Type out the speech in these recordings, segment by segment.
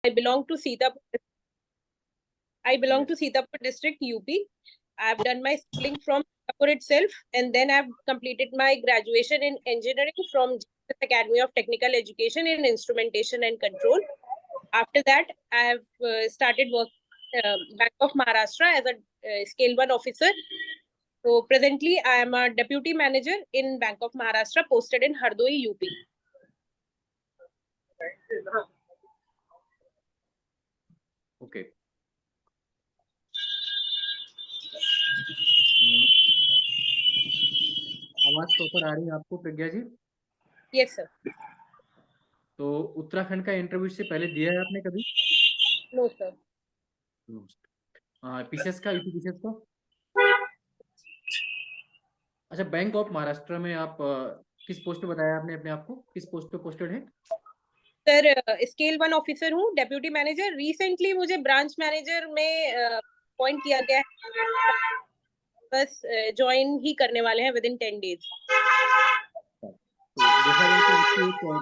I belong to Sitapur. I belong to Sitapur district, UP. I've done my schooling from Sitapur itself, and then I've completed my graduation in engineering from JSS Academy of Technical Education in Instrumentation and Control. After that, I have started work Bank of Maharashtra as a Scale 1 officer. So presently, I am a deputy manager in Bank of Maharashtra, posted in Hardoi, UP. Okay. आवाज proper आ रही है आपको प्रज्ञा जी? Yes sir. तो उत्तराखंड का interview से पहले दिया है आपने कभी? No sir. पीसीएस का, यूपीपीसीएस का? अच्छा, बैंक ऑफ महाराष्ट्र में आप किस पोस्ट पे बताया आपने अपने आप को, किस पोस्ट पे पोस्टेड है? सर स्केल 1 ऑफिसर हूँ, डेप्यूटी मैनेजर. रिसेंटली मुझे ब्रांच मैनेजर में अपॉइंट किया गया है. बस ज्वाइन ही करने वाले हैं विद इन 10 डेज. तो देखा जाए तो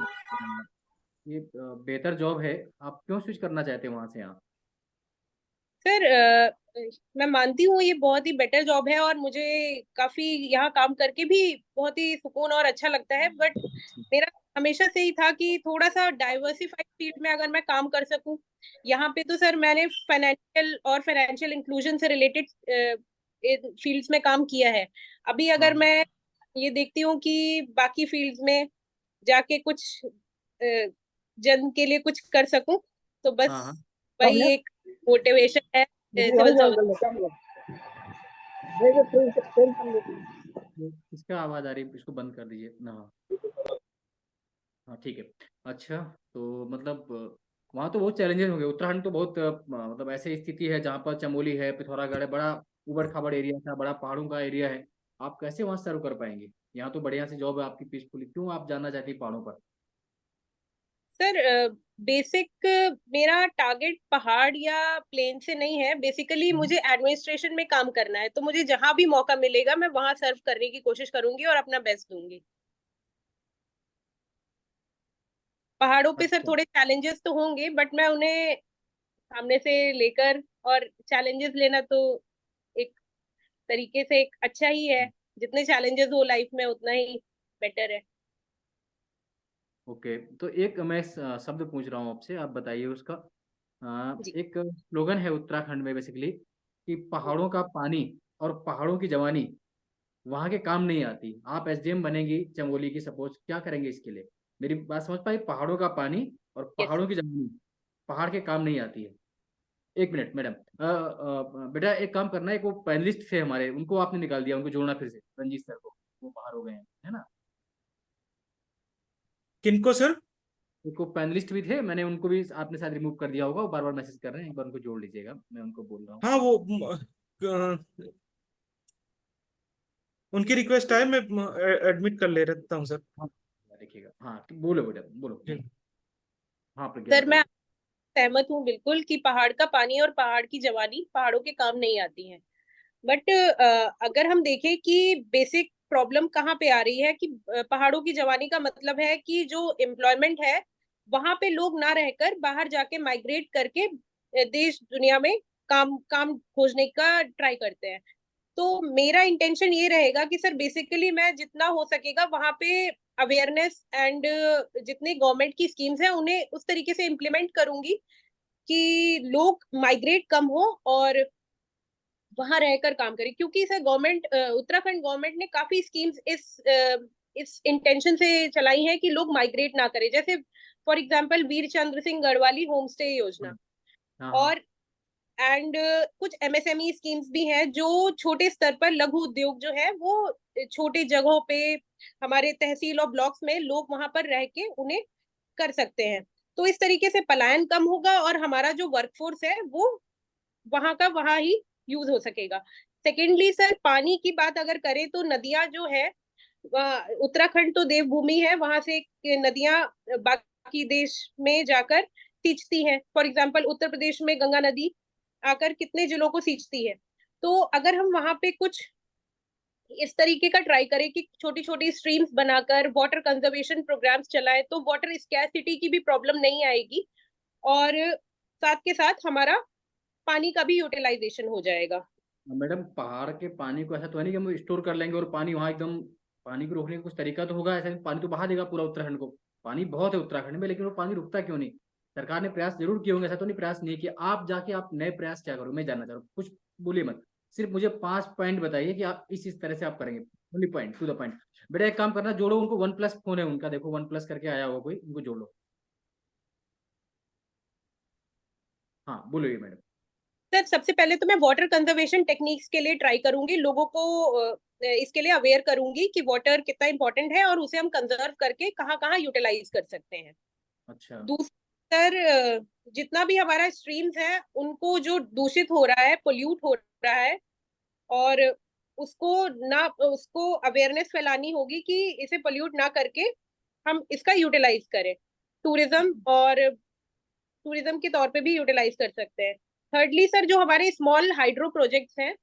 ये बेहतर जॉब है, आप क्यों स्विच करना चाहते हैं वहां से यहाँ? सर मैं मानती हूँ ये बहुत ही बेटर जॉब है और मुझे काफी यहाँ काम करके भी बहुत ही सुकून और अच्छा लगता है. बट मेरा हमेशा से ही था कि थोड़ा सा डाइवर्सिफाइड फील्ड में अगर मैं काम कर सकूं. यहाँ पे तो सर मैंने फाइनेंशियल इंक्लूजन से रिलेटेड फील्ड्स में काम किया है. अभी अगर मैं ये देखती हूँ कि बाकी फील्ड्स में जाके कुछ जन के लिए कुछ कर सकूं, तो बस वही एक मोटिवेशन है सिविल सर्विस. इसका आवाज आ रही है, इसको बंद कर दीजिए ना. हाँ ठीक है. अच्छा, तो मतलब वहाँ तो बहुत चैलेंजेस होंगे. उत्तराखंड तो बहुत मतलब ऐसी स्थिति है जहाँ पर चमोली है, पिथौरागढ़ है, बड़ा उबड़ खाबड़ एरिया था, बड़ा पहाड़ों का एरिया है. आप कैसे वहाँ सर्व कर पाएंगे? यहाँ तो बढ़िया से जॉब है आपकी पीसफुली, क्यों आप जाना चाहती है पहाड़ों पर? सर बेसिक मेरा टारगेट पहाड़ या प्लेन से नहीं है. बेसिकली मुझे एडमिनिस्ट्रेशन में काम करना है, तो मुझे जहां भी मौका मिलेगा मैं वहां सर्व करने की कोशिश करूंगी और अपना बेस्ट दूंगी. पहाड़ों पे सर अच्छा. थोड़े चैलेंजेस तो होंगे, बट मैं उन्हें सामने से लेकर, और चैलेंजेस लेना तो एक तरीके से एक अच्छा ही है. जितने चैलेंजेस हो लाइफ में उतना ही बेटर है. ओके, तो एक मैं शब्द पूछ रहा हूँ आपसे, आप बताइए उसका. जी. एक स्लोगन है उत्तराखंड में बेसिकली कि पहाड़ों का पानी और पहाड़ों की जवानी वहां के काम नहीं आती. आप एसडीएम बनेंगी चमोली की, सपोज, क्या करेंगे इसके लिए? मेरी बात समझ पाई? पहाड़ों का पानी और यस. पहाड़ों की जमीन पहाड़ के काम नहीं आती है. एक मिनट मैडम, बेटा एक काम करना है, एक वो पैनलिस्ट थे हमारे, उनको आपने निकाल दिया, उनको जोड़ना फिर से, रंजीत सर को. वो बाहर हो गए हैं, है ना? किनको सर? एक वो पैनलिस्ट भी थे, मैंने उनको भी आपने शायद रिमूव कर दिया होगा, वो बार बार मैसेज कर रहे हैं, एक बार उनको जोड़ लीजिएगा, मैं उनको बोल रहा हूँ. हाँ, वो उनकी रिक्वेस्ट आए, मैं एडमिट कर ले रहता हूँ सर. हाँ देखिएगा. हाँ तो बोलो बेटा, बोलो. जी. हाँ प्रज्ञा सर मैं बताइए. सहमत हूँ बिल्कुल कि पहाड़ का पानी और पहाड़ की जवानी पहाड़ों के काम नहीं आती है. बट अगर हम देखें कि बेसिक प्रॉब्लम कहाँ पे आ रही है, कि पहाड़ों की जवानी का मतलब है कि जो एम्प्लॉयमेंट है वहां पे लोग ना रहकर बाहर जाके माइग्रेट करके देश दुनिया में काम काम खोजने का ट्राई करते हैं. तो मेरा इंटेंशन ये रहेगा कि सर बेसिकली मैं जितना हो सकेगा वहां पे अवेयरनेस एंड जितने गवर्नमेंट की स्कीम्स हैं उन्हें उस तरीके से इम्प्लीमेंट करूंगी कि लोग माइग्रेट कम हो और वहां रहकर काम करें. क्योंकि सर गवर्नमेंट, उत्तराखंड गवर्नमेंट ने काफी स्कीम्स इस इंटेंशन से चलाई हैं कि लोग माइग्रेट ना करें. जैसे for example Veer Chandra Singh Garhwali home stay योजना, हाँ हाँ. और एंड कुछ एमएसएमई स्कीम्स भी हैं जो छोटे स्तर पर लघु उद्योग जो है वो छोटे जगहों पे हमारे तहसील और ब्लॉक्स में लोग वहां पर रह के उन्हें कर सकते हैं. तो इस तरीके से पलायन कम होगा और हमारा जो वर्कफोर्स है वो वहां का वहां ही यूज हो सकेगा. सेकेंडली सर पानी की बात अगर करें तो नदियां जो है, उत्तराखंड तो देवभूमि है, वहां से नदियां बाकी देश में जाकर सींचती हैं. फॉर एग्जाम्पल उत्तर प्रदेश में गंगा नदी आकर कितने जिलों को सींचती है. तो अगर हम वहां पे कुछ इस तरीके का ट्राई करें कि छोटी छोटी स्ट्रीम्स बनाकर वाटर कंजर्वेशन प्रोग्राम्स चलाएं, तो वाटर स्कैरसिटी की भी प्रॉब्लम नहीं आएगी. और साथ के साथ हमारा पानी का भी यूटिलाइजेशन हो जाएगा। मैडम पहाड़ के पानी को ऐसा तो है नहीं कि हम स्टोर कर लेंगे और पानी वहाँ एकदम, पानी को रोकने का कुछ तरीका तो होगा, ऐसा नहीं पानी तो बहा देगा पूरा उत्तराखंड को। पानी बहुत है उत्तराखंड में, लेकिन वो पानी रुकता क्यों नहीं? सरकार ने प्रयास जरूर किए होंगे, ऐसा तो नहीं प्रयास नहीं किया। आप जाके आप नए प्रयास क्या करो, मैं जानना चाह रहा हूँ। कुछ बोलिए मत, सिर्फ मुझे 5 पॉइंट बताइए कि आप इस तरह से आप करेंगे। Only point, to the point. बेटा एक काम करना, जोड़ो उनको, OnePlus फोन है उनका, देखो OnePlus करके आया होगा कोई, उनको जोड़ लो। हाँ बोलिए मैडम। सर सबसे पहले तो मैं वाटर कंजर्वेशन टेक्निक्स के लिए ट्राई करूंगी, लोगों को इसके लिए अवेयर करूंगी कि वाटर कितना इंपॉर्टेंट है और उसे हम कंजर्व करके कहाँ कहाँ यूटिलाइज कर सकते हैं। अच्छा। दूसरा सर, जितना भी हमारा स्ट्रीम्स है उनको जो दूषित हो रहा है, पोल्यूट हो रहा है, और उसको अवेयरनेस फैलानी होगी कि इसे पोल्यूट ना करके हम इसका यूटिलाइज करें। टूरिज्म और टूरिज्म के तौर पे भी यूटिलाइज कर सकते हैं। थर्डली सर, जो हमारे स्मॉल हाइड्रो प्रोजेक्ट्स हैं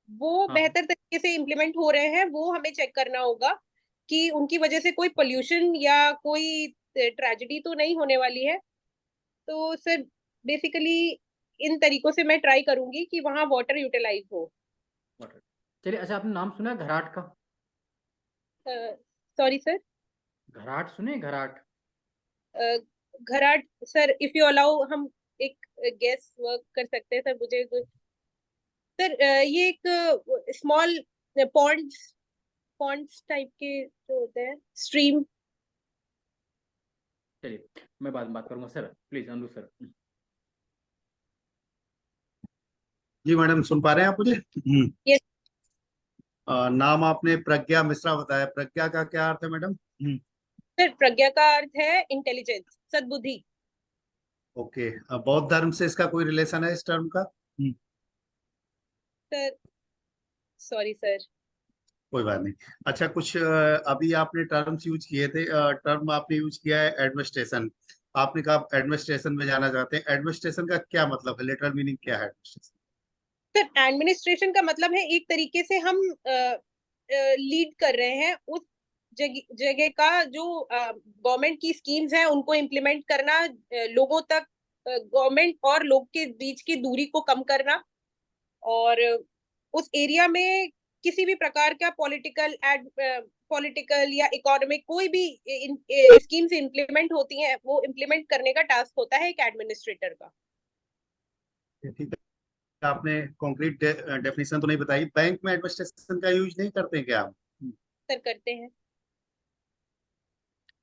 वो हाँ बेहतर तरीके से इम्प्लीमेंट हो रहे हैं, वो हमें चेक करना होगा कि उनकी वजह से कोई पोल्यूशन या कोई ट्रेजेडी तो नहीं होने वाली है। तो सर बेसिकली इन तरीकों से मैं ट्राई करूंगी कि वहाँ वाटर यूटिलाइज हो। वाटर। चलिए, अच्छा आपने नाम सुना है घराट का? Sorry sir. घराट सुने, घराट? घराट सर, इफ यू अलाउ हम एक गेस वर्क कर सकते हैं सर, मुझे सर ये एक स्मॉल पॉन्ड्स पॉन्ड्स टाइप के जो होते हैं, स्ट्रीम। चलिए मैं बाद में बात करूंगा सर, प्लीज अनु सर। जी मैडम, सुन पा रहे हैं आप मुझे? यस नाम आपने प्रज्ञा मिश्रा बताया, प्रज्ञा का क्या अर्थ है मैडम? सर, प्रज्ञा का अर्थ है इंटेलिजेंस, सद्बुद्धि। ओके। बौद्ध धर्म से इसका कोई रिलेशन है इस टर्म का? Sir sorry sir. कोई बात नहीं। अच्छा, कुछ अभी आपने टर्म्स यूज किए थे, टर्म आपने यूज किया है एडमिनिस्ट्रेशन। आपने कहा एडमिनिस्ट्रेशन में जाना चाहते हैं, एडमिनिस्ट्रेशन का क्या मतलब है, लिटरल मीनिंग क्या है एडमिनिस्ट्रेशन? सर एडमिनिस्ट्रेशन का मतलब है एक तरीके से हम लीड कर रहे हैं उस जगह जगह का, जो गवर्नमेंट की स्कीम्स हैं उनको इम्प्लीमेंट करना, लोगों तक गवर्नमेंट और लोग के बीच की दूरी को कम करना, और उस एरिया में किसी भी प्रकार का पॉलिटिकल या इकोनॉमिक कोई भी स्कीम्स इम्प्लीमेंट होती हैं वो इम्प्लीमेंट करने का टास्क होता है एक एडमिनिस्ट्रेटर का। ठीक है। आपने कॉन्क्रीट डेफिनेशन तो नहीं बताई, बैंक में एडमिनिस्ट्रेशन का यूज नहीं करते हैं क्या आप? सर करते हैं।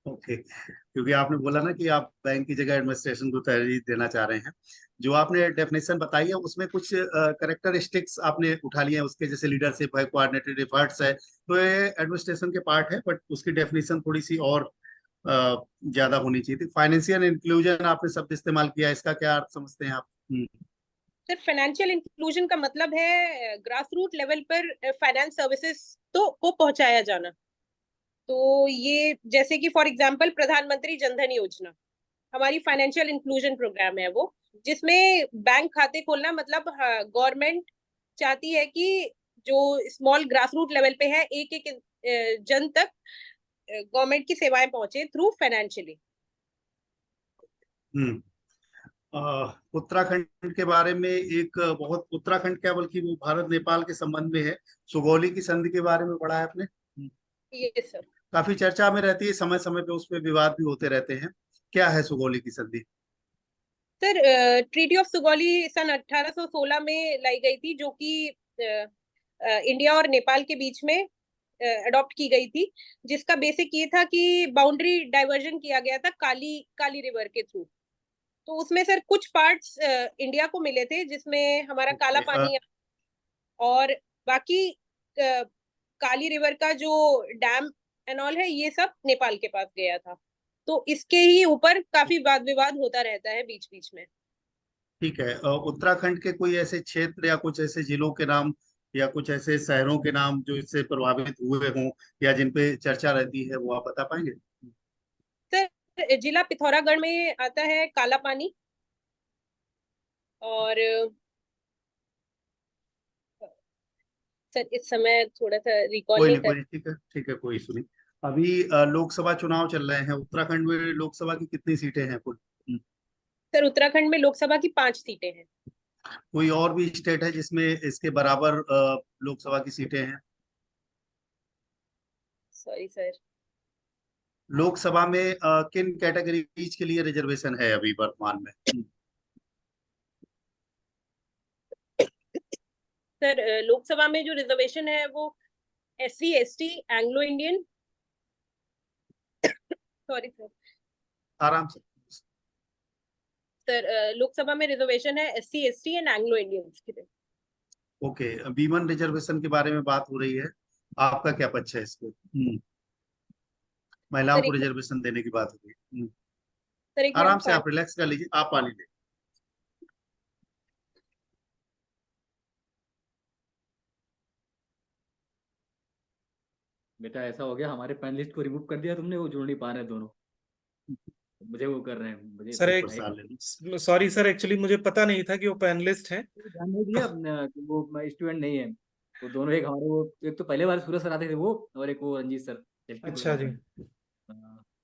ओके, क्योंकि आपने बोला ना कि आप बैंक की जगह एडमिनिस्ट्रेशन को तरजीह देना चाह रहे हैं। जो आपने डेफिनेशन बताई है उसमें कुछ करेक्टरिस्टिक्स आपने उठा लिए हैं उसके, जैसे लीडरशिप है, कोऑर्डिनेटेड एफर्ट्स है, तो ये एडमिनिस्ट्रेशन के पार्ट है, बट उसकी डेफिनेशन थोड़ी सी और ज्यादा होनी चाहिए थी। फाइनेंशियल इंक्लूजन आपने शब्द इस्तेमाल किया, इसका क्या अर्थ समझते हैं आप? सर फाइनेंशियल इंक्लूजन का मतलब है ग्रास रूट लेवल पर फाइनेंस सर्विसेज तो को पहुंचाया जाना। तो ये जैसे कि फॉर एग्जांपल प्रधानमंत्री जनधन योजना हमारी फाइनेंशियल इंक्लूजन प्रोग्राम है वो, जिसमें बैंक खाते खोलना मतलब गवर्नमेंट चाहती है कि जो स्मॉल ग्रास रूट लेवल पे है एक एक जन तक गवर्नमेंट की सेवाएं पहुंचे थ्रू फाइनेंशियली। हम्म। उत्तराखंड के बारे में एक बहुत, उत्तराखंड क्या बल्कि वो भारत नेपाल के संबंध में है, सुगौली की संधि के बारे में पढ़ा है आपने? ये सर। काफी चर्चा में रहती है, समय समय पे उस पर विवाद भी होते रहते हैं। क्या है सुगौली की संधि? सर ट्रीटी ऑफ सुगौली सन 1816 में लाई गई थी, जो कि इंडिया और नेपाल के बीच में अडॉप्ट की गई थी, जिसका बेसिक ये था कि बाउंड्री डाइवर्जन किया गया था काली काली रिवर के थ्रू। तो उसमें सर कुछ पार्ट्स इंडिया को मिले थे जिसमें हमारा काला पानी, और बाकी काली रिवर का जो डैम एंड ऑल है ये सब नेपाल के पास गया था। तो इसके ही ऊपर काफी वाद विवाद होता रहता है बीच बीच में। ठीक है। उत्तराखंड के कोई ऐसे क्षेत्र या कुछ ऐसे जिलों के नाम या कुछ ऐसे शहरों के नाम जो इससे प्रभावित हुए हों या जिन पे चर्चा रहती है, वो आप बता पाएंगे? सर जिला पिथौरागढ़ में आता है काला पानी, और सर इस समय थोड़ा सा रिकॉल नहीं कोई कर। नहीं, ठीक है ठीक है, कोई इशू नहीं। अभी लोकसभा चुनाव चल रहे हैं उत्तराखंड में, लोकसभा की कितनी सीटें हैं कुल? सर उत्तराखंड में लोकसभा की 5 सीटें हैं। कोई और भी स्टेट है जिसमें इसके बराबर लोकसभा की सीटें हैं? Sorry sir. लोकसभा में किन कैटेगरीज के लिए रिजर्वेशन है अभी वर्तमान में? सर लोकसभा में जो रिजर्वेशन है वो SC ST Anglo Indian, sorry sir आराम से। सर लोकसभा में रिजर्वेशन है SC ST and Anglo Indians के लिए। ओके, वीमन रिजर्वेशन के बारे में बात हो रही है, आपका क्या पक्ष है इसको? महिलाओं सर को एक रिजर्वेशन देने की बात हो रही है। सर एक आराम मिनट से, आप रिलैक्स कर लीजिए, आप पानी लें। बेटा ऐसा हो गया, हमारे पैनलिस्ट को रिमूव कर दिया तुमने, वो जुड़ नहीं पा रहे दोनों, मुझे वो कर रहे हैं, मुझे सर भाई सॉरी सर, एक्चुअली मुझे पता नहीं था कि वो पैनलिस्ट हैं। ध्यान नहीं दिया कि वो स्टूडेंट नहीं है, वो दोनों एक हमारे, वो एक तो पहले बार सूरज सर आते थे वो, और एक वो रंजीत सर LP अच्छा प्रोग्राम जी। में।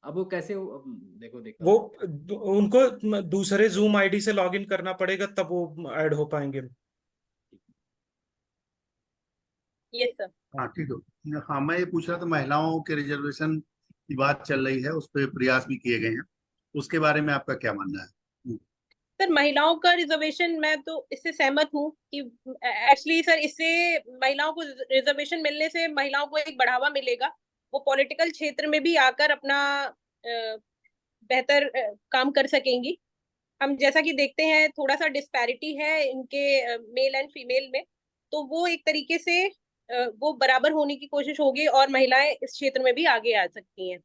अब वो कैसे अब देखो वो उनको दूसरे जूम आईडी से लॉगिन करना पड़ेगा, तब वो ऐड हो पाएंगे। Yes sir. हाँ ठीक है। हाँ, मैं ये पूछ रहा था, महिलाओं के रिजर्वेशन की बात चल रही है, उस पर प्रयास भी किए गए हैं, उसके बारे में आपका क्या मानना है? सर महिलाओं का रिजर्वेशन, मैं तो इससे सहमत हूँ कि एक्चुअली सर इससे महिलाओं को रिजर्वेशन मिलने से महिलाओं को एक बढ़ावा मिलेगा, वो पॉलिटिकल क्षेत्र में भी आकर अपना बेहतर काम कर सकेंगी। हम जैसा कि देखते हैं थोड़ा सा डिस्पैरिटी है इनके मेल एंड फीमेल में, तो वो एक तरीके से वो बराबर होने की कोशिश होगी और महिलाएं इस क्षेत्र में भी आगे आ सकती हैं।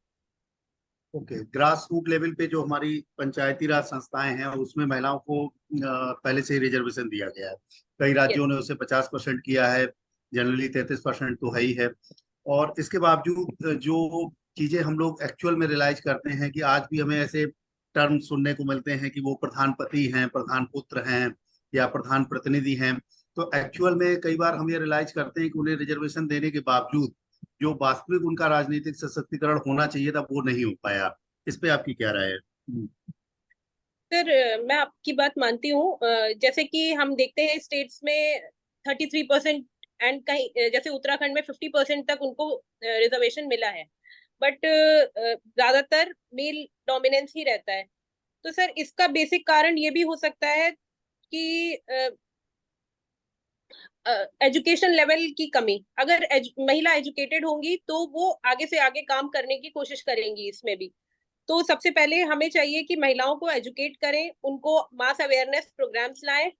ओके, ग्रास रूट लेवल पे जो हमारी पंचायती राज संस्थाएं हैं उसमें महिलाओं को पहले से ही रिजर्वेशन दिया गया है। कई राज्यों यस ने उसे 50% किया है, जनरली 33% तो है ही है। और इसके बावजूद जो चीजें हम लोग एक्चुअल में रियलाइज करते हैं कि आज भी हमें ऐसे टर्म सुनने को मिलते हैं कि वो प्रधान पति हैं, प्रधान पुत्र हैं, या प्रधान प्रतिनिधि हैं। तो एक्चुअल में कई बार हम ये रियलाइज करते हैं कि उन्हें रिजर्वेशन देने के बावजूद जो वास्तविक उनका राजनीतिक सशक्तिकरण होना चाहिए था वो नहीं हो पाया। इस पे आपकी क्या राय है? सर मैं आपकी बात मानती हूँ। जैसे कि हम देखते हैं स्टेट्स में 33% एंड कहीं जैसे उत्तराखंड में 50% तक उनको रिजर्वेशन मिला है, बट ज्यादातर मेल डोमिनेंस ही रहता है। तो सर इसका बेसिक कारण ये भी हो सकता है कि एजुकेशन लेवल की कमी। अगर महिला एजुकेटेड होंगी तो वो आगे से आगे काम करने की कोशिश करेंगी इसमें भी। तो सबसे पहले हमें चाहिए कि महिलाओं को एजुकेट करें, उनको मास अवेयरनेस प्रोग्राम्स लाएं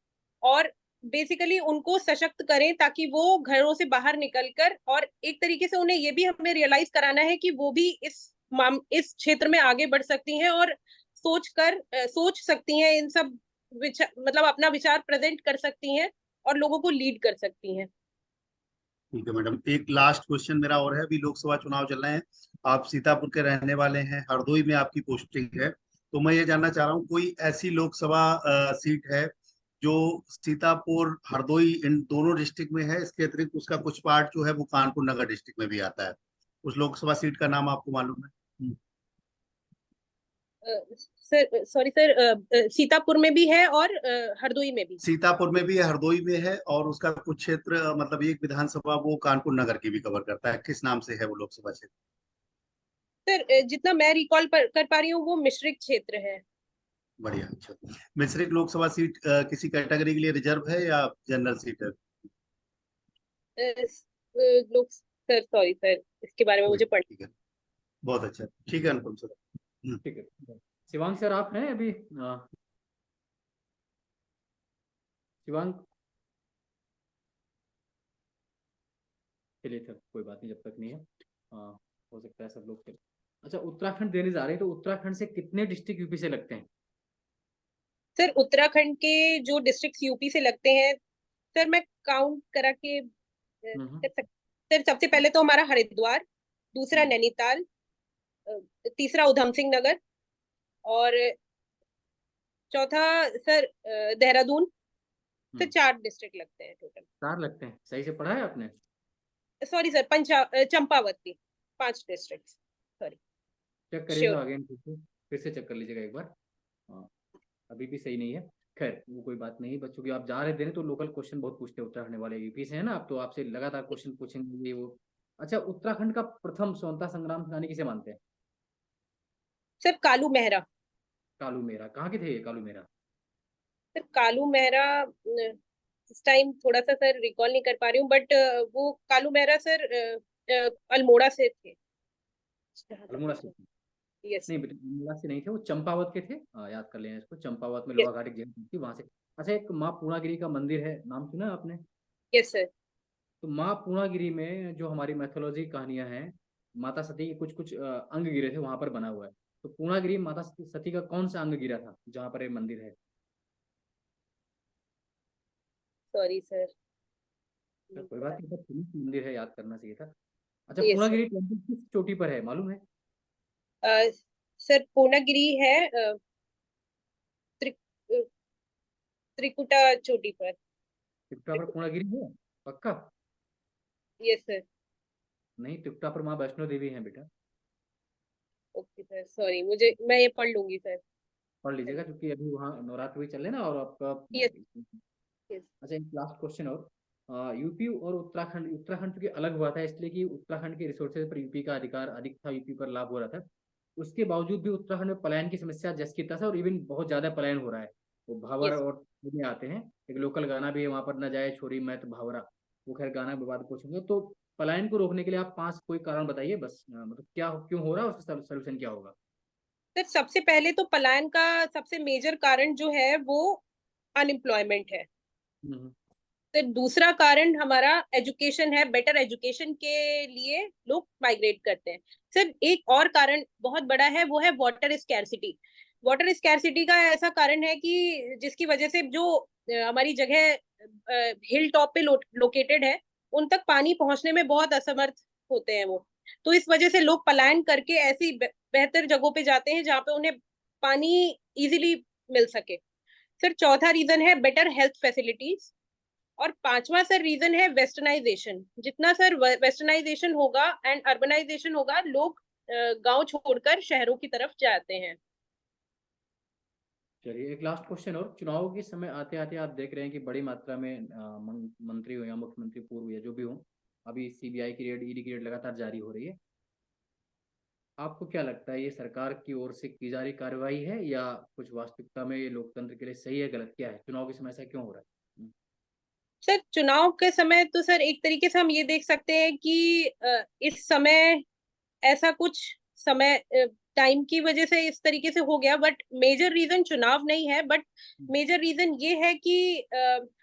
और बेसिकली उनको सशक्त करें ताकि वो घरों से बाहर निकलकर, और एक तरीके से उन्हें ये भी हमें रियलाइज कराना है कि वो भी इस क्षेत्र में आगे बढ़ सकती हैं और सोच सकती हैं इन सब मतलब अपना विचार प्रेजेंट कर सकती हैं और लोगों को लीड कर सकती हैं। ठीक है मैडम, एक लास्ट क्वेश्चन मेरा और है। अभी लोकसभा चुनाव चल रहे हैं, आप सीतापुर के रहने वाले हैं, हरदोई में आपकी पोस्टिंग है, तो मैं ये जानना चाह रहा हूँ कोई ऐसी लोकसभा सीट है जो सीतापुर हरदोई इन दोनों डिस्ट्रिक्ट में है, इसके अतिरिक्त उसका कुछ पार्ट जो है वो कानपुर नगर डिस्ट्रिक्ट में भी आता है, उस लोकसभा सीट का नाम आपको मालूम है? सर सॉरी सर, सीतापुर में भी है और हरदोई में भी। सीतापुर में भी है, हरदोई में है, और उसका कुछ क्षेत्र मतलब एक विधानसभा वो कानपुर नगर की भी कवर करता है। किस नाम से है वो लोकसभा क्षेत्र? सर जितना मैं रिकॉल कर पा रही हूँ वो मिश्रित क्षेत्र है। बढ़िया, अच्छा। मिश्रित लोकसभा सीट किसी कैटेगरी के लिए रिजर्व है या जनरल सीट है? लोग सर सॉरी सर, इसके बारे में कोई मुझे नहीं, पढ़। ठीक है, बहुत अच्छा, ठीक है अनुपम सर। ठीक है। शिवांग सर आप हैं अभी? शिवांग, चलिए सर कोई बात नहीं, जब तक नहीं है हो सकता है सब लोग फिर। अच्छा, उत्तराखंड देने जा रहे हैं, तो उत्तराखंड से कितने डिस्ट्रिक्ट यूपी से लगते हैं? सर उत्तराखंड के जो डिस्ट्रिक्ट यूपी से लगते हैं, सर मैं काउंट करा के कर सकते। सर सबसे पहले तो हमारा हरिद्वार, दूसरा नैनीताल, तीसरा उधम सिंह नगर, और चौथा सर देहरादून। सर 4 डिस्ट्रिक्ट लगते हैं टोटल। 4 लगते हैं, सही से पढ़ा है आपने? Sorry sir, Champawati, 5 district, sorry. Check करिएगा श्योर। अगेन, फिर से चेक कर लीजिएगा एक बार। अभी भी सही नहीं है। खैर वो कोई बात नहीं, बच्चों की आप जा रहे देने तो लोकल क्वेश्चन बहुत पूछते हैं उत्तराखंड वाले, यूपी से है ना आप, तो आपसे लगातार क्वेश्चन पूछेंगे ये वो। अच्छा, उत्तराखंड का प्रथम स्वतंत्रता संग्राम सेनानी किसे मानते हैं? सर कालू मेहरा। कालू मेहरा, कहाँ के थे ये कालू मेहरा? सर कालू मेहरा इस टाइम थोड़ा सा सर रिकॉल नहीं कर पा रही हूँ, बट वो कालू मेहरा सर अल्मोड़ा से थे, जहाँ तक अल्मोड़ा से मुझे। थे? यस नहीं बेटा, अल्मोड़ा से नहीं थे, वो चंपावत के थे। याद कर लें इसको, चंपावत में यस लोहा घाट एक जगह थी, वहां से। अच्छा, एक माँ पूर्णागिरी का मंदिर है, नाम सुना है आपने? Yes sir. तो माँ पूर्णागिरी में जो हमारी मैथोलॉजी कहानियां हैं, माता सती के कुछ कुछ अंग गिरे थे, वहां पर बना हुआ है। तो पूर्णागिरी माता सती का कौन सा अंग गिरा था जहाँ पर ये मंदिर है? सॉरी सर, तो नहीं कोई पता। बात नहीं, बहुत फेमस मंदिर है, याद करना चाहिए था। अच्छा, यस सर। पूर्णागिरी टेम्पल किस चोटी पर है मालूम है? सर पूर्णागिरी है त्रि, अ, त्रिकुटा चोटी पर। तिपटा पर पूर्णागिरी है? पक्का? Yes sir. नहीं, तिपटा पर माँ वैष्णो देवी है बेटा। ओके सर, सॉरी, मुझे मैं ये पढ़ लूंगी सर। पढ़ लीजिएगा, क्योंकि अभी वहाँ नवरात्र भी चल रहे हैं ना, और आपका। Yes yes. अच्छा, एक लास्ट क्वेश्चन और। यूपी और उत्तराखंड, उत्तराखंड चूंकि अलग हुआ था इसलिए कि उत्तराखंड के रिसोर्सेज पर यूपी का अधिकार अधिक था, यूपी पर लाभ हो रहा था। उसके बावजूद भी उत्तराखंड में पलायन की समस्या जस की तस है, और इवन बहुत ज्यादा पलायन हो रहा है। वो भावर यस और में आते हैं। एक लोकल गाना भी है वहां पर, न जाए छोरी मैं तो भावरा। वो खैर गाना विवाद पूछूंगे तो। पलायन को रोकने के लिए आप 5 कोई कारण बताइए बस, मतलब क्या क्यों हो रहा है, उसका सोल्यूशन क्या होगा? सर सबसे पहले तो पलायन का सबसे मेजर कारण जो है वो अनएम्प्लॉयमेंट है। हम्म। फिर दूसरा कारण हमारा एजुकेशन है, बेटर एजुकेशन के लिए लोग माइग्रेट करते हैं। सर एक और कारण बहुत बड़ा है, वो है वाटर स्कैरसिटी। वाटर स्कैरसिटी का ऐसा कारण है कि जिसकी वजह से जो हमारी जगह हिल टॉप पे लोकेटेड है, उन तक पानी पहुंचने में बहुत असमर्थ होते हैं वो। तो इस वजह से लोग पलायन करके ऐसी बेहतर जगहों पे जाते हैं जहाँ पे उन्हें पानी इजीली मिल सके। फिर चौथा रीजन है बेटर हेल्थ फैसिलिटीज। और पांचवा सर रीजन है वेस्टर्नाइजेशन। जितना सर वेस्टर्नाइजेशन होगा एंड अर्बनाइजेशन होगा, लोग गांव छोड़कर शहरों की तरफ जाते हैं। चलिए, एक लास्ट क्वेश्चन और। चुनाव के समय आते आते आप देख रहे हैं कि बड़ी मात्रा में मंत्री हो या मुख्यमंत्री पूर्व या जो भी हो, अभी सीबीआई की रेड, ईडी की रेड लगातार जारी हो रही है। आपको क्या लगता है, ये सरकार की ओर से की जा रही कार्रवाई है, या कुछ वास्तविकता में ये लोकतंत्र के लिए सही है, गलत क्या है, चुनाव के समय ऐसा क्यों हो रहा है? सर चुनाव के समय तो सर एक तरीके से हम ये देख सकते हैं कि इस समय ऐसा कुछ समय टाइम की वजह से इस तरीके से हो गया, बट मेजर रीजन चुनाव नहीं है। बट मेजर रीजन ये है कि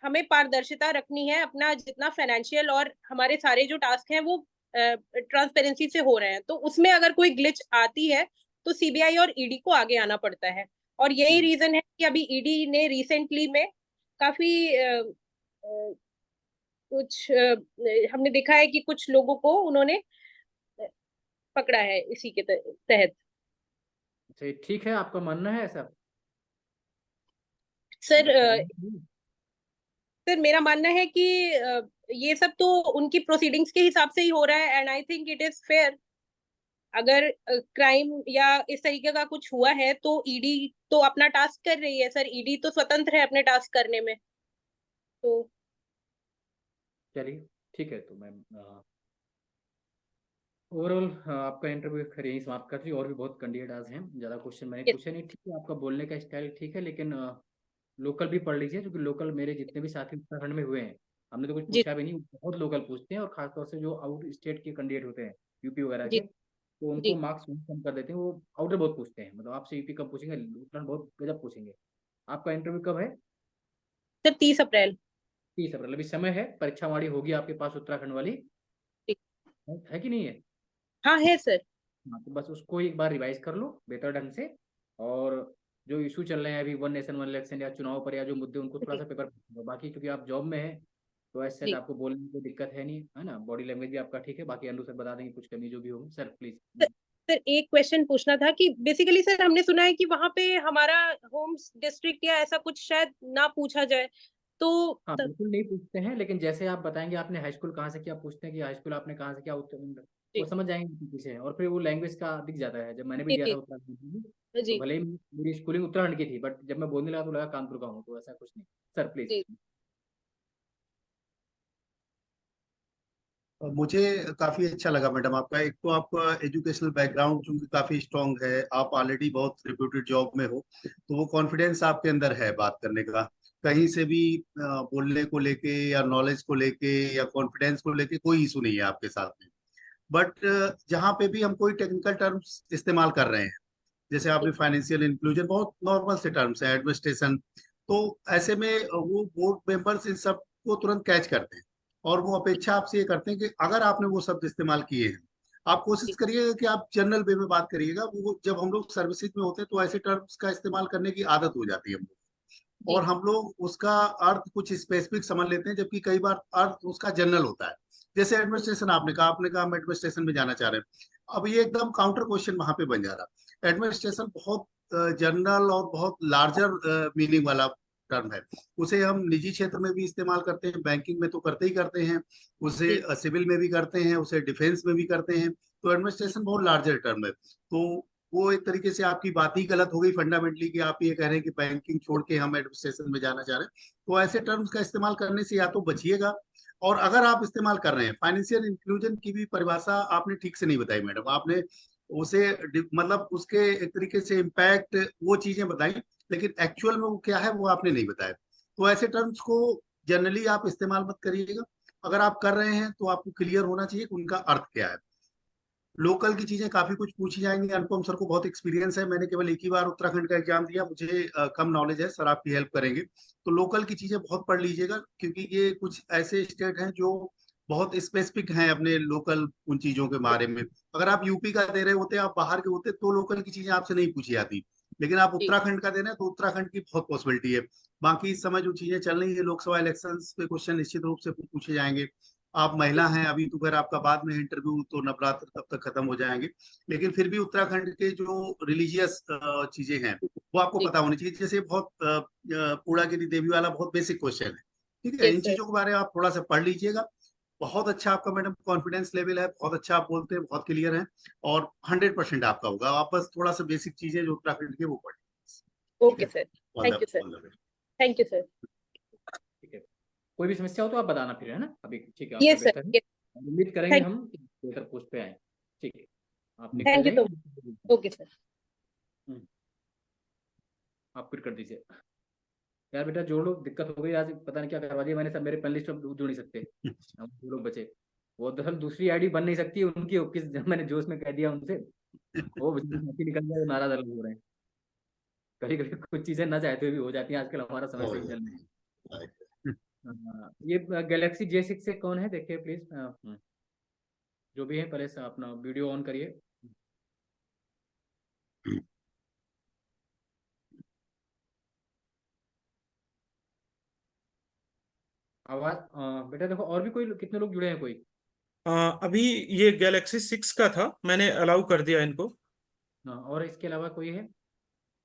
हमें पारदर्शिता रखनी है, अपना जितना फाइनेंशियल और हमारे सारे जो टास्क हैं वो ट्रांसपेरेंसी से हो रहे हैं। तो उसमें अगर कोई ग्लिच आती है तो सीबीआई और ईडी को आगे आना पड़ता है। और यही हम्म। रीजन है कि अभी ईडी ने रिसेंटली में काफी अ, कुछ हमने देखा है कि कुछ लोगों को उन्होंने पकड़ा है इसी के तहत। अच्छा, ये ठीक है, आपका मानना है ऐसा? सर मतलब चलेंगे? सर मेरा मानना है कि ये सब तो उनकी प्रोसीडिंग्स के हिसाब से ही हो रहा है, and I think it is fair. अगर क्राइम या इस तरीके का कुछ हुआ है तो ईडी तो अपना टास्क कर रही है। सर ईडी तो स्वतंत्र है अपने टास्क करने में। तो चलिए, ठीक है, तो मैं ओवरऑल आपका इंटरव्यू खैर यही समाप्त कर दी, और भी बहुत कैंडिडेट्स हैं, ज़्यादा क्वेश्चन मैंने yes, पूछे नहीं, ठीक है, आपका बोलने का स्टाइल ठीक है, लेकिन लोकल भी पढ़ लीजिए, क्योंकि लोकल मेरे जितने भी साथी उत्तराखंड में हुए हैं, हमने तो कुछ जी पूछा भी नहीं, बहुत लोकल पूछते हैं, और खासतौर से जो आउट स्टेट के कैंडिडेट होते हैं, यूपी वगैरह जी के, तो उनको जी। मार्क्स कम कर देते हैं, वो आउटर बहुत पूछते हैं, मतलब आपसे यूपी कम पूछेंगे, उत्तराखंड बहुत गजब पूछेंगे। आपका इंटरव्यू कब है? सर 30 अप्रैल। 30 अप्रैल, अभी समय है, परीक्षा वाली होगी आपके पास उत्तराखंड वाली, जी। है कि नहीं है? हाँ है सर। हाँ, तो बस उसको एक बार रिवाइज कर लो बेटर ढंग से, और जो इशू चल रहे हैं अभी, वन नेशन वन इलेक्शन या चुनाव पर, या जो मुद्दे, उनको थोड़ा जी सा पेपर, बाकी क्योंकि आप जॉब में हैं, तो ऐसे जी। आपको बोलने में कोई दिक्कत है नहीं, है ना, बॉडी लैंग्वेज भी आपका ठीक है, बाकी अंडू सर बता देंगे कुछ कमी जो भी होगी, सर प्लीज। सर सर, एक क्वेश्चन पूछना था कि बेसिकली सर हमने सुना है कि वहां पे हमारा होम डिस्ट्रिक्ट या ऐसा कुछ शायद ना पूछा जाए। तो हाँ बिल्कुल नहीं पूछते हैं, लेकिन जैसे आप बताएंगे आपने हाई स्कूल कहाँ से किया, पूछते हैं कि हाई स्कूल आपने कहाँ से किया, उत्तर वो जी समझ जाएंगे कि पीछे है, और फिर वो लैंग्वेज का दिख जाता है। जब मैंने भी जी दिया जी था उत्तराखंड में, तो जी भले ही मेरी स्कूलिंग उत्तराखंड की थी, बट जब मैं बोलने लगा तो लगा कानपुर का हूँ, तो ऐसा कुछ नहीं। Sir please. जी मुझे काफी अच्छा लगा मैडम आपका। एक तो आपका एजुकेशनल बैकग्राउंड चूंकि काफी स्ट्रांग है, आप ऑलरेडी बहुत रिप्यूटेड जॉब में हो, तो वो कॉन्फिडेंस आपके अंदर है बात करने का। कहीं से भी बोलने को लेके या नॉलेज को लेके या कॉन्फिडेंस को लेके कोई इशू नहीं है आपके साथ में। बट जहाँ पे भी हम कोई टेक्निकल टर्म्स इस्तेमाल कर रहे हैं, जैसे आपने फाइनेंशियल इंक्लूजन, बहुत नॉर्मल से टर्म्स है, एडमिनिस्ट्रेशन, तो ऐसे में वो बोर्ड मेंबर्स इन सब को तुरंत कैच करते हैं, और वो अपेक्षा आपसे ये करते हैं कि अगर आपने वो शब्द इस्तेमाल किए हैं, आप कोशिश करिएगा कि आप जनरल वे में बात करिएगा। वो जब हम लोग सर्विसेज में होते हैं तो ऐसे टर्म्स का इस्तेमाल करने की आदत हो जाती है हम लोग, जी और हम लोग उसका अर्थ कुछ स्पेसिफिक समझ लेते हैं, जबकि कई बार अर्थ उसका जनरल होता है। जैसे एडमिनिस्ट्रेशन आपने कहा हम एडमिनिस्ट्रेशन में जाना चाह रहे हैं, अब ये एकदम काउंटर क्वेश्चन वहां पे बन जा रहा है। एडमिनिस्ट्रेशन बहुत जनरल और बहुत लार्जर मीनिंग वाला टर्म है। उसे हम निजी क्षेत्र में भी इस्तेमाल करते हैं, बैंकिंग में तो करते ही करते हैं, उसे जी सिविल में भी करते हैं, उसे डिफेंस में भी करते हैं। तो एडमिनिस्ट्रेशन बहुत लार्जर टर्म है। तो वो एक तरीके से आपकी बात ही गलत हो गई फंडामेंटली, कि आप ये कह रहे हैं कि बैंकिंग छोड़ के हम एडमिनिस्ट्रेशन में जाना चाह रहे हैं। तो ऐसे टर्म्स का इस्तेमाल करने से या तो बचिएगा, और अगर आप इस्तेमाल कर रहे हैं, फाइनेंशियल इंक्लूजन की भी परिभाषा आपने ठीक से नहीं बताई मैडम। आपने उसे मतलब उसके एक तरीके से इम्पैक्ट वो चीजें बताई, लेकिन एक्चुअल में वो क्या है वो आपने नहीं बताया। तो ऐसे टर्म्स को जनरली आप इस्तेमाल मत करिएगा। अगर आप कर रहे हैं तो आपको क्लियर होना चाहिए कि उनका अर्थ क्या है। लोकल की चीजें काफी कुछ पूछी जाएंगी। अनुपम सर को बहुत एक्सपीरियंस है, मैंने केवल एक ही बार उत्तराखंड का एग्जाम दिया, मुझे कम नॉलेज है, सर आपकी हेल्प करेंगे। तो लोकल की चीजें बहुत पढ़ लीजिएगा, क्योंकि ये कुछ ऐसे स्टेट हैं जो बहुत स्पेसिफिक हैं अपने लोकल उन चीजों के बारे में। अगर आप यूपी का दे रहे होते, आप बाहर के होते, तो लोकल की चीजें आपसे नहीं पूछी जाती, लेकिन आप जी उत्तराखंड का दे रहे हैं तो उत्तराखंड की बहुत पॉसिबिलिटी है। बाकी इस समय जो चीजें चल रही है, लोकसभा इलेक्शंस पे क्वेश्चन निश्चित रूप से पूछे जाएंगे। आप महिला हैं, अभी तो खैर आपका बाद में इंटरव्यू, तो नवरात्र तब तक खत्म हो जाएंगे, लेकिन फिर भी उत्तराखंड के जो रिलीजियस चीजें हैं वो आपको जी पता होनी चाहिए। जैसे बहुत पूर्णागिरि देवी वाला बहुत बेसिक क्वेश्चन है, ठीक है। यस इन सर चीजों के बारे में आप थोड़ा सा पढ़ लीजिएगा। बहुत अच्छा आपका मैडम कॉन्फिडेंस लेवल है, बहुत अच्छा आप बोलते हैं, बहुत क्लियर है, और 100% आपका होगा। आप बस थोड़ा सा बेसिक चीजें जो उत्तराखंड की वो पढ़ लीजिए, ठीक ओके है। Sir all thank the you sir all the best. Thank you sir ठीक है, कोई भी समस्या हो तो आप बताना फिर, है ना? अभी ठीक है, आपका यस सर बेहतर है। यस उम्मीद करेंगे थैंक हम कि बेहतर पोस्ट पे आए। ठीक है, आप निकल थैंक यू जाइए। सो मच ओके सर हम्म, आप फिर कर दीजिए। यार बेटा जोड़ लो, दिक्कत हो गई आज, पता नहीं क्या करवा दिया मैंने, सब मेरे पैनलिस्ट अब जुड़ नहीं सकते, हम दो लोग बचे। वो दरअसल दूसरी आईडी बन नहीं सकती उनकी, किस मैंने जोश में कह दिया उनसे, वो बाकी निकल गया, वो नाराज अलग हो रहे हैं। कभी कभी कुछ चीजें ना चाहते हुए भी हो जाती हैं, आजकल हमारा समय हो सही चल जाती है। रहा है। ये गैलेक्सी J6 से कौन है देखिए प्लीज, जो भी है पहले से अपना वीडियो ऑन करिए। आवाज बेटा देखो, और भी कोई कितने लोग जुड़े हैं कोई? अभी ये गैलेक्सी 6 का था, मैंने अलाउ कर दिया इनको। हाँ, और इसके अलावा कोई है?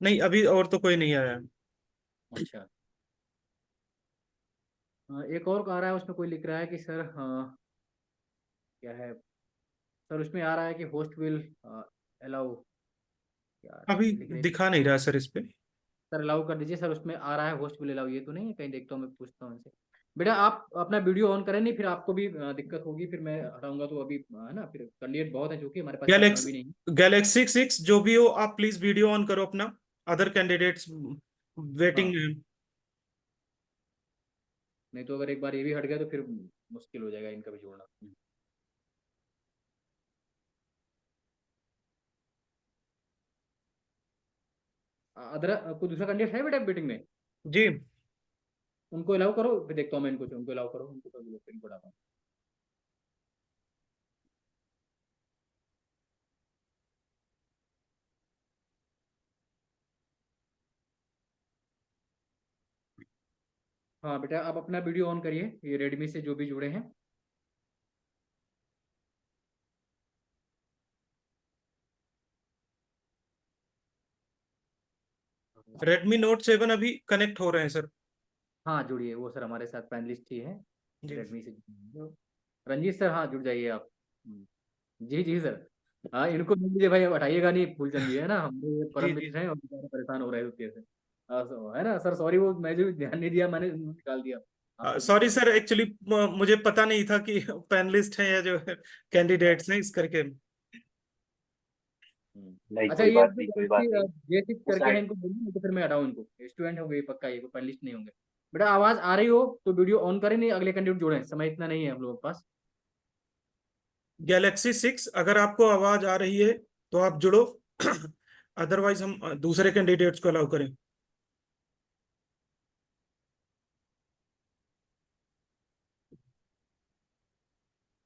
नहीं, अभी और तो कोई नहीं आया है। अच्छा, एक और आ रहा है, उसमें कोई लिख रहा है कि सर क्या है सर, उसमें आ रहा है कि होस्ट विल अलाउ, क्या अभी लिख रहे हैं दिखा नहीं रहा सर इस पे। सर, अलाउ कर दीजिए सर, उसमें आ रहा है होस्ट विल अलाउ, ये तो नहीं है कहीं, देखता हूँ मैं, पूछता हूँ इनसे। बेटा आप अपना वीडियो ऑन करें, नहीं फिर आपको भी दिक्कत होगी, फिर मैं हटाऊंगा तो अभी है ना, फिर कैंडिडेट बहुत है, क्योंकि हमारे पास इतना समय गैलेक्सी भी नहीं है। गैलेक्सी 6 जो भी हो, आप प्लीज वीडियो ऑन करो अपना। अदर कैंडिडेट्स वेटिंग हाँ, में। नहीं तो अगर एक बार ये भी हट गया तो फिर मुश्किल हो जाएगा इनका भी जोड़ना। अदर कोई दूसरा कैंडिडेट है बेटा मीटिंग में? जी। उनको अलाउ करो, फिर देखता हूँ मैं इनको, उनको अलाउ करो, उनको तो इनको डालता हूँ। हाँ बेटा, आप अपना वीडियो ऑन करिए, ये रेडमी से जो भी जुड़े हैं। रेडमी नोट 7 अभी कनेक्ट हो रहे हैं सर। हाँ जुड़िए, वो सर हमारे साथ पैनलिस्ट ही है जी। रेडमी से। रंजीत सर, हाँ जुड़ जाइए आप। जी जी सर। हाँ, इनको मिल लीजिए भाई, अब हटाइएगा नहीं फूलचंद जी, है ना, हम ये परम जी जी मित्र हैं और बेचारे परेशान हो रहे हैं उसके से। है ना सर, सॉरी, वो मैं जो ध्यान नहीं दिया, मैंने निकाल दिया आपको। सॉरी सर, एक्चुअली मुझे पता नहीं था कि पैनलिस्ट हैं या जो कैंडिडेट्स हैं, इस करके। नहीं, अच्छा, कोई ये बात नहीं, कोई बात नहीं। J6 उस करके है, इनको बोलिए, नहीं तो फिर मैं हटाऊं इनको। स्टूडेंट होंगे पक्का, ये पैनलिस्ट नहीं होंगे। बेटा आवाज आ रही हो तो वीडियो ऑन करें, नहीं अगले कैंडिडेट जोड़ें, समय इतना नहीं है हम लोगों के पास। गैलेक्सी 6, अगर आपको आवाज आ रही है तो आप जुड़ो, अदरवाइज हम दूसरे कैंडिडेट्स को अलाउ करें।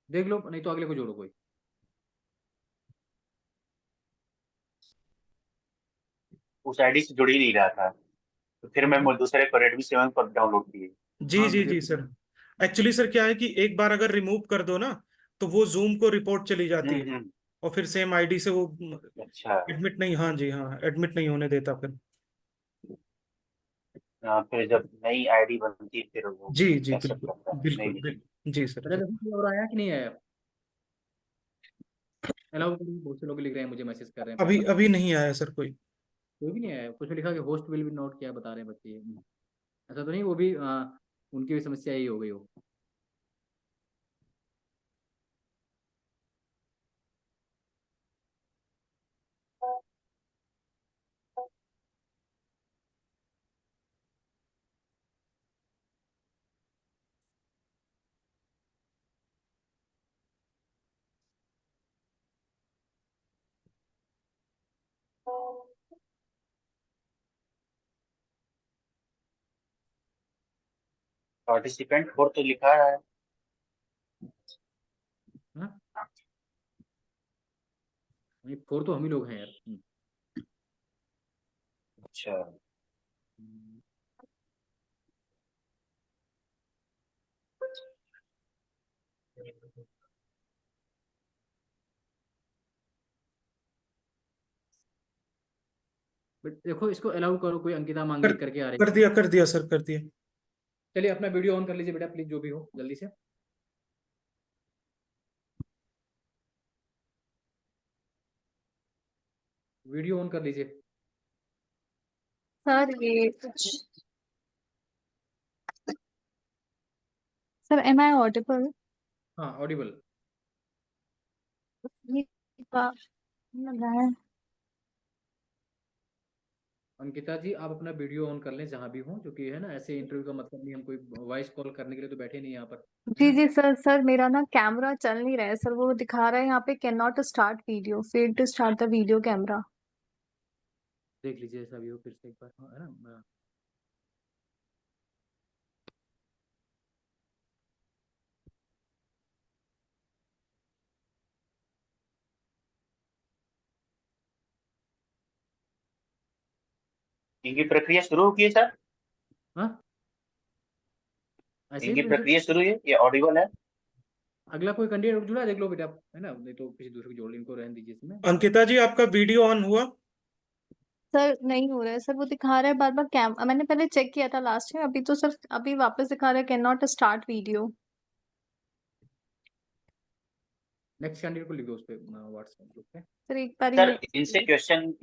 देख लो, नहीं तो अगले को जोड़ो कोई। उस आईडी से जुड़ ही नहीं रहा था, तो फिर मैं अच्छा। दूसरे को रेडमी 7 पर डाउनलोड किए। जी हाँ जी मुझे। जी सर। एक्चुअली सर क्या है कि एक बार अगर रिमूव कर दो ना, तो वो जूम को रिपोर्ट चली जाती है, हम्म। और फिर सेम आईडी से वो अच्छा। एडमिट नहीं, हाँ जी हाँ, एडमिट नहीं होने देता फिर। फिर जब नई आईडी बनती फिर वो जी जी एक्सेप्ट बिल्कुल करता है, नहीं बिल्कुल नहीं। बिल्कुल, जी सर बेटा जी। देखो कोई और आया कि नहीं आया। अलाउ करिए, बहुत से लोग लिख रहे हैं, मुझे मैसेज कर रहे हैं अभी पहला। अभी नहीं आया सर कोई। कोई भी नहीं आया, कुछ में लिखा कि होस्ट विल बी नोट, क्या बता रहे हैं बच्चे। ऐसा तो नहीं, वो भी उनकी भी समस्या यही हो गई हो। पार्टिसिपेंट 4 तो लिखा है। हाँ, नहीं 4 तो हम ही लोग हैं यार। अच्छा। बट देखो, इसको अलाउ करो, कोई अंकिता कर मांगलिक करके आ रही कर है। दिया कर दिया सर, कर दिया। चलिए अपना वीडियो ऑन कर लीजिए बेटा, प्लीज, जो भी हो जल्दी से। वीडियो ऑन कर लीजिए। सर ये कुछ, सर एम आई ऑडिबल? हाँ ऑडिबल। ये बात लग रहा है। अंकिता जी, आप अपना वीडियो ऑन कर लें जहां भी हो, जो कि है ना, ऐसे इंटरव्यू का मतलब नहीं, हम कोई वॉइस कॉल करने के लिए तो बैठे नहीं यहाँ पर, है जी ना। जी सर, सर मेरा ना कैमरा चल नहीं रहा है सर, वो दिखा रहा है यहाँ पे can not start video, fail to start the video camera. देख लीजिए ऐसा भी हो फिर से एक बार, हाँ, है ना। इनकी प्रक्रिया शुरू की है सर? हाँ, ऐसे ही इनकी प्रोसेस। प्रक्रिया शुरू है, ये ऑडिबल है? अगला कोई कैंडिडेट जुड़ा, देख लो बेटा, है ना, नहीं तो किसी दूसरे को जोड़, इनको रहने दीजिए इसमें। अंकिता जी, आपका वीडियो ऑन हुआ? सर नहीं हो रहा है सर, वो दिखा रहा है बार बार कैम, मैंने पहले चेक किया था लास्ट टाइम, अभी तो सर अभी वापस दिखा रहा है can not start video. Next candidate को लिख दो उस पर व्हाट्सएप ग्रुप पे। सर एक बार सर मैं, इनसे क्वेश्चन,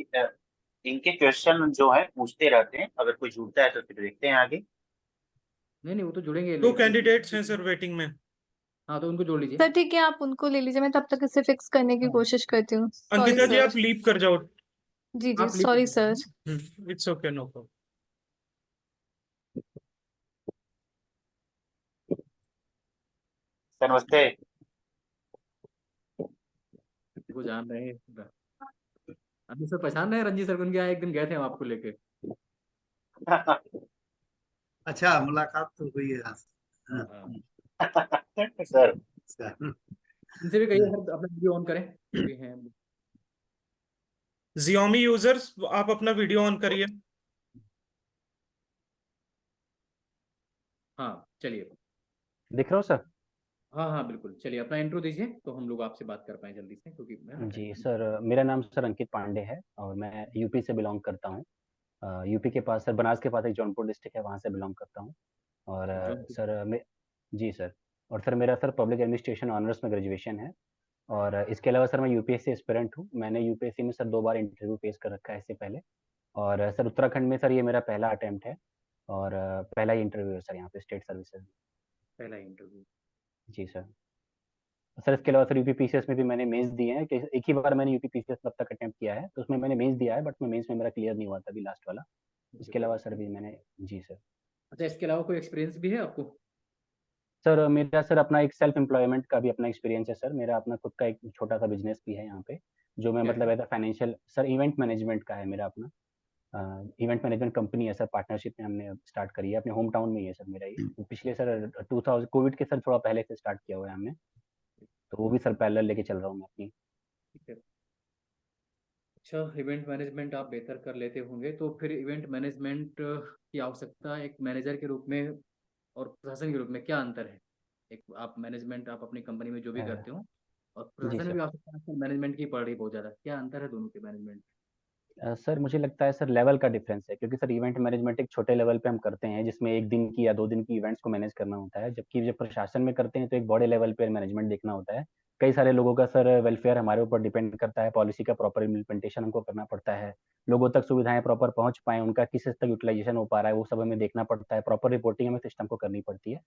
इनके क्वेश्चन जो है पूछते रहते हैं, अगर कोई जुड़ता है तो फिर देखते हैं आगे। नहीं नहीं, वो तो जुड़ेंगे दो कैंडिडेट्स हैं सर वेटिंग में। हाँ तो उनको जोड़ लीजिए। सर ठीक है आप उनको ले लीजिए, मैं तब तक इसे फिक्स करने की हाँ कोशिश करती हूँ, सॉरी अंकिता जी, सर। आप लीव कर जाओ। जी जी आप लिख sorry sir. Hmm, it's okay, no problem. Sir नमस्ते। को जान रहे हैं, अभी सर पहचान रहे हैं रंजीत सर को, उनके यहाँ एक दिन गए थे हम आपको लेके। अच्छा, मुलाकात तो हुई है। हाँ हाँ, हाँ। सर अच्छा। इनसे भी कहिए सर अपना वीडियो ऑन करें, जो भी हैं। Xiaomi यूजर्स, आप अपना वीडियो ऑन करिए। हाँ चलिए। दिख रहा हूँ सर? हाँ हाँ बिल्कुल, चलिए अपना इंट्रो दीजिए तो हम लोग आपसे बात कर पाए जल्दी से, क्योंकि है ना। जी सर, मेरा नाम सर अंकित पांडे है और मैं यूपी से बिलोंग करता हूँ। यूपी के पास सर, बनास के पास एक जौनपुर डिस्ट्रिक्ट है, वहाँ से बिलोंग करता हूँ। और अच्छा, जो सर मैं, जी सर, और सर मेरा सर पब्लिक एडमिनिस्ट्रेशन ऑनर्स में ग्रेजुएशन है। और इसके अलावा सर मैं यूपीएससी एस्पिरेंट हूँ। मैंने यूपीएससी में सर 2 बार इंटरव्यू फेस कर रखा है इससे पहले, और सर उत्तराखंड में सर ये मेरा पहला अटेम्प्ट है, और पहला ही इंटरव्यू है सर यहाँ पे स्टेट सर्विसेज में। पहला इंटरव्यू। जी सर। सर इसके अलावा सर यूपीपीसीएस में भी मैंने मेंस दिए हैं, कि एक ही बार मैंने यूपीपीसीएस तब तक अटेम्प्ट किया है, तो उसमें मैंने मेंस दिया है, बट मैं मेंस में मेरा क्लियर नहीं हुआ था अभी लास्ट वाला। इसके अलावा सर भी मैंने, जी सर। अच्छा, इसके अलावा कोई एक्सपीरियंस भी है आपको? सर मेरा सर अपना एक सेल्फ एम्प्लॉयमेंट का भी अपना एक्सपीरियंस है सर। मेरा अपना खुद का एक छोटा सा बिजनेस भी है यहाँ पे, जो मैं क्या मतलब है? As a financial sir event management का है मेरा अपना। इवेंट मैनेजमेंट कंपनी है सर, पार्टनरशिप में हमने स्टार्ट करी है, अपने होम टाउन में ही है सर मेरा ये। पिछले सर 2000 कोविड के सर थोड़ा पहले से स्टार्ट किया हुआ है हमने, तो वो भी सर पैरेलल लेके चल रहा हूँ मैं अपनी। ठीक है। अच्छा, इवेंट मैनेजमेंट आप बेहतर कर लेते होंगे, तो फिर इवेंट मैनेजमेंट की आवश्यकता एक मैनेजर के रूप में और प्रशासन के रूप में क्या अंतर है? एक आप मैनेजमेंट आप अपनी कंपनी में जो भी करते हो, और जी प्रशासन में सर। भी आवश्यकता आजकल मैनेजमेंट की पड़ रही बहुत ज़्यादा, क्या अंतर है दोनों के मैनेजमेंट? सर मुझे लगता है सर लेवल का डिफरेंस है, क्योंकि सर इवेंट मैनेजमेंट एक छोटे लेवल पे हम करते हैं, जिसमें 1 दिन की या 2 दिन की इवेंट्स को मैनेज करना होता है, जबकि जब प्रशासन में करते हैं तो एक बड़े लेवल पे मैनेजमेंट देखना होता है। कई सारे लोगों का सर वेलफेयर हमारे ऊपर डिपेंड करता है, पॉलिसी का प्रॉपर इम्प्लीमेंटेशन हमको करना पड़ता है, लोगों तक सुविधाएं प्रॉपर पहुंच पाएं, उनका किस हद तक यूटिलाइजेशन हो पा रहा है वो सब हमें देखना पड़ता है, प्रॉपर रिपोर्टिंग हमें सिस्टम को करनी पड़ती है।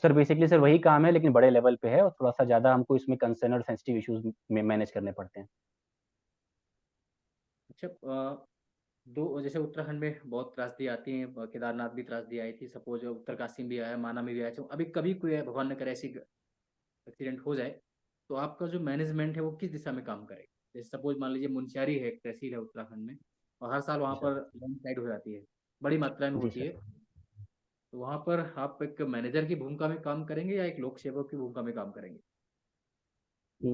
सर बेसिकली सर वही काम है, लेकिन बड़े लेवल पे है, और थोड़ा सा ज़्यादा हमको इसमें कंसर्न और सेंसिटिव इशूज में मैनेज करने पड़ते हैं। अच्छा, दो जैसे उत्तराखंड में बहुत त्रासदी आती है, केदारनाथ भी त्रासदी आई थी, सपोज उत्तरकाशी में भी आया, माना में भी आया, तो अभी कभी कोई भगवान न करे ऐसी एक्सीडेंट हो जाए, तो आपका जो मैनेजमेंट है वो किस दिशा में काम करेगा? जैसे सपोज मान लीजिए मुनस्यारी है, एक तहसील है उत्तराखंड में, और हर साल वहाँ जी पर सर। लैंडस्लाइड हो जाती है, बड़ी मात्रा में जी होती सर। है, तो वहाँ पर आप एक मैनेजर की भूमिका में काम करेंगे या एक लोक सेवक की भूमिका में काम करेंगे?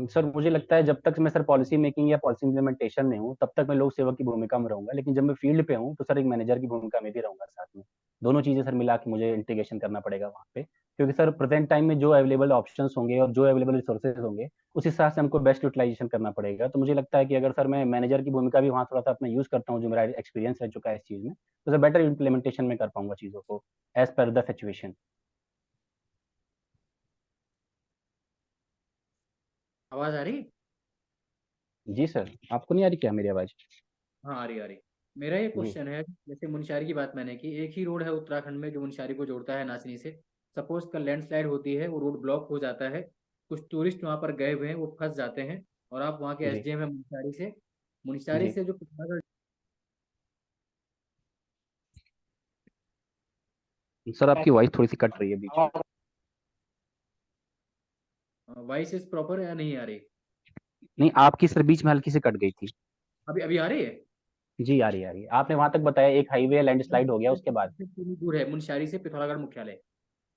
सर मुझे लगता है जब तक मैं सर पॉलिसी मेकिंग या पॉलिसी इम्प्लीमेंटेशन में हूँ, तब तक मैं लोक सेवक की भूमिका में रहूंगा, लेकिन जब मैं फील्ड पे हूँ तो सर एक मैनेजर की भूमिका में भी रहूंगा साथ में। दोनों चीजें सर मिला के मुझे इंटीग्रेशन करना पड़ेगा वहाँ पे, क्योंकि सर प्रेजेंट टाइम में जो अवेलेबल ऑप्शंस होंगे और जो अवेलेबल रिसोर्सेज होंगे, उस हिसाब से हमको बेस्ट यूटिलाइजेशन करना पड़ेगा। तो मुझे लगता है कि अगर सर मैं मैनेजर की भूमिका भी वहाँ थोड़ा सा अपना यूज करता हूँ, जो मेरा एक्सपीरियंस रह चुका है इस चीज में, तो सर बेटर इम्प्लीमेंटेशन में कर पाऊंगा चीजों को एज पर द सिचुएशन। आवाज़ आ रही है? जी सर, आपको नहीं आ रही क्या मेरी आवाज? हाँ, आ रही आ रही। मेरा ये जी। क्वेश्चन है, जैसे मुनस्यारी की बात मैंने की, एक ही रोड है उत्तराखंड में जो मुनस्यारी को जोड़ता है नाचनी से, सपोज कल लैंडस्लाइड होती है, वो रोड ब्लॉक हो जाता है, कुछ टूरिस्ट वहाँ पर गए हुए हैं, वो फंस जाते हैं, और आप वहाँ के जी। एसडीएम है मुनस्यारी जी से जो पिथौरागढ़ सर, आपकी वॉइस थोड़ी सी कट रही है बीच में। वॉइस इज प्रॉपर या नहीं आ रही? नहीं, आपकी सर बीच में हल्की सी कट गई थी। अभी अभी आ रही है? जी आ रही है, आ रही है। आपने वहां तक बताया एक हाईवे लैंडस्लाइड हो गया, उसके बाद? थोड़ी दूर है मुनस्यारी से पिथौरागढ़ मुख्यालय,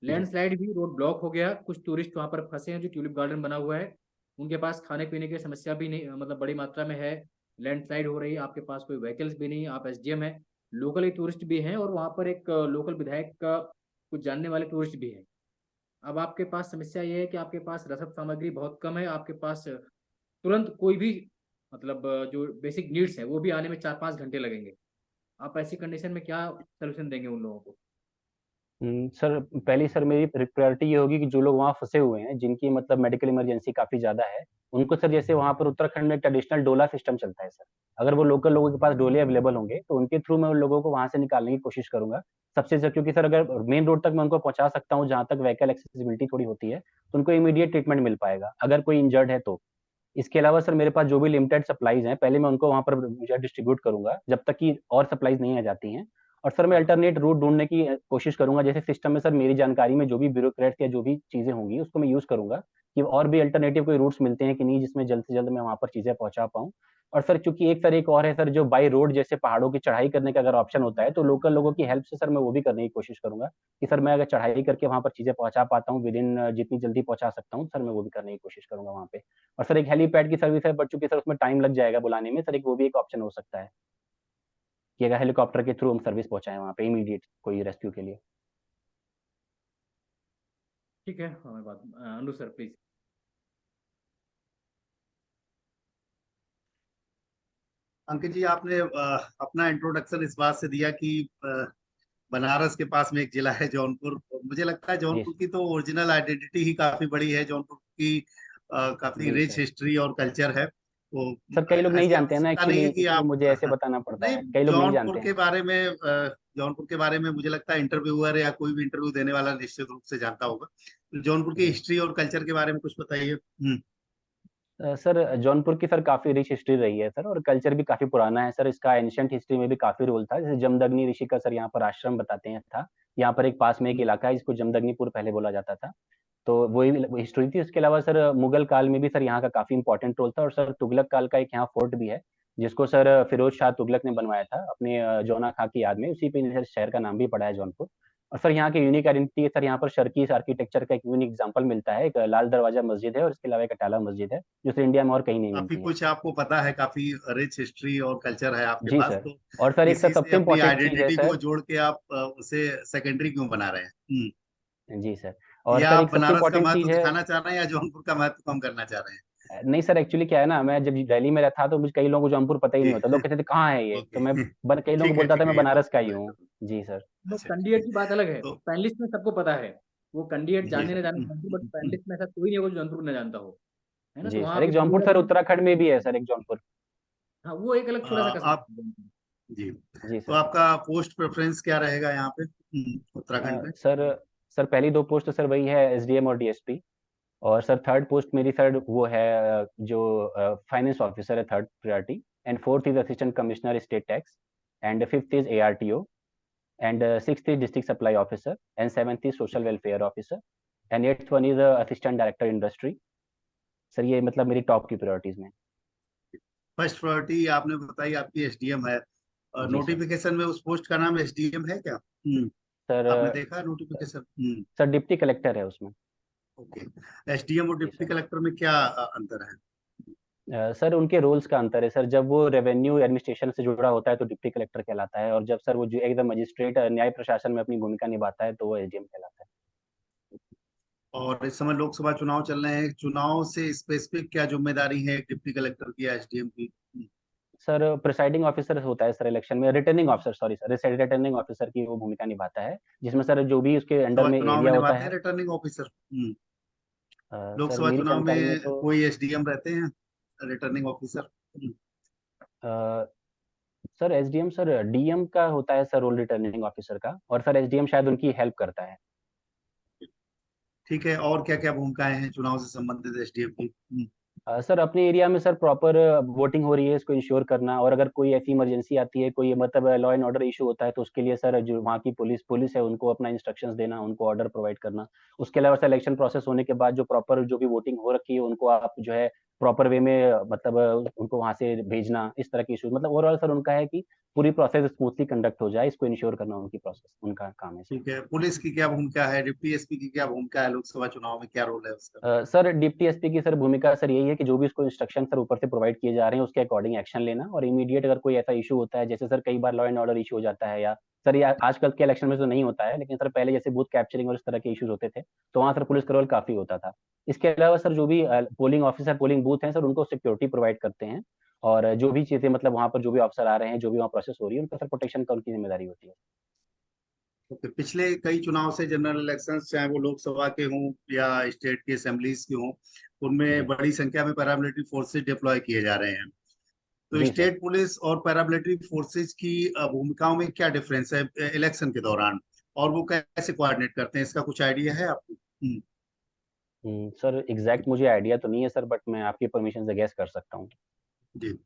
जी। लैंडस्लाइड भी, रोड ब्लॉक हो गया, कुछ टूरिस्ट वहां पर फंसे हैं, जो ट्यूलिप गार्डन बना हुआ है, उनके पास खाने पीने की समस्या भी नहीं, मतलब बड़ी मात्रा में है, लैंडस्लाइड हो रही है, आपके पास कोई व्हीकल्स भी नहीं, आप एसडीएम है, लोकल टूरिस्ट भी हैं, और वहाँ पर एक लोकल विधायक का कुछ जानने वाले टूरिस्ट भी हैं। अब आपके पास समस्या ये है कि आपके पास रसद सामग्री बहुत कम है, आपके पास तुरंत कोई भी मतलब जो बेसिक नीड्स है वो भी आने में 4-5 घंटे लगेंगे, आप ऐसी कंडीशन में क्या सोल्यूशन देंगे उन लोगों को? सर पहली सर मेरी प्रायोरिटी ये होगी कि जो लोग वहाँ फंसे हुए हैं, जिनकी मतलब मेडिकल इमरजेंसी काफी ज्यादा है, उनको सर, जैसे वहाँ पर उत्तराखंड में एक ट्रेडिशनल डोला सिस्टम चलता है सर, अगर वो लोकल लोगों के पास डोले अवेलेबल होंगे तो उनके थ्रू मैं उन लोगों को वहां से निकालने की कोशिश करूंगा सबसे सर, क्योंकि सर अगर मेन रोड तक मैं उनको पहुंचा सकता हूँ, जहां तक व्हीकल एक्सेसिबिलिटी थोड़ी होती है, तो उनको इमीडिएट ट्रीटमेंट मिल पाएगा अगर कोई इंजर्ड है तो। इसके अलावा सर मेरे पास जो भी लिमिटेड सप्लाईज हैं, पहले मैं उनको वहां पर मुझे डिस्ट्रीब्यूट करूंगा जब तक कि और सप्लाईज नहीं आ जाती हैं, और सर मैं अल्टरनेट रूट ढूंढने की कोशिश करूंगा, जैसे सिस्टम में सर मेरी जानकारी में जो भी ब्यूरोक्रेट्स या जो भी चीजें होंगी उसको मैं यूज करूंगा कि और भी अल्टरनेटिव कोई रूट्स मिलते हैं कि नहीं, जिसमें जल्द से जल्द मैं वहां पर चीजें पहुंचा पाऊँ। और सर चूंकि एक सर एक और है सर, जो बाई रोड जैसे पहाड़ों की चढ़ाई करने का अगर ऑप्शन होता है, तो लोकल लोगों की हेल्प से सर मैं वो भी करने की कोशिश करूंगा कि सर मैं अगर चढ़ाई करके वहां पर चीजें पहुंचा पाता हूँ विद इन, जितनी जल्दी पहुंचा सकता हूँ सर, मैं वो भी करने की कोशिश करूंगा वहाँ पे। और सर एक हेलीपैड की सर्विस है, बट चूंकि सर उसमें टाइम लग जाएगा बुलाने में सर, एक वो भी एक ऑप्शन हो सकता है कि अगर हेलीकॉप्टर के थ्रू हम सर्विस पहुंचाएं वहाँ पे इमीडिएट कोई रेस्क्यू के लिए। ठीक है, हमें बात अनु सर प्लीज। अंकित जी, आपने अपना इंट्रोडक्शन इस बात से दिया कि बनारस के पास में एक जिला है जौनपुर। मुझे लगता है जी जौनपुर की तो ओरिजिनल आइडेंटिटी ही काफी बड़ी है, जौनपुर की काफी जी रिच सर। हिस्ट्री और कल्चर है। तो सर कई लोग नहीं ऐसी जानते हैं ना आवश्यकता नहीं एक्चुअली, है कि इसलिए आप मुझे ऐसे बताना पड़ता नहीं, है, कई लोग नहीं जौनपुर जानते के हैं। बारे में जौनपुर के बारे में मुझे लगता है इंटरव्यूअर या कोई भी इंटरव्यू देने वाला निश्चित रूप से जानता होगा। तो जौनपुर की जी हिस्ट्री और कल्चर के बारे में कुछ बताइए। सर जौनपुर की सर काफ़ी रिच हिस्ट्री रही है सर, और कल्चर भी काफ़ी पुराना है सर। इसका एंशिएंट हिस्ट्री में भी काफ़ी रोल था। जैसे जमदग्नि ऋषि का सर यहाँ पर आश्रम बताते हैं था। यहाँ पर एक पास में एक इलाका है जिसको जमदग्निपुर पहले बोला जाता था। तो वही हिस्ट्री थी। उसके अलावा सर मुगल काल में भी सर यहाँ का काफ़ी इंपॉर्टेंट रोल था, और सर तुगलक काल का एक यहाँ फोर्ट भी है जिसको सर फिरोज शाह तुगलक ने बनवाया था अपने जौना खां की याद में। उसी पे सर शहर का नाम भी पड़ा है जौनपुर। और सर यहाँ की यूनिक आइडेंटिटी है सर, यहाँ पर शर्कीस आर्किटेक्चर का एक यूनिक एग्जांपल मिलता है। एक लाल दरवाजा मस्जिद है और इसके अलावा एक अटाला मस्जिद है जो सर इंडिया में और कहीं नहीं काफी मिलती है। कुछ आपको पता है, काफी रिच हिस्ट्री और कल्चर है आपके जी पास, सर। तो और सर एक सर इसी से सबसे अपनी इम्पोर्टेंट चीज़ है आइडेंटिटी को सर। जोड़ के आप उसे सेकेंडरी क्यों बना रहे हैं? जी सर। और या सर आप एक सबसे बनारस का इम्पोर्टेंट महत्व चीज़ है। दिखाना चाह रहे हैं या जौनपुर का महत्व कम करना चाह रहे हैं? नहीं सर, एक्चुअली क्या है ना, मैं जब दिल्ली में रहता तो मुझे कई लोगों को जौनपुर पता ही नहीं होता। लोग कहते थे कहाँ है ये, तो ओके। मैं कई लोगों को बोलता था ठीक मैं है, ये तो बनारस का ही हूँ। बेहतर। जी सर। तो अच्छा, ठीक कैंडिडेट है। की बात अलग है। तो पैनलिस्ट में सबको पता है, वो कैंडिडेट जी जाने सर। न जाने जौनपुर, बट पैनलिस्ट में ऐसा कोई नहीं होगा जो जौनपुर न जानता हो, है ना। तो जी वहाँ सर, पे एक जौनपुर बढ़िया सर भी। उत्तराखंड में भी है सर, एक जौनपुर। हाँ, वो एक अलग छोटा सा कस्बा आप है जौनपुर। जी, जी तो सर। आपका पोस्ट प्रेफरेंस क्या रहेगा यहाँ पे उत्तराखंड में? सर सर पहली दो पोस्ट तो सर वही है एसडीएम और डीएसपी। और सर थर्ड पोस्ट मेरी सर वो है जो फाइनेंस ऑफिसर है, third priority. And fourth is assistant commissioner state tax. And fifth is ARTO. And sixth is district supply officer. And seventh is social welfare officer. And eighth one is assistant director industry. Sir ये मतलब मेरी top की priorities में। First priority आपने बताई आपकी SDM है। जी sir. Notification में उस पोस्ट का नाम एसडीएम है क्या? सर आपने देखा नोटिफिकेशन? सर डिप्टी कलेक्टर है उसमें। ओके। एसडीएम और जी डिप्टी सर। कलेक्टर में क्या अंतर है? सर उनके रोल्स का अंतर है सर। जब वो रेवेन्यू एडमिनिस्ट्रेशन से जुड़ा होता है तो डिप्टी कलेक्टर कहलाता है, और जब सर वो जो एकदम मजिस्ट्रेट न्याय प्रशासन में अपनी भूमिका निभाता है तो वो एसडीएम कहलाता है। और इस समय लोकसभा चुनाव चल रहे हैं, चुनाव से स्पेसिफिक क्या जिम्मेदारी है डिप्टी कलेक्टर की या एसडीएम की? सर प्रिसाइडिंग ऑफिसर होता है सर इलेक्शन में, returning officer, sorry sir, returning officer की वो भूमिका निभाता है, जिसमें सर जो भी उसके अंडर लोकसभा में चुनाव में एरिया होता निभाते हैं है। Returning officer? सर लोकसभा मेरी चुनाव जानकारी में में तो कोई एसडीएम रहते हैं रिटर्निंग ऑफिसर? अ, सर एसडीएम सर डीएम का होता है सर रोल रिटर्निंग ऑफिसर का, और सर एसडीएम शायद उनकी हेल्प करता है। ठीक है, और क्या क्या भूमिकाएं हैं चुनाव से संबंधित एसडीएम की? सर अपने एरिया में सर प्रॉपर वोटिंग हो रही है इसको इंश्योर करना, और अगर कोई ऐसी इमरजेंसी आती है, कोई मतलब लॉ एंड ऑर्डर इशू होता है, तो उसके लिए सर जो वहाँ की पुलिस है उनको अपना इंस्ट्रक्शंस देना, उनको ऑर्डर प्रोवाइड करना। उसके अलावा सर इलेक्शन प्रोसेस होने के बाद जो प्रॉपर जो भी वोटिंग हो रखी है उनको आप जो है प्रॉपर वे में मतलब उनको वहाँ से भेजना, इस तरह के इशूज। मतलब ओवरऑल सर उनका है कि पूरी प्रोसेस स्मूथली कंडक्ट हो जाए, इसको इंश्योर करना उनकी प्रोसेस, उनका काम है सर। ठीक है, पुलिस की क्या भूमिका है, डिप्टी एसपी की क्या भूमिका है, लोकसभा चुनाव में क्या रोल है उसका? सर डिप्टी एसपी की सर भूमिका सर यही है कि जो भी उसको इंस्ट्रक्शन सर ऊपर से प्रोवाइड किए जा रहे हैं उसके अकॉर्डिंग एक्शन लेना, और इमीडिएट अगर कोई ऐसा इशू होता है, जैसे सर कई बार लॉ एंड ऑर्डर इशू हो जाता है, या सर ये आजकल के इलेक्शन में तो नहीं होता है, लेकिन सर पहले जैसे बूथ कैप्चरिंग और इस तरह के इश्यूज होते थे तो वहाँ सर पुलिस का रोल काफी होता था। इसके अलावा सर जो भी पोलिंग ऑफिसर, पोलिंग बूथ हैं सर, उनको सिक्योरिटी प्रोवाइड करते हैं, और जो भी चीजें मतलब वहाँ पर जो भी ऑफिसर आ रहे हैं, जो भी वहाँ प्रोसेस हो रही है, उनका सर प्रोटेक्शन का उनकी जिम्मेदारी होती है। ओके। पिछले कई चुनाव से जनरल इलेक्शंस, चाहे वो लोकसभा के हों या स्टेट की असेंबलीज के हों, उनमें जी बड़ी संख्या में पैरामिलिट्री फोर्सेज डिप्लॉय किए जा रहे हैं। तो जी सर। स्टेट पुलिस और पैरामिलिट्री फोर्सेज की भूमिकाओं में क्या डिफरेंस है इलेक्शन के दौरान, और वो कैसे कोऑर्डिनेट करते हैं, इसका कुछ आइडिया है आपको? सर एग्जैक्ट मुझे आइडिया तो नहीं है सर, बट मैं आपकी परमिशन से गेस कर सकता हूँ। जी सर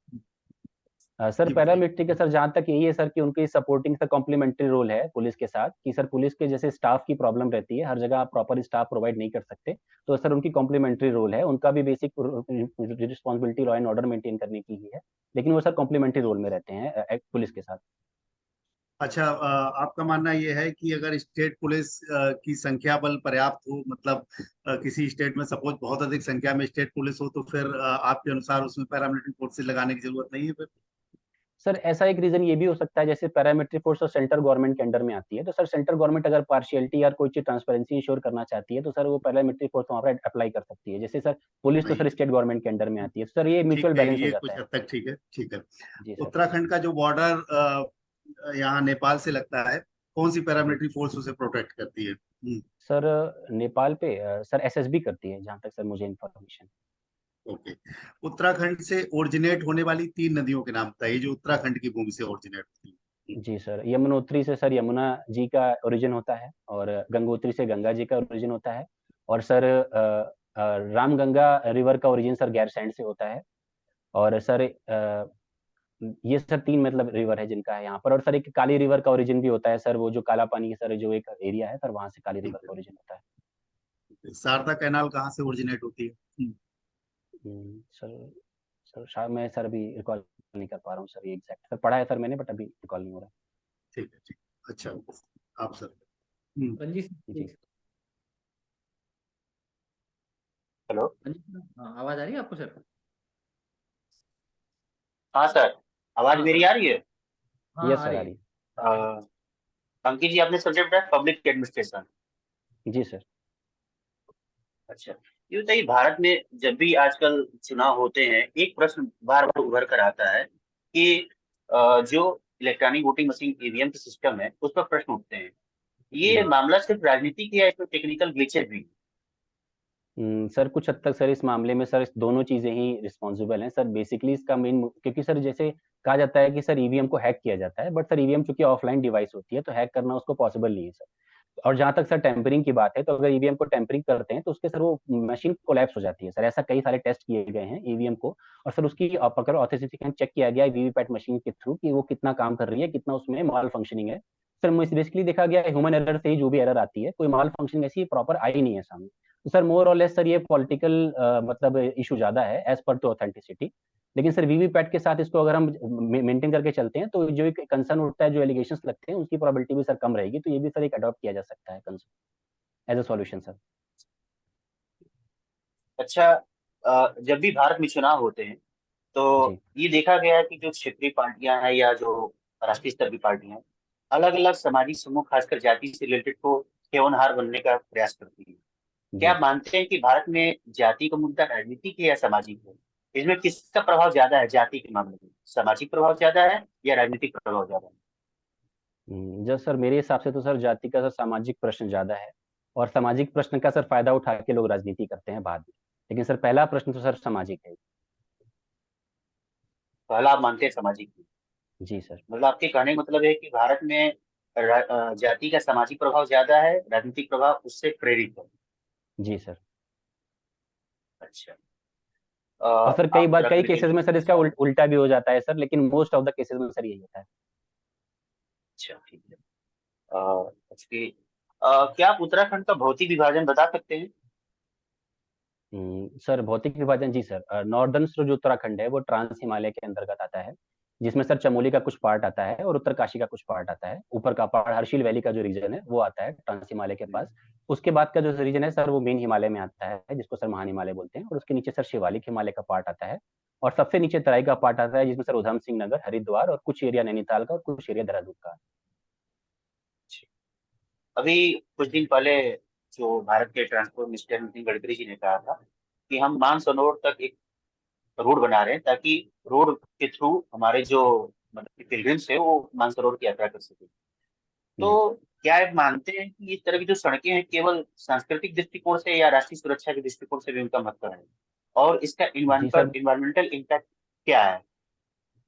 जी बताइए। पैरामिलिट्री के सर जहाँ तक यही है सर कि उनकी सपोर्टिंग सर कॉम्प्लीमेंट्री रोल है पुलिस के साथ, कि सर पुलिस के जैसे स्टाफ की प्रॉब्लम रहती है, हर जगह आप प्रॉपर स्टाफ प्रोवाइड नहीं कर सकते, तो सर उनकी कॉम्प्लीमेंट्री रोल है, उनका भी basic responsibility law and order maintain करने की ही है, लेकिन वो सर कॉम्प्लीमेंट्री रोल में रहते हैं पुलिस के साथ। अच्छा, आपका मानना यह है कि अगर स्टेट पुलिस की संख्या बल पर्याप्त हो, मतलब किसी स्टेट में सपोज बहुत अधिक संख्या में स्टेट पुलिस हो, तो फिर आपके अनुसार उसमें पैरामिलिट्री फोर्सेज लगाने की जरूरत नहीं है फिर? सर ऐसा एक रीजन ये भी हो सकता है, जैसे पैरामिलिट्री फोर्स और सेंट्रल गवर्नमेंट के अंडर में आती है, तो सर सेंट्रल गवर्नमेंट अगर पार्शियलिटी या कोई चीज ट्रांसपेरेंसी इंश्योर करना चाहती है तो सर वो पैरामिलिट्री फोर्स वहाँ पर अप्लाई कर सकती है। जैसे सर पुलिस तो वही, सर स्टेट गवर्नमेंट के अंडर में आती है, तो सर ये ठीक म्यूचुअल है, बैलेंस हो ये जाता कुछ है। हद तक ठीक है, ठीक है। जी सर। उत्तराखंड का जो बॉर्डर यहाँ नेपाल से लगता है, कौन सी पैरामिलिट्री फोर्स उसे प्रोटेक्ट करती है? सर नेपाल पे सर एसएसबी करती है, जहाँ तक सर मुझे इन्फॉर्मेशन। ओके। उत्तराखंड से ओरिजिनेट होने वाली 3 नदियों के नाम बताइए जो उत्तराखंड की भूमि से ओरिजिनेट होती है। जी सर, यमुनोत्री से सर यमुना जी का ओरिजिन होता है, और गंगोत्री से गंगा जी का ओरिजिन होता है, और सर रामगंगा रिवर का ओरिजिन सर गैरसैंण से होता है, और सर ये सर 3 मतलब रिवर है जिनका है यहाँ पर, और सर एक काली रिवर का ओरिजिन भी होता है सर, वो जो काला पानी सर जो एक एरिया है सर, वहाँ से काली रिवर का ओरिजिन होता है। शारदा कैनाल कहाँ से ओरिजिनेट होती है? सर सर शायद मैं सर अभी रिकॉल नहीं कर पा रहा हूँ सर, ये एग्जैक्ट सर पढ़ा है सर मैंने, बट अभी रिकॉल नहीं हो रहा। ठीक है, ठीक। अच्छा, आप सर। रंजीत जी। हेलो। हाँ, आवाज आ रही है आपको सर? हाँ सर, आवाज हाँ मेरी सर। आ रही है? हाँ, यस आ सर, रही आ है। रही है। अंकित जी, आपने सब्जेक्ट है पब्लिक एडमिनिस्ट्रेशन। जी सर। अच्छा, ये बताइए, भारत में जब भी आजकल चुनाव होते हैं, एक प्रश्न बार बार उभर कर आता है कि जो इलेक्ट्रॉनिक वोटिंग मशीन ईवीएम की सिस्टम है, उस पर प्रश्न उठते हैं। ये मामला सिर्फ राजनीतिक है या इसमें टेक्निकल ग्लिचेस भी? सर कुछ हद तक सर इस मामले में सर दोनों चीजें ही रिस्पॉन्सिबल हैं सर। बेसिकली इसका मेन, क्योंकि सर जैसे कहा जाता है कि सर ईवीएम को हैक किया जाता है, बट सर ईवीएम चूंकि ऑफलाइन डिवाइस होती है तो हैक करना उसको पॉसिबल नहीं है सर। और जहां तक सर टेम्परिंग की बात है, तो अगर ईवीएम को टेम्परिंग करते हैं तो उसके सर वो मशीन कोलैप्स हो जाती है सर। ऐसा कई सारे टेस्ट किए गए हैं ईवीएम को, और सर उसकी अगर ऑथेंटिसिटी चेक किया गया है वीवीपैट मशीन के थ्रू कि वो कितना काम कर रही है, कितना उसमें माल फंक्शनिंग है। सर बेसिकली देखा गया है ह्यूमन एरर से ही जो भी एरर आती है, कोई माल फंक्शनिंग ऐसी प्रॉपर आई नहीं है सामने। तो सर मोर और लेस सर ये पॉलिटिकल मतलब इशू ज्यादा है एज पर टू ऑथेंटिसिटी। लेकिन सर वीवीपैट के साथ इसको अगर हम मेंटेन करके चलते हैं तो जो एक कंसर्न उठता है, जो एलिगेशंस लगते हैं, उसकी प्रोबेबिलिटी भी सर कम रहेगी। तो ये भी सर एक अडॉप्ट किया जा सकता है concern as a solution sir. अच्छा, जब भी भारत में चुनाव होते हैं तो जी ये देखा गया है कि जो क्षेत्रीय पार्टियां हैं या जो राष्ट्रीय स्तर की पार्टियां हैं, अलग अलग सामाजिक समूह खासकर जाति से रिलेटेड को सेवनहार बनने का प्रयास करती है। क्या जी। आप मानते हैं कि भारत में जाति का मुद्दा राजनीतिक है या सामाजिक है? इसमें किसका प्रभाव ज्यादा है जाति के मामले में? सामाजिक प्रभाव ज्यादा है या राजनीतिक प्रभाव ज्यादा है? जब सर मेरे हिसाब से तो सर जाति का सर सामाजिक प्रश्न ज्यादा है, और सामाजिक प्रश्न का सर फायदा उठा के लोग राजनीति करते हैं बाद में। लेकिन सर पहला प्रश्न तो सर सामाजिक है। पहला आप मानते हैं सामाजिक है। जी सर। मतलब आपके कहने का मतलब है कि भारत में जाति का सामाजिक प्रभाव ज्यादा है, राजनीतिक प्रभाव उससे प्रेरित है। जी सर। अच्छा। और सर कई आप बार कई उत्तराखंड के केसेस में सर इसका उल्टा भी हो जाता है सर, लेकिन मोस्ट ऑफ द केसेस में सर यही होता है। अच्छा, ठीक है। अच्छी क्या आप उत्तराखंड का भौतिक विभाजन बता सकते हैं? सर भौतिक विभाजन, जी सर, नॉर्दर्न जो उत्तराखंड है वो ट्रांस हिमालय के अंतर्गत आता है, जिसमें सर चमोली का कुछ पार्ट आता है और उत्तरकाशी का कुछ पार्ट आता है। ऊपर का पार्ट हर्षिल वैली का जो रीजन है वो आता है ट्रांस हिमालय के पास। उसके बाद का जो रीजन है सर वो मेन हिमालय में आता है, जिसको सर महान हिमालय बोलते हैं, और उसके नीचे सर शिवालिक हिमालय का पार्ट आता है। और सबसे नीचे तराई का पार्ट आता है, जिसमें सर उधम सिंह नगर, हरिद्वार और कुछ एरिया नैनीताल का और कुछ एरिया देहरादून का। अभी कुछ दिन पहले जो भारत के ट्रांसपोर्ट मिनिस्टर नितिन गडकरी जी ने कहा था कि हम मानसरोवर तक एक रोड बना रहे हैं ताकि रोड के थ्रू हमारे जो मतलब पिलग्रिम्स है वो मानसरोवर की यात्रा कर सके। जी तो क्या आप मानते हैं कि इस तरह की जो सड़कें हैं केवल सांस्कृतिक दृष्टिकोण से या राष्ट्रीय सुरक्षा के दृष्टिकोण से भी उनका महत्व है, और इसका जी सर। इन्वायरमेंटल इम्पैक्ट क्या है?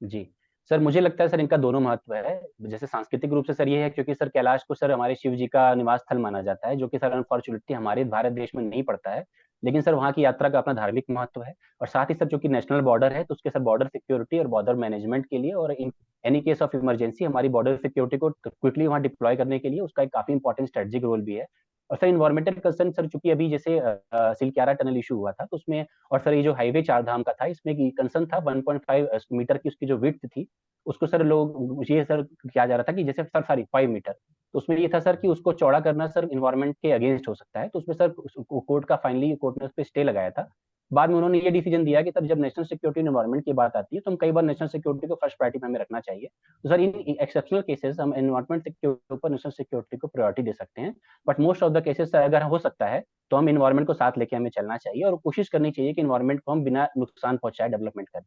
जी सर, मुझे लगता है सर इनका दोनों महत्व है। जैसे सांस्कृतिक रूप से सर ये है क्योंकि सर कैलाश को सर हमारे शिव जी का निवास स्थल माना जाता है, जो कि सर अनफॉर्चुनेटली हमारे भारत देश में नहीं पड़ता है। लेकिन सर वहाँ की यात्रा का अपना धार्मिक महत्व है, और साथ ही सर जो कि नेशनल बॉर्डर है तो उसके सर बॉर्डर सिक्योरिटी और बॉर्डर मैनेजमेंट के लिए, और in any case of emergency हमारी बॉर्डर सिक्योरिटी को क्विकली वहाँ डिप्लॉय करने के लिए उसका एक काफी इंपॉर्टेंट स्ट्रेटेजिक रोल भी है। और सर इन्वायरमेंटल कंसर्न सर, चूंकि अभी जैसे सिलक्यारा टनल इशू हुआ था तो उसमें, और सर ये जो हाईवे चार धाम का था इसमें कंसर्न था 1.5 मीटर की उसकी जो विड्थ थी, उसको सर लोग ये सर किया जा रहा था कि जैसे सर सॉरी 5 मीटर, तो उसमें ये था सर कि उसको चौड़ा करना सर इन्वायरमेंट के अगेंस्ट हो सकता है। तो उसमें सर कोर्ट का फाइनली कोर्ट ने उस पर स्टे लगाया था। बाद में उन्होंने ये डिसीजन दिया कि तब जब नेशनल सिक्योरिटी एनवायरमेंट की बात आती है तो हम कई बार नेशनल सिक्योरिटी को फर्स्ट प्रायोरिटी में हमें रखना चाहिए। तो सर इन एक्सेप्शनल केसेस हम एनवायरमेंट के ऊपर नेशनल सिक्योरिटी को प्रायोरिटी दे सकते हैं। But most of the cases अगर हो सकता है तो हम इन्वायरमेंट को साथ लेके हमें चलना चाहिए, और कोशिश करनी चाहिए कि इन्वायरमेंट को हम बिना नुकसान पहुंचाए डेवलपमेंट करें।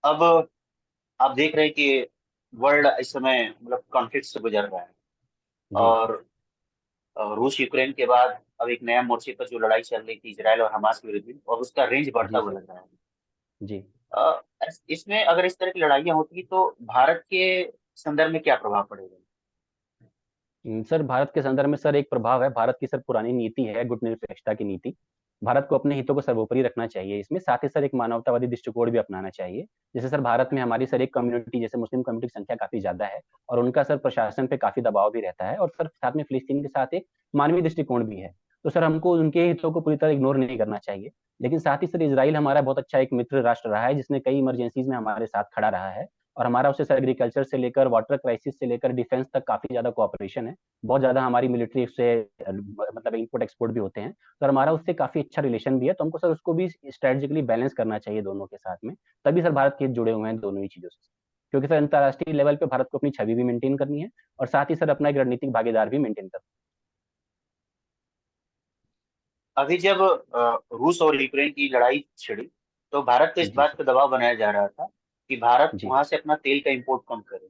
अब आप देख रहे हैं कि वर्ल्ड इस समय मतलब कॉन्फ्लिक्ट से गुजर रहा है। और रूस यूक्रेन के बाद अब एक नया मोर्चे पर जो लड़ाई चल रही थी इजराइल और हमास के विरुद्ध, और उसका रेंज बढ़ता जी हुआ सर। लग रहा है। जी इसमें अगर इस तरह की लड़ाइयाँ होती तो भारत के संदर्भ में क्या प्रभाव पड़ेगा? सर भारत के संदर्भ में सर एक प्रभाव है, भारत की सर पुरानी नीति है गुटनिरपेक्षता की नीति। भारत को अपने हितों को सर्वोपरि रखना चाहिए इसमें, साथ ही सर एक मानवतावादी दृष्टिकोण भी अपनाना चाहिए। जैसे सर भारत में हमारी सर एक कम्युनिटी, जैसे मुस्लिम कम्युनिटी की संख्या काफी ज्यादा है और उनका सर प्रशासन पे काफी दबाव भी रहता है, और सर साथ में फिलिस्तीन के साथ एक मानवीय दृष्टिकोण भी है। तो सर हमको उनके हितों को पूरी तरह इग्नोर नहीं करना चाहिए। लेकिन साथ ही सर इजराइल हमारा बहुत अच्छा एक मित्र राष्ट्र रहा है, जिसने कई इमरजेंसीज में हमारे साथ खड़ा रहा है, और हमारा उससे सर एग्रीकल्चर से लेकर वाटर क्राइसिस से लेकर डिफेंस तक काफी ज्यादा कोऑपरेशन है। बहुत ज्यादा हमारी मिलिट्री से मतलब इंपोर्ट एक्सपोर्ट भी होते हैं, तो हमारा उससे काफी अच्छा रिलेशन भी है। तो हमको सर उसको भी स्ट्रेटेजिकली बैलेंस करना चाहिए दोनों के साथ में, तभी सर भारत के हित जुड़े हुए हैं दोनों ही चीजों से। क्योंकि सर अंतर्राष्ट्रीय लेवल पे भारत को अपनी छवि भी मेंटेन करनी है, और साथ ही सर अपना एक रणनीतिक भागीदार भी मेंटेन करना अभी जब रूस और यूक्रेन की लड़ाई छिड़ी तो भारत को है। इस जी बात सर। पर दबाव बनाया जा रहा था कि भारत जी वहां से अपना तेल का इंपोर्ट कम करे।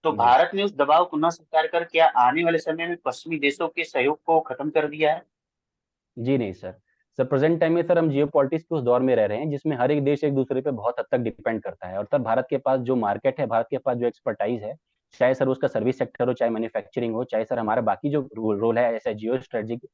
तो जी भारत ने उस दबाव को न स्वीकार कर क्या आने वाले समय में पश्चिमी देशों के सहयोग को खत्म कर दिया है? जी नहीं सर। सर प्रेजेंट टाइम में सर हम जियो पॉलिटिक्स के उस दौर में रह रहे हैं जिसमें हर एक देश एक दूसरे पे बहुत हद तक डिपेंड करता है, और सर भारत के पास जो मार्केट है, भारत के पास जो एक्सपर्टाइज है, चाहे सर उसका सर्विस सेक्टर हो, चाहे मैन्युफैक्चरिंग हो, चाहे सर हमारा बाकी जो रोल है, ऐसा जियो स्ट्रेटेजिक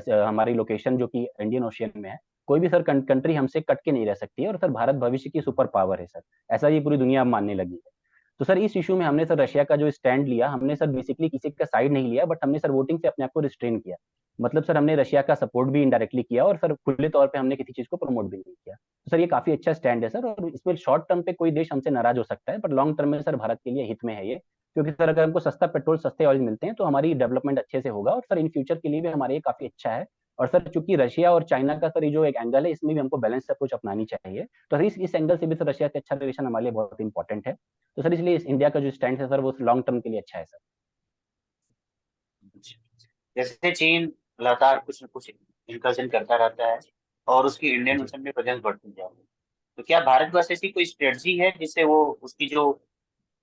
हमारी लोकेशन जो कि इंडियन ओशियन में है, कोई भी सर कंट्री हमसे कट के नहीं रह सकती है, और सर भारत भविष्य की सुपर पावर है सर, ऐसा ये पूरी दुनिया अब मानने लगी है। तो सर इस इशू में हमने सर रशिया का जो स्टैंड लिया, हमने सर बेसिकली किसी का साइड नहीं लिया, बट हमने सर वोटिंग से अपने आप को रिस्ट्रेन किया। मतलब सर हमने रशिया का सपोर्ट भी इनडायरेक्टली किया, और सर खुले तौर पे हमने किसी चीज को प्रमोट भी नहीं किया। तो सर ये काफी अच्छा स्टैंड है सर, और इसमें शॉर्ट टर्म पे कोई देश हमसे नाराज हो सकता है, पर लॉन्ग टर्म में सर भारत के लिए हित में है ये। क्योंकि सर अगर हमको सस्ता पेट्रोल, सस्ते ऑयल मिलते हैं तो हमारी डेवलपमेंट अच्छे से होगा, और सर इन फ्यूचर के लिए भी हमारे ये काफी अच्छा है। और सर चूंकि रशिया और चाइना का सर ये जो एक एंगल है, इसमें भी हमको बैलेंस अप्रोच अपनानी चाहिए। तो इस एंगल से भी सर रशिया से अच्छा रिलेशन हमारे लिए बहुत इंपॉर्टेंट है। तो सर इसलिए इंडिया का जो स्टैंड है सर, वो लॉन्ग टर्म के लिए अच्छा है सर। जैसे चीन लगातार कुछ न कुछ इंकर्जन करता रहता है और उसकी इंडियन जी ओशन में प्रेजेंस बढ़ती जा रही है, तो क्या भारत के पास ऐसी कोई स्ट्रेटजी है जिससे वो उसकी जो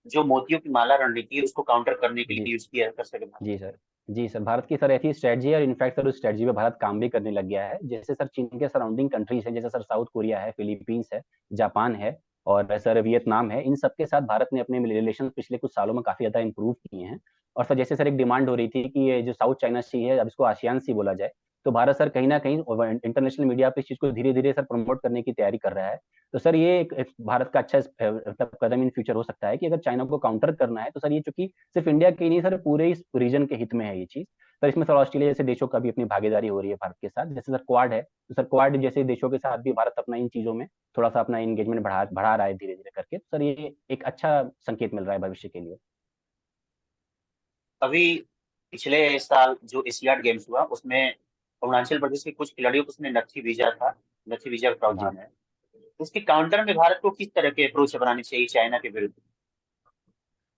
जो मोतियों की माला रणनीति है उसको काउंटर करने के जी लिए यूज किया कर सके भारत? जी सर। जी सर, भारत की सर ऐसी स्ट्रेटजी है, और इनफैक्ट सर उस स्ट्रेटजी पे भारत काम भी करने लग गया है। जैसे सर चीन के सराउंडिंग कंट्रीज है, जैसे सर साउथ कोरिया है, फिलीपींस है, जापान है, और सर वियतनाम है, इन सबके साथ भारत ने अपने रिलेशन पिछले कुछ सालों में काफी ज्यादा इंप्रूव किए हैं। और सर जैसे सर एक डिमांड हो रही थी कि ये जो साउथ चाइना सी है, अब इसको आसियान सी बोला जाए, तो भारत सर कहीं ना कहीं इंटरनेशनल मीडिया पे इस चीज को धीरे धीरे सर प्रमोट करने की तैयारी कर रहा है। तो सर ये एक भारत का अच्छा मतलब कदम इन फ्यूचर हो सकता है कि अगर चाइना को काउंटर करना है, तो सर ये चूंकि सिर्फ इंडिया के ही नहीं सर, पूरे इस रीजन के हित में है ये चीज। सर इसमें सर ऑस्ट्रेलिया जैसे देशों का भी अपनी भागीदारी हो रही है भारत के साथ, जैसे सर क्वाड है, तो सर क्वाड जैसे देशों के साथ भी भारत अपना इन चीजों में थोड़ा सा अपना एंगेजमेंट बढ़ा रहा है धीरे धीरे करके। तो सर ये एक अच्छा संकेत मिल रहा है भविष्य के लिए। अभी पिछले साल जो एशियाड गेम्स हुआ उसमें अरुणाचल प्रदेश के कुछ खिलाड़ियों को उसमें नत्थी वीजा था, नत्थी वीजा का जी प्रावधान है। उसके काउंटर में भारत को किस तरह के अप्रोच अपनानी चाहिए चाइना के विरुद्ध?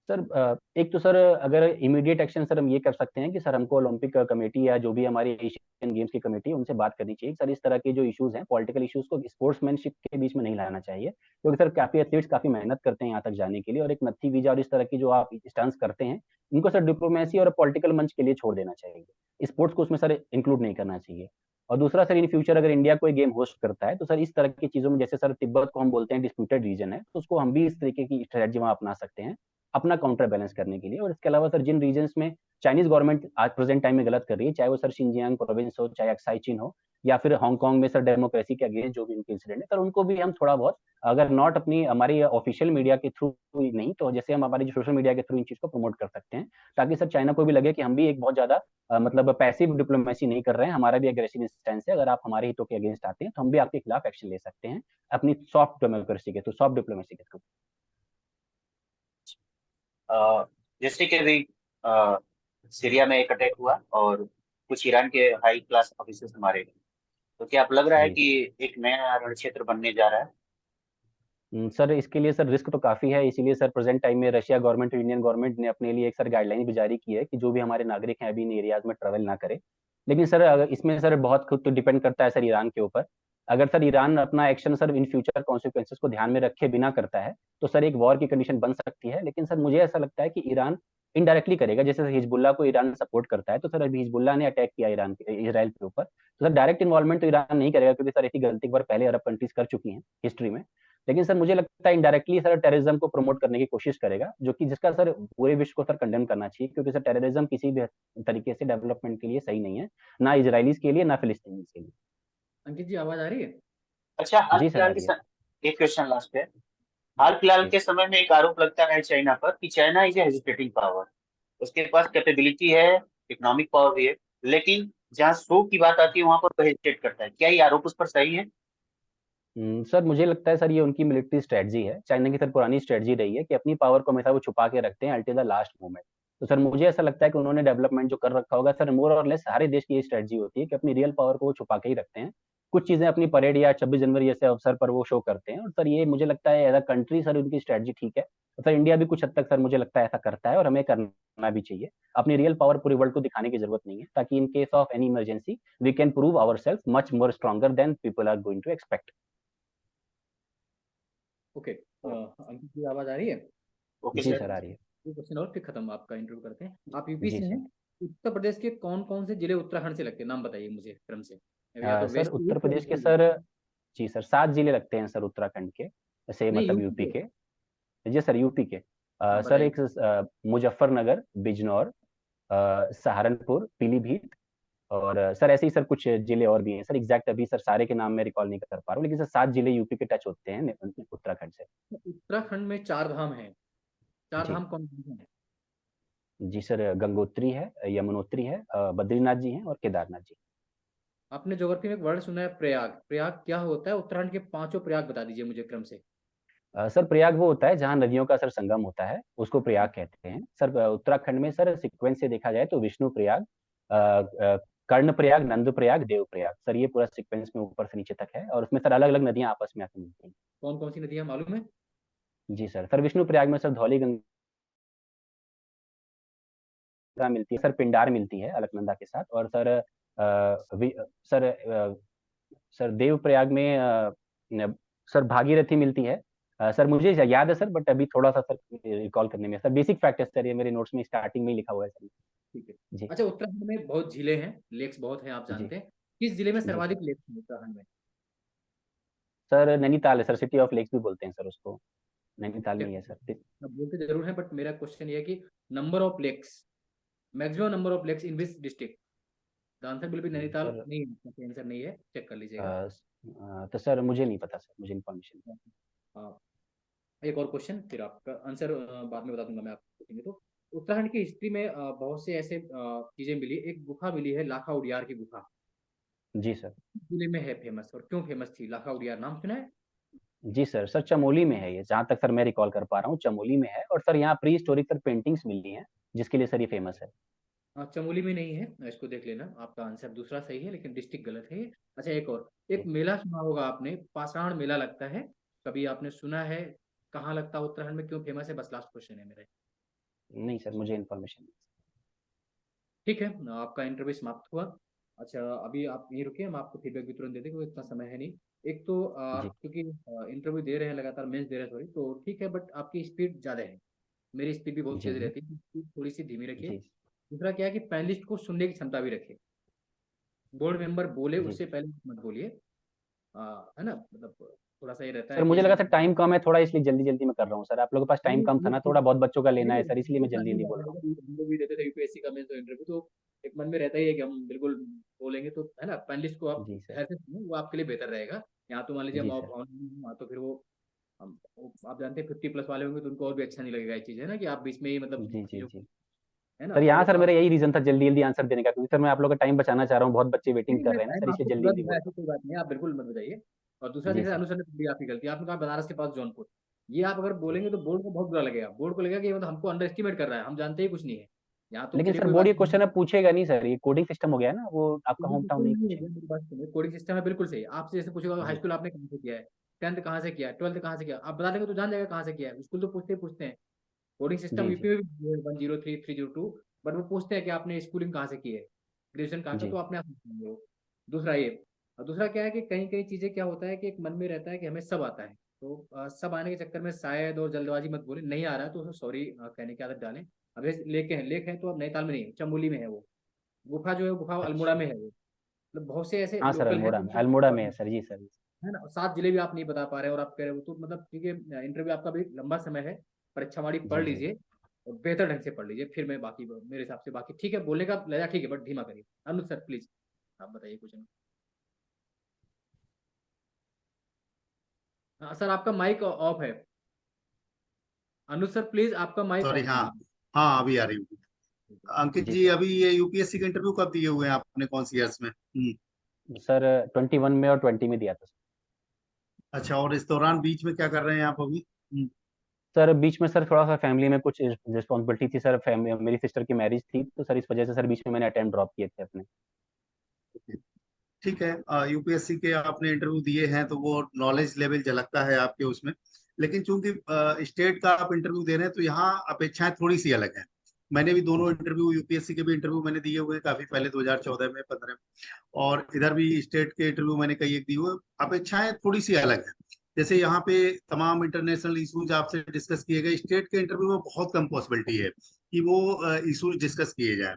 सर एक तो सर अगर इमीडिएट एक्शन सर हम ये कर सकते हैं कि सर हमको ओलंपिक कमेटी या जो भी हमारी एशियन गेम्स की कमेटी है उनसे बात करनी चाहिए। सर इस तरह के जो इश्यूज हैं, पॉलिटिकल इश्यूज को स्पोर्ट्समैनशिप के बीच में नहीं लाना चाहिए, क्योंकि सर काफी एथलीट्स काफी मेहनत करते हैं यहाँ तक जाने के लिए, और एक नत्थी वीजा और इस तरह की जो आप स्टंट्स करते हैं, इनको सर डिप्लोमेसी और पॉलिटिकल मंच के लिए छोड़ देना चाहिए। स्पोर्ट्स को उसमें सर इंक्लूड नहीं करना चाहिए। और दूसरा सर इन फ्यूचर अगर इंडिया कोई गेम होस्ट करता है, तो सर इस तरह की चीजों में, जैसे सर तिब्बत को हम बोलते हैं डिस्प्यूटेड रीजन है, तो उसको हम भी इस तरीके की स्ट्रेटजी वहां अपना सकते हैं अपना काउंटर बैलेंस करने के लिए। और इसके अलावा सर जिन रीजन्स में चाइनीज गवर्नमेंट आज प्रेजेंट टाइम में गलत कर रही है, चाहे वो सर शिनजियांग प्रोविंस हो, चाहे अक्साई चीन हो, या फिर हांगकांग में सर डेमोक्रेसी के अगेंस्ट जो भी उनके इंसिडेंट है, सर उनको भी हम थोड़ा बहुत, अगर नॉट अपनी हमारी ऑफिशियल मीडिया के थ्रू नहीं, तो जैसे हम हमारी जो सोशल मीडिया के थ्रू इन चीज को प्रमोट कर सकते हैं, ताकि सर चाइना को भी लगे कि हम भी एक बहुत ज्यादा मतलब पैसिव डिप्लोमेसी नहीं कर रहे हैं, हमारा भी अग्रेसिव स्टैंड है। अगर आप हमारे हितों के अगेंस्ट आते हैं तो हम भी आपके खिलाफ एक्शन ले सकते हैं अपनी सॉफ्ट डेमोक्रेसी के थ्रू, सॉफ्ट डिप्लोमेसी के थ्रू। अ, जैसे कि अभी सीरिया में एक अटैक हुआ और कुछ ईरान के हाई क्लास ऑफिसर्स मारे गए, तो क्या आप लग रहा है जी कि एक नया रण क्षेत्र बनने जा रहा है? सर इसके लिए सर रिस्क तो काफी है, इसीलिए सर प्रेजेंट टाइम में रशिया गवर्नमेंट और इंडियन गवर्नमेंट ने अपने लिए एक सर गाइडलाइन भी जारी की है कि जो भी हमारे नागरिक हैं अभी इन एरियाज में ट्रेवल ना करें। लेकिन सर अगर इसमें सर बहुत खुद तो डिपेंड करता है सर ईरान के ऊपर। अगर सर ईरान अपना action sir in future consequences को ध्यान में रखे बिना करता है, तो सर एक वॉर की कंडीशन बन सकती है। लेकिन सर मुझे ऐसा लगता है कि ईरान इनडायरेक्टली करेगा। जैसे हिजबुल्लाह को ईरान सपोर्ट करता है, तो सर अभी हिजबुल्लाह ने अटैक किया इसराइल के ऊपर, तो सर डायरेक्ट इन्वॉल्वमेंट तो ईरान नहीं करेगा, क्योंकि सर ऐसी गलती एक बार पहले अरब कंट्रीज कर चुकी हैं हिस्ट्री में। लेकिन सर मुझे लगता है इनडायरेक्टली सर टेररिज्म को प्रमोट करने की कोशिश करेगा, जो कि जिसका सर पूरे विश्व को सर कंडेम करना चाहिए, क्योंकि सर टेररिज्म किसी भी तरीके से डेवलपमेंट के लिए सही नहीं है, ना इजरायलीज के लिए ना फिलिस्तीनीज के लिए। अंकित जी आवाज आ रही है? अच्छा, हाल जी सर, फिलहाल आ के रही है। एक क्वेश्चन लास्ट पे। हाल फिलहाल जी के समय में एक आरोप लगता है चाइना पर कि China is a hesitating power. उसके पास कैपेबिलिटी है, इकोनॉमिक पावर भी है, लेकिन जहाँ शो की बात आती है वहां पर वो हेजिटेट करता है। क्या ये आरोप उस पर सही है? सर मुझे लगता है सर ये उनकी मिलिट्री स्ट्रेटजी है। चाइना की सर पुरानी स्ट्रेटजी रही है कि अपनी पावर को हमेशा वो छुपा के रखते हैं अल्टिल द लास्ट मोमेंट। तो सर मुझे ऐसा लगता है कि उन्होंने डेवलपमेंट जो कर रखा होगा सर, मोर और लेस हर देश की ये स्ट्रेटजी होती है कि अपनी रियल पावर को वो छुपा के ही रखते हैं। कुछ चीजें अपनी परेड या 26 जनवरी जैसे अवसर पर वो शो करते हैं, और सर ये मुझे लगता है एज अ कंट्री सर उनकी स्ट्रेटजी ठीक है। तो सर इंडिया भी कुछ हद तक सर मुझे लगता है ऐसा करता है, और हमें करना भी चाहिए। अपनी रियल पावर पूरी वर्ल्ड को दिखाने की जरूरत नहीं है, ताकि in case of any emergency we can prove our self much more stronger than people are going to expect. Okay, Ankit ji आवाज आ रही है? ओके जी सर। सर, आ रही है। क्वेश्चन और फिर खत्म, आपका इंटरव्यू करते हैं। आप यूपी जी से हैं। सर। उत्तर प्रदेश के कौन कौन से जिले उत्तराखंड से लगते हैं, नाम बताइए मुझे क्रम से, या तो सर वेस्ट उत्तर ईस्ट या प्रदेश के ईस्ट सर, वेस्ट। जी सर 7 जिले लगते हैं सर उत्तराखंड के, जैसे नहीं, मतलब यूपी यूपी के। के। जी सर यूपी के। हाँ सर बताइए। एक मुजफ्फरनगर, बिजनौर, सहारनपुर, पीलीभीत, और सर ऐसे ही सर कुछ जिले और भी हैं सर। एग्जैक्ट अभी सर सारे के नाम मैं रिकॉल नहीं कर पा रहा हूँ, लेकिन सर 7 जिले यूपी के टच होते हैं उत्तराखंड से। उत्तराखंड में 4 धाम हैं। 4 जी। धाम कौन कौन से हैं? जी सर, गंगोत्री है, यमुनोत्री है, बद्रीनाथ जी हैं, और केदारनाथ जी। आपने ज्योग्राफी में एक वर्ड सुना है प्रयाग। प्रयाग क्या होता है? उत्तराखंड के 5 प्रयाग बता दीजिए मुझे क्रम से। सर प्रयाग वो होता है जहाँ नदियों का सर संगम होता है, उसको प्रयाग कहते हैं सर। उत्तराखंड में सर सीक्वेंस से देखा जाए तो विष्णु प्रयाग, कर्ण प्रयाग, नंद प्रयाग, देव प्रयाग, सर ये पूरा सीक्वेंस में ऊपर से नीचे तक है, और उसमें सर अलग अलग नदियां आपस में आकर मिलती हैं। कौन कौन सी नदियां मालूम है? जी सर, सर विष्णु प्रयाग में सर धौली गंगा मिलती है, सर पिंडार मिलती है अलकनंदा के साथ, और sir sir sir Dev Prayag में सर भागीरथी मिलती है। सर मुझे याद है सर, बट अभी थोड़ा सा सर रिकॉल करने में, सर बेसिक फैक्ट है सर, ये मेरे नोट्स में स्टार्टिंग में ही लिखा हुआ है सर। ठीक है। जी। अच्छा, उत्तराखंड में बहुत झीलें हैं, लेक्स बहुत हैं, आप जी। जानते हैं। किस जिले में जी सर्वाधिक सर। लेक्स हैं उत्तराखंड में? सर नैनीताल है सर, सिटी ऑफ लेक्स भी बोलते हैं सर उसको, नैनीताल में ही है सर। अब बोलते जरूर हैं, बट मेरा क्वेश्चन ये है कि number of lakes, maximum number of lakes in which district? The answer will be Nainital. Sir नहीं, आंसर नहीं है, चेक कर लीजिएगा। तो सर मुझे नहीं पता सर, मुझे इन्फॉर्मेशन। हाँ, एक और क्वेश्चन, फिर आपका आंसर बाद में बता दूंगा मैं आपको पूछेंगे तो। उत्तराखंड की हिस्ट्री में बहुत से ऐसे चीजें मिली। एक गुफा मिली है लाखा उडियार की गुफा। जी सर। जिले में है फेमस, और क्यों फेमस थी लाखा उडियार, नाम सुना है? जी सर, सर चमोली में है ये, जहाँ तक सर मैं रिकॉल कर पा रहा हूँ चमोली में है, और सर यहाँ प्री हिस्टोरिक सर पेंटिंग्स मिली हैं, जिसके लिए सर ये फेमस है। हाँ, चमोली में नहीं है, इसको देख लेना। आपका आंसर दूसरा सही है, लेकिन डिस्ट्रिक्ट गलत है ये। अच्छा, एक और, एक जी। मेला सुना होगा आपने, पाषाण मेला लगता है, कभी आपने सुना है? कहाँ लगता है उत्तराखंड में, क्यों फेमस है? बस लास्ट क्वेश्चन है मेरा। नहीं सर, मुझे इन्फॉर्मेशन नहीं। ठीक है, आपका इंटरव्यू समाप्त हुआ। अच्छा, अभी आप यहीं रुकिए, हम आपको फीडबैक भी तुरंत दे दें, क्योंकि इतना समय है नहीं। एक तो जी। आप क्योंकि इंटरव्यू दे रहे हैं लगातार, मेंस दे रहे हैं सॉरी, तो ठीक है, बट आपकी स्पीड ज़्यादा है। मेरी स्पीड भी बहुत जी। तेज जी। रहती है, स्पीड थोड़ी सी धीमी रखिए। जी। दूसरा क्या है कि पैनलिस्ट को सुनने की क्षमता भी रखिए। बोर्ड मेंबर बोले जी। उससे पहले मत बोलिए, है ना, मतलब थोड़ा सा ये रहता है सर कि मुझे लगा अगर सर टाइम कम है थोड़ा, इसलिए जल्दी जल्दी में कर रहा हूँ सर। आप लोगों के पास नहीं टाइम कम था ना, थोड़ा बहुत बच्चों का नहीं लेना है नहीं, सर, इसलिए वो मैं था जल्दी नहीं जल्दी बोल आता रहा है, हूँ। हम लोग भी देते थे यूपीएससी का मेंस इंटरव्यू, तो एक मन में रहता ही है कि हम बिल्कुल बोलेंगे, तो है ना, पैनलिस्ट को आप जी सर। धैर्य से सुनो, वो आपके लिए बेहतर रहेगा। यहाँ तो मान लीजिए हम जी आप सर। ऑन, तो फिर आप जानते हैं 50+ वाले होंगे, तो उनको और भी अच्छा नहीं लगेगा ये चीज़, है ना, कि आप बीच में ही मतलब जी। जी। चीज़ों जी। को, है ना, सर तो यहाँ सर मेरा यही रीजन था जल्दी जल्दी आंसर देने का, क्योंकि सर मैं आप लोगों का टाइम बचाना चाह रहा हूँ, बहुत बच्चे नहीं वेटिंग नहीं, कर मैं रहे हैं ना सर, टाइम इसलिए आपको जल्दी पूरा जल्दी दूंगा, बोल ऐसी रहा कोई बात नहीं है, आप बिल्कुल मत बताइए। और दूसरा हूँ। जी देखिए, सर। अनुसंधान भी आपकी गलती है, आपने कहा बनारस के पास जौनपुर। ये आप अगर बोलेंगे तो बोर्ड को बहुत बुरा लगेगा, बोर्ड को लगेगा कि ये मतलब हमको अंडर एस्टिमेट कर रहा है, हम जानते ही कुछ नहीं है। यहाँ तो लेकिन चलिए सर कोई बोर्ड बात ये नहीं। क्वेश्चन अब पूछेगा नहीं सर, ये कोडिंग सिस्टम हो गया है ना, वो आपका कोडिंग होम टाउन सिस्टम नहीं नहीं है, पूछेगा। मेरी बात सुनिए, कोडिंग सिस्टम है बिल्कुल सही। आपसे जैसे पूछेगा हाई जी। स्कूल आपने कहाँ से किया है, 10th कहाँ से किया है, 12th कहाँ से किया, आप बता देंगे तो जान जाएगा कहाँ से किया है। स्कूल तो पूछते ही पूछते हैं। कोडिंग सिस्टम जी। यूपी जी। में भी है 103 302, बट वो पूछते हैं कि आपने स्कूलिंग कहाँ से की है, ग्रेजुएशन कहाँ का, जी। तो आपने आप पूछेंगे वो। दूसरा ये, और दूसरा क्या है कि कहीं कहीं चीजें क्या होता है कि एक मन में रहता है कि हमें सब आता है, तो सब आने के चक्कर में शायद और जल्दबाजी मत बोले, नहीं आ रहा है तो सॉरी कहने की आदत डालें। अब लेक है तो अब नैनीताल में नहीं है, चमोली में है वो। गुफा जो है गुफा अल्मोड़ा में है वो। मतलब बहुत से ऐसे हाँ सर, लोकल हैं अल्मोड़ा में है सर जी सर। है ना। 7 जिले भी आप नहीं बता पा रहे और आप कह रहे हो तो मतलब ठीक है, इंटरव्यू आपका भी लंबा समय है, परीक्षा हमारी पढ़ जी जी लीजिए और बेहतर ढंग से पढ़ लीजिए, फिर मैं बाकी मेरे हिसाब से बाकी ठीक है, बोलने का लहजा ठीक है बट धीमा करिए। अनुज सर प्लीज आप बताइए कुछ। हाँ सर आपका माइक ऑफ है। अनुज सर प्लीज आपका माइक सॉरी, ऑफ हाँ। कीजिए। हाँ, अभी आ रही हूँ। अंकित जी जी, सर। अभी ये यूपीएससी का इंटरव्यू कब दिए हुए हैं आपने, कौन सी ईयर्स में? सर 21 में और 20 में दिया था सर। अच्छा, और इस दौरान बीच में क्या कर रहे हैं आप अभी? सर बीच में सर थोड़ा सा फैमिली में कुछ रिस्पॉन्सिबिलिटी थी सर, मेरी सिस्टर की मैरिज थी, तो सर इस वजह से सर बीच में मैंने अटेम्प्ट ड्रॉप किए थे अपने। ठीक है, यूपीएससी के आपने इंटरव्यू दिए हैं तो वो नॉलेज लेवल झलकता है आपके उसमें। लेकिन चूंकि स्टेट का आप इंटरव्यू दे रहे हैं तो यहाँ अपेक्षाएं थोड़ी सी अलग हैं। मैंने भी दोनों जी इंटरव्यू, यूपीएससी के भी इंटरव्यू मैंने दिए हुए हैं काफी पहले, 2014 में, 15 में। और इधर भी स्टेट के इंटरव्यू मैंने कई एक दिए हुए। अपेक्षाएं थोड़ी सी अलग है। जैसे यहाँ पे तमाम इंटरनेशनल इशूज आपसे डिस्कस किए गए, स्टेट के इंटरव्यू में बहुत कम पॉसिबिलिटी है कि वो इशूज डिस्कस किए जाए।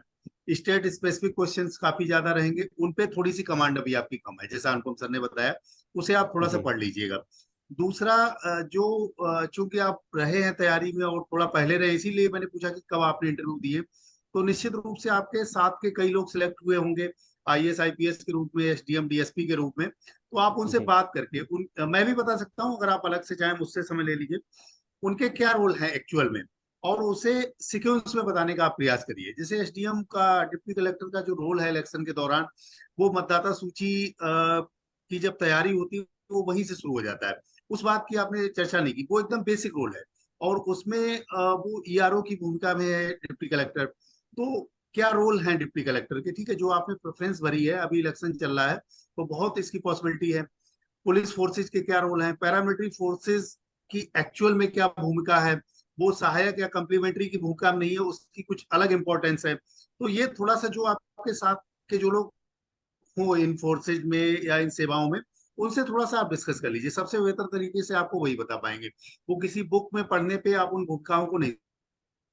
स्टेट स्पेसिफिक क्वेश्चंस काफी ज्यादा रहेंगे, उन पे थोड़ी सी कमांड अभी आपकी कम है, जैसा अनुपम सर ने बताया। उसे आप थोड़ा सा जी पढ़ लीजिएगा। दूसरा, चूंकि आप रहे हैं तैयारी में और थोड़ा पहले रहे, इसीलिए मैंने पूछा कि कब आपने इंटरव्यू दिए। तो निश्चित रूप से आपके साथ के कई लोग सिलेक्ट हुए होंगे, आईएएस आईपीएस के रूप में, एसडीएम डीएसपी के रूप में। तो आप उनसे जी बात करके मैं भी बता सकता हूँ, अगर आप अलग से चाहें मुझसे समय ले लीजिए, उनके क्या रोल है एक्चुअल में, और उसे सिक्वेंस में बताने का आप प्रयास करिए। जैसे एसडीएम का, डिप्टी कलेक्टर का जो रोल है इलेक्शन के दौरान, वो मतदाता सूची की जब तैयारी होती है वो वहीं से शुरू हो जाता है। उस बात की आपने चर्चा नहीं की, वो एकदम बेसिक रोल है। और उसमें वो ईआरओ की भूमिका में है डिप्टी कलेक्टर। तो क्या रोल है डिप्टी कलेक्टर के, ठीक है, जो आपने प्रेफरेंस भरी है, अभी इलेक्शन चल रहा है तो बहुत इसकी पॉसिबिलिटी है। पुलिस फोर्सेज के क्या रोल हैं, पैरामिलिट्री फोर्सेज की एक्चुअल में क्या भूमिका है, वो सहायक या कम्प्लीमेंट्री की भूमिका में नहीं है, उसकी कुछ अलग इंपॉर्टेंस है। तो ये थोड़ा सा जो आपके साथ के जो लोग हो इन फोर्सेज में या इन सेवाओं में, उनसे थोड़ा सा आप डिस्कस कर लीजिए, सबसे बेहतर तरीके से आपको वही बता पाएंगे। वो किसी बुक में पढ़ने पे आप उन भूमिकाओं को नहीं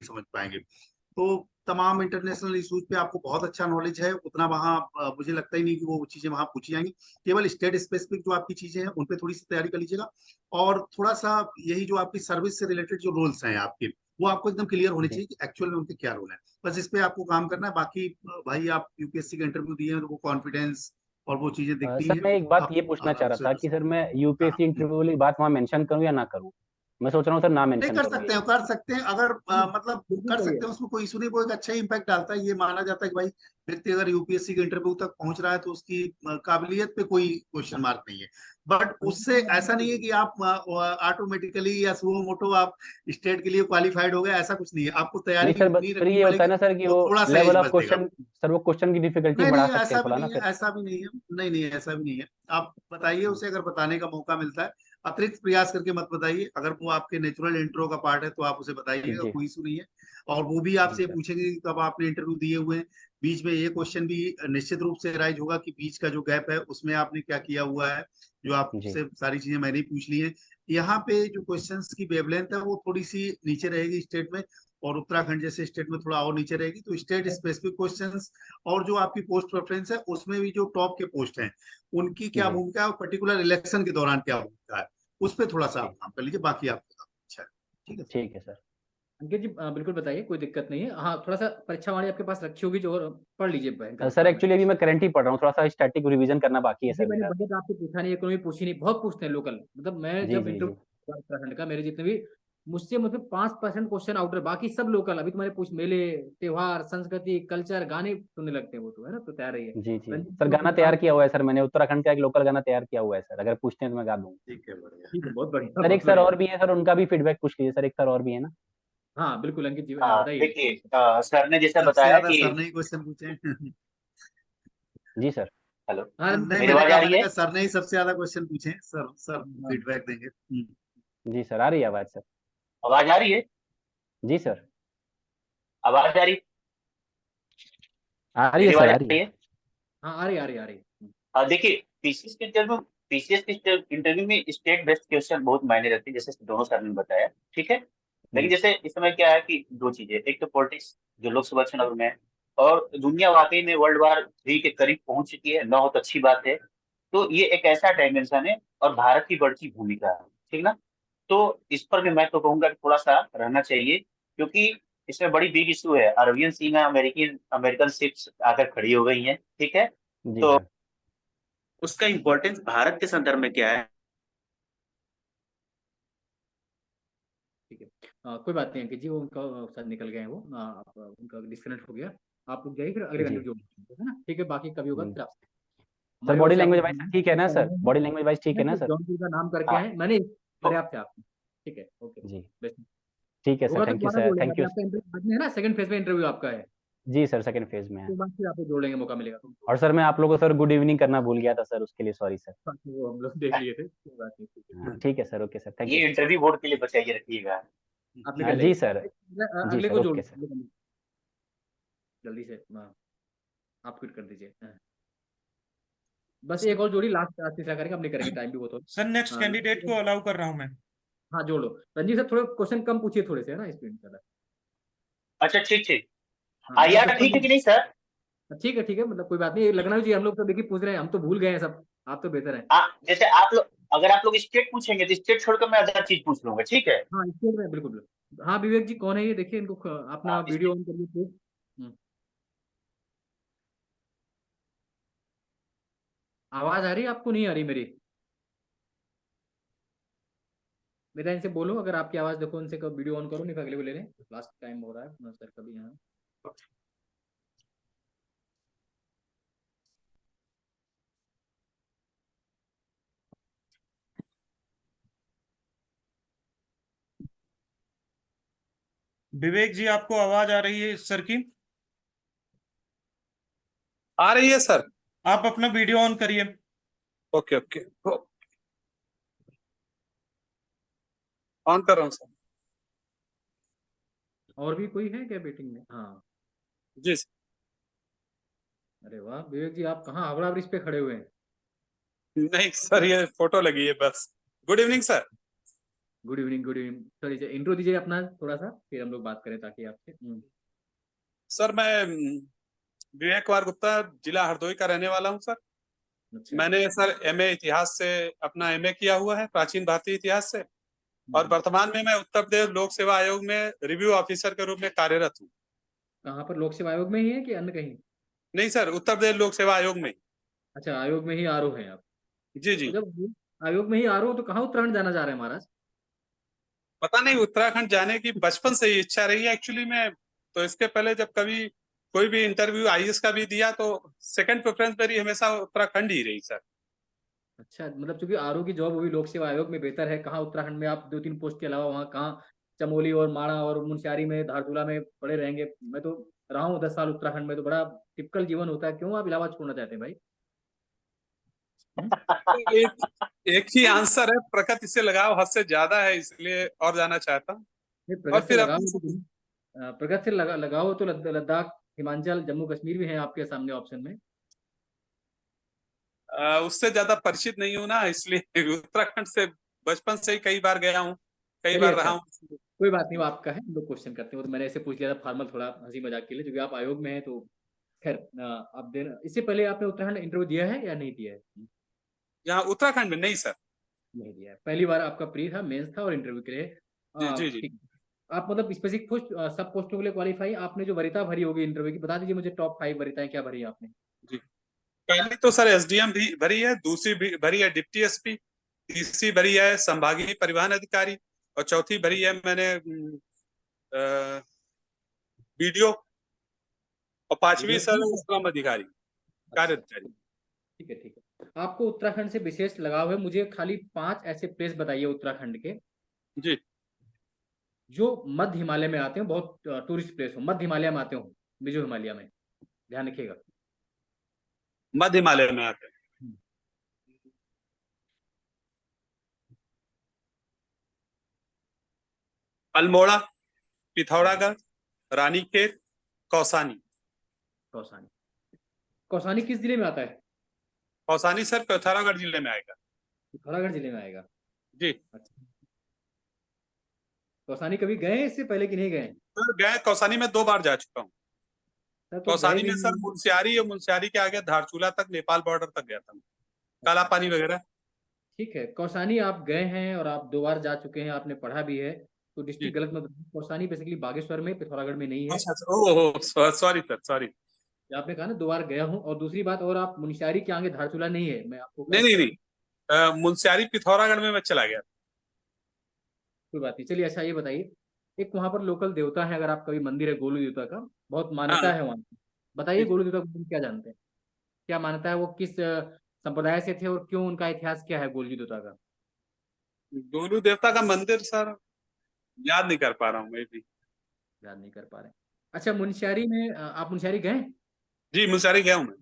समझ पाएंगे। तो तमाम इंटरनेशनल इशूज पे आपको बहुत अच्छा नॉलेज है, उतना वहाँ मुझे लगता ही नहीं कि वो चीजें वहां पूछी जाएंगी। केवल स्टेट स्पेसिफिक जो आपकी चीजें हैं उन पे थोड़ी सी तैयारी कर लीजिएगा। और थोड़ा सा यही जो आपकी सर्विस से रिलेटेड जो रोल्स हैं आपके, वो आपको एकदम क्लियर होने जी चाहिए कि एक्चुअल में उनके क्या रोल है। बस इस पे आपको काम करना है। बाकी भाई, आप यूपीएससी का इंटरव्यू दिए हैं तो वो कॉन्फिडेंस और वो चीजें दिखती सर हैं। मैं एक बात आप ये पूछना चाह आराम रहा से था उस- कि सर मैं हाँ, यूपीएससी इंटरव्यू वाली बात वहाँ मेंशन करूँ या ना करूँ। मैं सोच रहा हूँ सर ना नहीं, मेंशन कर करूँ सकते ये। हैं, कर सकते हैं, अगर मतलब बिल्कुल कर सही है। सकते हैं, उसमें कोई इशू नहीं। वो एक अच्छा ही इम्पैक्ट डालता है। ये माना जाता है कि भाई, व्यक्ति अगर यूपीएससी के इंटरव्यू तक पहुंच रहा है तो उसकी काबिलियत पे कोई क्वेश्चन मार्क नहीं है। बट उससे ऐसा नहीं है कि आप ऑटोमेटिकली या सुमो मोटो आप स्टेट के लिए क्वालिफाइड हो गए, ऐसा कुछ नहीं है। आपको नहीं तैयारी सर उतनी फिर रखनी ये होता है पड़ेगी, ना सर कि वो वो थोड़ा सा लेवल एज ऑफ बच देगा। क्वेश्चन, सर वो क्वेश्चन की डिफिकल्टी नहीं बढ़ा नहीं, सकते ऐसा हैं भी थोड़ा ना नहीं है, फिर। ऐसा भी नहीं है। नहीं नहीं, ऐसा भी नहीं है। आप बताइए उसे, अगर बताने का मौका मिलता है। अतिरिक्त प्रयास करके मत बताइए। अगर वो आपके नेचुरल इंट्रो का पार्ट है तो आप उसे बताइएगा, जी कोई इशू नहीं है। और वो भी जी आपसे सर। पूछेंगे कि कब आपने इंटरव्यू दिए हुए हैं। बीच में ये क्वेश्चन भी निश्चित रूप से राइज होगा कि बीच का जो गैप है उसमें आपने क्या किया हुआ है। जो जी आपसे सारी चीजें मैंने ही पूछ ली हैं। यहाँ पे जो क्वेश्चंस की वेवलेंथ है वो थोड़ी सी नीचे रहेगी स्टेट में, और उत्तराखंड जैसे स्टेट में थोड़ा और नीचे रहेगी। तो स्टेट स्पेसिफिक क्वेश्चंस और जो आपकी पोस्ट प्रेफरेंस है उसमें भी जो टॉप के पोस्ट हैं उनकी क्या जी भूमिका है, और पर्टिकुलर इलेक्शन के दौरान क्या भूमिका है, उस पर थोड़ा सा आप ठीक काम कर लीजिए। बाकी आपका काम अच्छा है। ठीक है। ठीक है सर। अंकित जी बिल्कुल बताइए, कोई दिक्कत नहीं है। हाँ थोड़ा सा परीक्षा वाणी आपके पास रखी होगी जो, और पढ़ लीजिए भयंकर सर उत्तराखंड एक्चुअली की। अभी मैं करंट ही पढ़ रहा हूँ, थोड़ा सा स्टैटिक रिवीजन करना बाकी है देखिए सर मैंने मेरा। बजट आपसे पूछा नहीं, इकोनॉमी पूछी नहीं, बहुत पूछते हैं लोकल। मतलब मैं जी जब जी जी इंटरव्यू उत्तराखंड का, मेरे जितने भी, मुझसे मतलब 5% क्वेश्चन आउटर, बाकी सब लोकल। अभी तुम्हारे पूछ मेले, त्योहार, संस्कृति, कल्चर, गाने सुनने लगते हैं वो तो, है ना। तो तैयार रहिए। जी जी रंजीत सर, जी को गाना कुछ तैयार काम। किया हुआ है सर मैंने, उत्तराखंड का एक लोकल गाना तैयार किया हुआ है सर, अगर पूछते हैं तो मैं गा दूंगा। ठीक है, बढ़िया। ठीक है, बहुत बढ़िया, सर बहुत एक सर बढ़िया। और भी है सर, उनका भी फीडबैक पूछ लीजिए सर, एक सर और भी है ना। हाँ बिल्कुल अंकित जी हाँ बताइए। देखिए, सर ने जैसा सबसे बताया ज्यादा कि सर ने ही क्वेश्चन पूछे हैं। जी सर। हेलो, हाँ रंजीत नहीं, सर मेरी आवाज आ रही मैंने है? कहा सर ने ही सबसे ज्यादा क्वेश्चन पूछे हैं। सर सर हाँ। फीडबैक देंगे। जी सर, आ रही है आवाज सर। आवाज आ रही है? जी सर। आवाज आ रही? आ रही है मेरी सर, आवाज आ आ रही रही है। है? हाँ आ रही आ रही आ रही। देखिए, पीसीएस के इंटरव्यू में स्टेट बेस्ड क्वेश्चन बहुत मायने रखते हैं, जैसे दोनों सर ने बताया। ठीक है। लेकिन जैसे इस समय क्या है कि दो चीजें, एक तो पॉलिटिक्स जो लोकसभा चुनाव में है, और दुनिया वाकई में वर्ल्ड वार 3 के करीब पहुंच चुकी है, न हो तो अच्छी बात है। तो ये एक ऐसा डायमेंशन है और भारत की बढ़ती भूमिका है, ठीक ना। तो इस पर भी मैं तो कहूंगा कि थोड़ा सा रहना चाहिए, क्योंकि इसमें बड़ी बिग इशू है। अरबियन सी में अमेरिकन अमेरिकन शिप्स आकर खड़ी हो गई हैं, ठीक है। जी तो सर। उसका इम्पोर्टेंस भारत के संदर्भ में क्या है? ठीक है। कोई बात नहीं अंकित जी, वो उनका शायद निकल गए हैं वो, उनका डिस्कनेक्ट हो गया। आप लोग जाइए, फिर अगले जी। घंटे जो है ना, ठीक है। बाकी कभी होगा फिर आपसे। सर हमारी ओर बॉडी से आपको लैंग्वेज वाइज ठीक है ना सर? बॉडी लैंग्वेज वाइज ठीक है ना सर? जौनपुर का नाम करके हाँ, हैं मैंने, तो पर्याप्त है आपको। ठीक है, ओके। जी बेस्ट। ठीक है सर, होगा तो थैंक यू दोबारा सर, जोड़ लेंगे, थैंक अभी यू। आपका इंटरव्यू बाद में है ना, सेकंड फेज में इंटरव्यू आपका है, जी सर, सेकंड फेज में है। उसके बाद फिर आपको जोड़ लेंगे, मौका मिलेगा तो। और सर मैं आप लोगों को सर गुड इवनिंग करना भूल गया था सर, उसके लिए सॉरी सर। बाकी वो हम लोग देख लिए थे, कोई बात नहीं, ठीक है। ठीक है सर, ओके सर, थैंक ये यू सर। इंटरव्यू बोर्ड के लिए बचाइए रखिएगा। आप निकल जी जाइए, सर। जी अगले सर, को जोड़ ओके सर। जल्दी से। हाँ, आप क्विट कर दीजिए। हाँ। बस एक और जोड़ी लास्ट तीसरा करेंगे, अपने करेंगे, टाइम भी बहुत हो। सर नेक्स्ट हाँ, कैंडिडेट को अलाउ कर रहा हूँ मैं। हाँ जोड़ लो रंजीत सर, थोड़े क्वेश्चन कम पूछिए थोड़े से, है ना, स्पीड ज्यादा। अच्छा, ठीक ठीक। हाँ, मतलब आईआर 10 ठीक है कि नहीं सर? ठीक है, ठीक है, मतलब कोई बात नहीं, लगना भी चाहिए। हम लोग तो देखिए पूछ रहे हैं, हम तो भूल गए हैं सब, आप तो बेहतर हैं। जैसे आप लोग, अगर आप लोग स्टेट पूछेंगे तो स्टेट छोड़कर मैं अदर चीज पूछ लूंगा, ठीक है। हाँ स्टेट में बिल्कुल बिल्कुल। हाँ विवेक जी कौन है ये देखिए, इनको अपना वीडियो ऑन करिए प्लीज। आवाज आ रही है आपको, नहीं आ रही मेरी? मेरा इनसे बोलो, अगर आपकी आवाज देखो उनसे कब वीडियो ऑन करो, नहीं अगले को ले लें, लास्ट टाइम हो रहा है ना सर कभी यहाँ। विवेक जी आपको आवाज आ रही है सर की? आ रही है सर। आप अपना वीडियो ऑन करिए। ओके ओके, ऑन कर रहा हूँ सर। और भी कोई है क्या वेटिंग में? हाँ, जी सर। अरे वाह विवेक जी, आप कहाँ हावड़ा ब्रिज पे खड़े हुए हैं? नहीं सर, ये फोटो लगी है बस। Good evening sir. Good evening, good evening. Sir intro दीजिए अपना थोड़ा सा, फिर हम लोग बात करें ताकि आपसे। सर मैं विवेक कुमार गुप्ता, जिला हरदोई का रहने वाला हूँ सर। अच्छा। मैंने सर एमए इतिहास से अपना एमए किया हुआ है, प्राचीन भारतीय इतिहास से। और वर्तमान में मैं उत्तर प्रदेश लोक सेवा आयोग में रिव्यू ऑफिसर के रूप में कार्यरत हूँ। कहाँ पर, लोक सेवा आयोग में ही है कि अन्य कहीं? नहीं सर, उत्तर प्रदेश लोक सेवा आयोग में। अच्छा, आयोग में ही आरओ हैं आप? जी तो जी। जब आयोग में ही आरओ, तो कहाँ उत्तराखंड जाना चाह रहे हैं महाराज? पता नहीं, उत्तराखंड जाने की बचपन से ही इच्छा रही है एक्चुअली में। तो इसके पहले जब कभी कोई भी इंटरव्यू आईएएस का भी दिया तो सेकंड प्रेफरेंस मेरी हमेशा उत्तराखंड ही रही सर। अच्छा, मतलब चूंकि आरओ की जॉब हुई लोक सेवा आयोग में बेहतर है, कहाँ उत्तराखंड में आप 2-3 पोस्ट के अलावा वहाँ कहाँ चमोली और माणा और मुनस्यारी में, धारचूला में पड़े रहेंगे? मैं तो रहा हूँ 10 साल उत्तराखंड में, तो बड़ा टिपिकल जीवन होता है। क्यों आप इलाहाबाद छोड़ना चाहते हैं भाई? एक एक ही आंसर है, प्रकृति से लगाव हद से ज्यादा है इसलिए और जाना चाहता हूँ। नहीं, और प्रगति से फिर लगाओ अपनी तो प्रगति से लगाओ तो लद्दाख, हिमाचल, जम्मू कश्मीर भी है आपके सामने ऑप्शन में। उससे ज्यादा परिचित नहीं हूँ ना, इसलिए उत्तराखंड से बचपन से ही कई बार गया हूँ, कई चलिए बार रहा अच्छा, हूँ। कोई बात नहीं, वो आपका है, हम लोग क्वेश्चन करते हैं। वो तो मैंने ऐसे पूछ लिया था फॉर्मल, थोड़ा हंसी मजाक के लिए, क्योंकि आप आयोग में हैं तो खैर। आप देना, इससे पहले आपने उत्तराखंड इंटरव्यू दिया है या नहीं दिया है? यहाँ उत्तराखंड में नहीं सर। नहीं दिया है, पहली बार आपका प्री था, मेंस था और इंटरव्यू के लिए। जी जी जी। ठीक। आप मतलब स्पेसिफिक पोस्ट, सब पोस्टों के लिए क्वालिफाई, आपने जो वरीयता भरी होगी इंटरव्यू की, बता दीजिए मुझे, टॉप 5 वरीयताएं क्या भरी है आपने? जी, पहली तो सर एसडीएम भी भरी है, दूसरी भी भरी है डिप्टी एसपी, तीसरी भरी है संभागीय परिवहन अधिकारी, और चौथी भरी है मैंने बीडीओ, और पांचवी सर श्रम अधिकारी, कार्य अधिकारी। ठीक है, ठीक है। आपको उत्तराखंड से विशेष लगाव है, मुझे खाली 5 ऐसे प्लेस बताइए उत्तराखंड के जी। जो मध्य हिमालय में आते हैं, बहुत टूरिस्ट प्लेस हो, मध्य हिमालय में आते हो, मिजो हिमालय में, ध्यान रखिएगा। मध्य हिमालय में आते हैं। अल्मोड़ा, पिथौरागढ़, रानीखेत, कौसानी। कौसानी, कौसानी किस जिले में आता है? कौसानी सर पिथौरागढ़ जिले में आएगा। पिथौरागढ़ जिले में आएगा। जी। अच्छा, कौसानी कभी गए हैं इससे पहले कि नहीं गए? सर गए, कौसानी में 2 बार जा चुका हूँ। सर तो गए कौसानी भी में सर मुनस्यारी और मुनस्यारी के आगे धारचूला तक, नेपाल बॉर्डर तक गया था, काला पानी वगैरह। ठीक है, कौसानी आप गए हैं और आप 2 बार जा चुके हैं, आपने पढ़ा भी है, तो जी। डिस्ट्रिक्ट गलत मत। कौसानी बेसिकली बागेश्वर में, पिथौरागढ़ में नहीं है। अच्छा अच्छा, ओहो सॉरी सर, सॉरी। आपने कहा ना 2 बार गया हूँ, और दूसरी बात, और आप मुनस्यारी के आगे धारचूला नहीं है, मैं आपको नहीं नहीं नहीं, मुनस्यारी पिथौरागढ़ में मैं चला गया। कोई बात नहीं, चलिए। अच्छा ये बताइए, एक वहाँ पर लोकल देवता है, अगर आप कभी मंदिर है गोलू देवता का, बहुत मान्यता हाँ है वहाँ की। बताइए गोलू देवता को क्या जानते हैं, क्या मान्यता है, वो किस संप्रदाय से थे और क्यों, उनका इतिहास क्या है गोलू देवता का? गोलू देवता का मंदिर सर याद नहीं कर पा रहा हूँ मैं भी। याद नहीं कर पा रहे? अच्छा, मुनस्यारी में आप मुनस्यारी गए? जी मुनस्यारी गया हूँ मैं।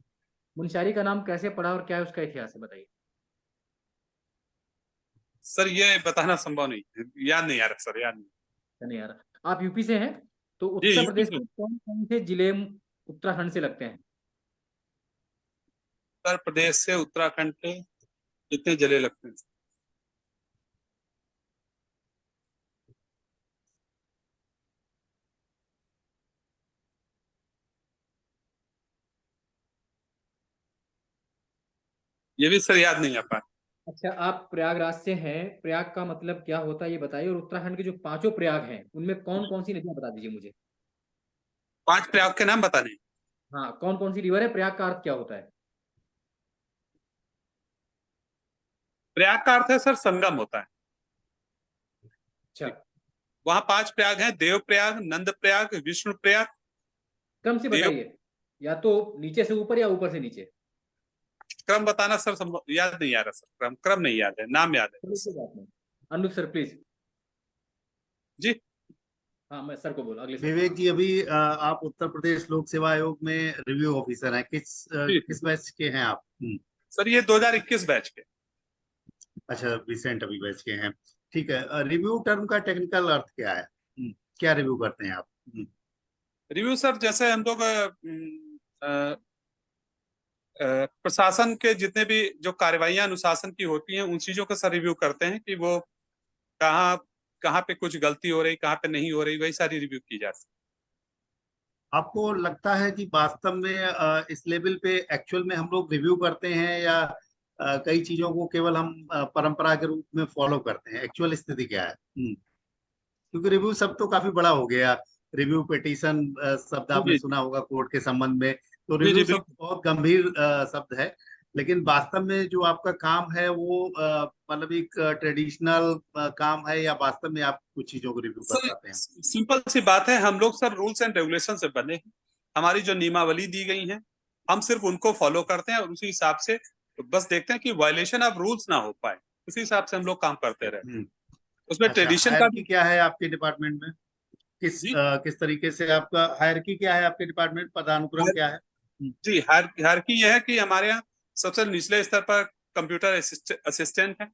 मुनस्यारी का नाम कैसे पड़ा और क्या है उसका इतिहास है, बताइए। सर ये बताना संभव नहीं है, याद नहीं आ रहा सर, याद नहीं। नहीं यार, आप यूपी से हैं, तो जी उत्तर यूपी प्रदेश से। में कौन कौन से जिले उत्तराखंड से लगते हैं? उत्तर प्रदेश से उत्तराखंड के कितने जिले लगते हैं? ये भी सर याद नहीं आ पा। अच्छा, आप प्रयागराज से हैं, प्रयाग का मतलब क्या होता है ये बताइए, और उत्तराखंड के जो 5 प्रयाग हैं उनमें कौन कौन सी नदियां, बता दीजिए मुझे। 5 प्रयाग के नाम बताने। हाँ, कौन कौन सी रिवर है, प्रयाग का अर्थ क्या होता है? प्रयाग का अर्थ है सर संगम होता है। अच्छा, वहां 5 प्रयाग हैं, देव प्रयाग, नंद प्रयाग, विष्णु प्रयाग। क्रम से देव, बताइए, या तो नीचे से ऊपर या ऊपर से नीचे। क्रम बताना सर संभव, याद नहीं आ रहा सर, क्रम क्रम नहीं याद है, नाम याद है। कोई बात नहीं, अनुज सर प्लीज। जी हाँ, मैं सर को बोला, अगले सर। विवेक जी, अभी आप उत्तर प्रदेश लोक सेवा आयोग में रिव्यू ऑफिसर हैं, जी किस बैच के हैं आप? सर, ये 2021 बैच के। अच्छा, रिसेंट अभी बैच के हैं। ठीक है, रिव्यू टर्म का टेक्निकल अर्थ क्या है? क्या रिव्यू करते हैं आप? रिव्यू सर जैसे हम लोग प्रशासन के जितने भी जो कार्रवाइयां अनुशासन की होती हैं, उन चीजों का सर रिव्यू करते हैं कि वो कहाँ कहाँ पे कुछ गलती हो रही, कहाँ पे नहीं हो रही, वही सारी रिव्यू की जाती है। आपको लगता है कि वास्तव में इस लेवल पे एक्चुअल में हम लोग रिव्यू करते हैं, या कई चीजों को केवल हम परंपरा के रूप में फॉलो करते हैं? एक्चुअल स्थिति क्या है? क्योंकि रिव्यू शब्द तो काफी बड़ा हो गया। रिव्यू पिटीशन शब्द आपने जी सुना होगा कोर्ट के संबंध में, तो जी जी रिव्यू शब्द बिल्कुल। बहुत गंभीर शब्द है। लेकिन वास्तव में जो आपका काम है वो मतलब एक ट्रेडिशनल काम है, या वास्तव में आप कुछ चीजों को रिव्यू कर सर पाते हैं? सिंपल सी बात है, हम लोग सर रूल्स एंड रेगुलेशन से बने हैं। हमारी जो नियमावली दी गई है, हम सिर्फ उनको फॉलो करते हैं और उसी हिसाब से बस देखते हैं कि वायलेशन ऑफ रूल्स ना हो पाए, उसी हिसाब से हम लोग काम करते रहे। उसमें अच्छा, ट्रेडिशन का हायरार्की भी। क्या है आपके डिपार्टमेंट में? जी किस तरीके से आपका हायरार्की क्या है आपके डिपार्टमेंट, पदानुक्रम क्या है? जी, हायरार्की यह है कि हमारे यहाँ सबसे निचले स्तर पर कंप्यूटर असिस्टेंट है,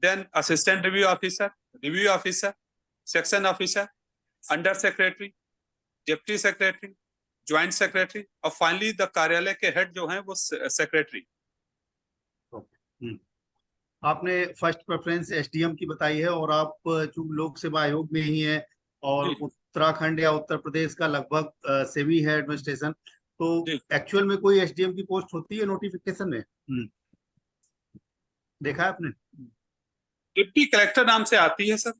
then assistant review officer, section officer, under secretary, deputy secretary, joint secretary, और फाइनली द कार्यालय के हेड जो हैं वो सेक्रेटरी। हम्म। आपने फर्स्ट प्रेफरेंस एसडीएम की बताई है, और आप चूंकि लोक सेवा आयोग में ही हैं और जी उत्तराखंड या उत्तर प्रदेश का लगभग सेमी है एडमिनिस्ट्रेशन, तो जी। एक्चुअल में कोई एसडीएम की पोस्ट होती है नोटिफिकेशन में? देखा है आपने? डिप्टी कलेक्टर नाम से आती है सर।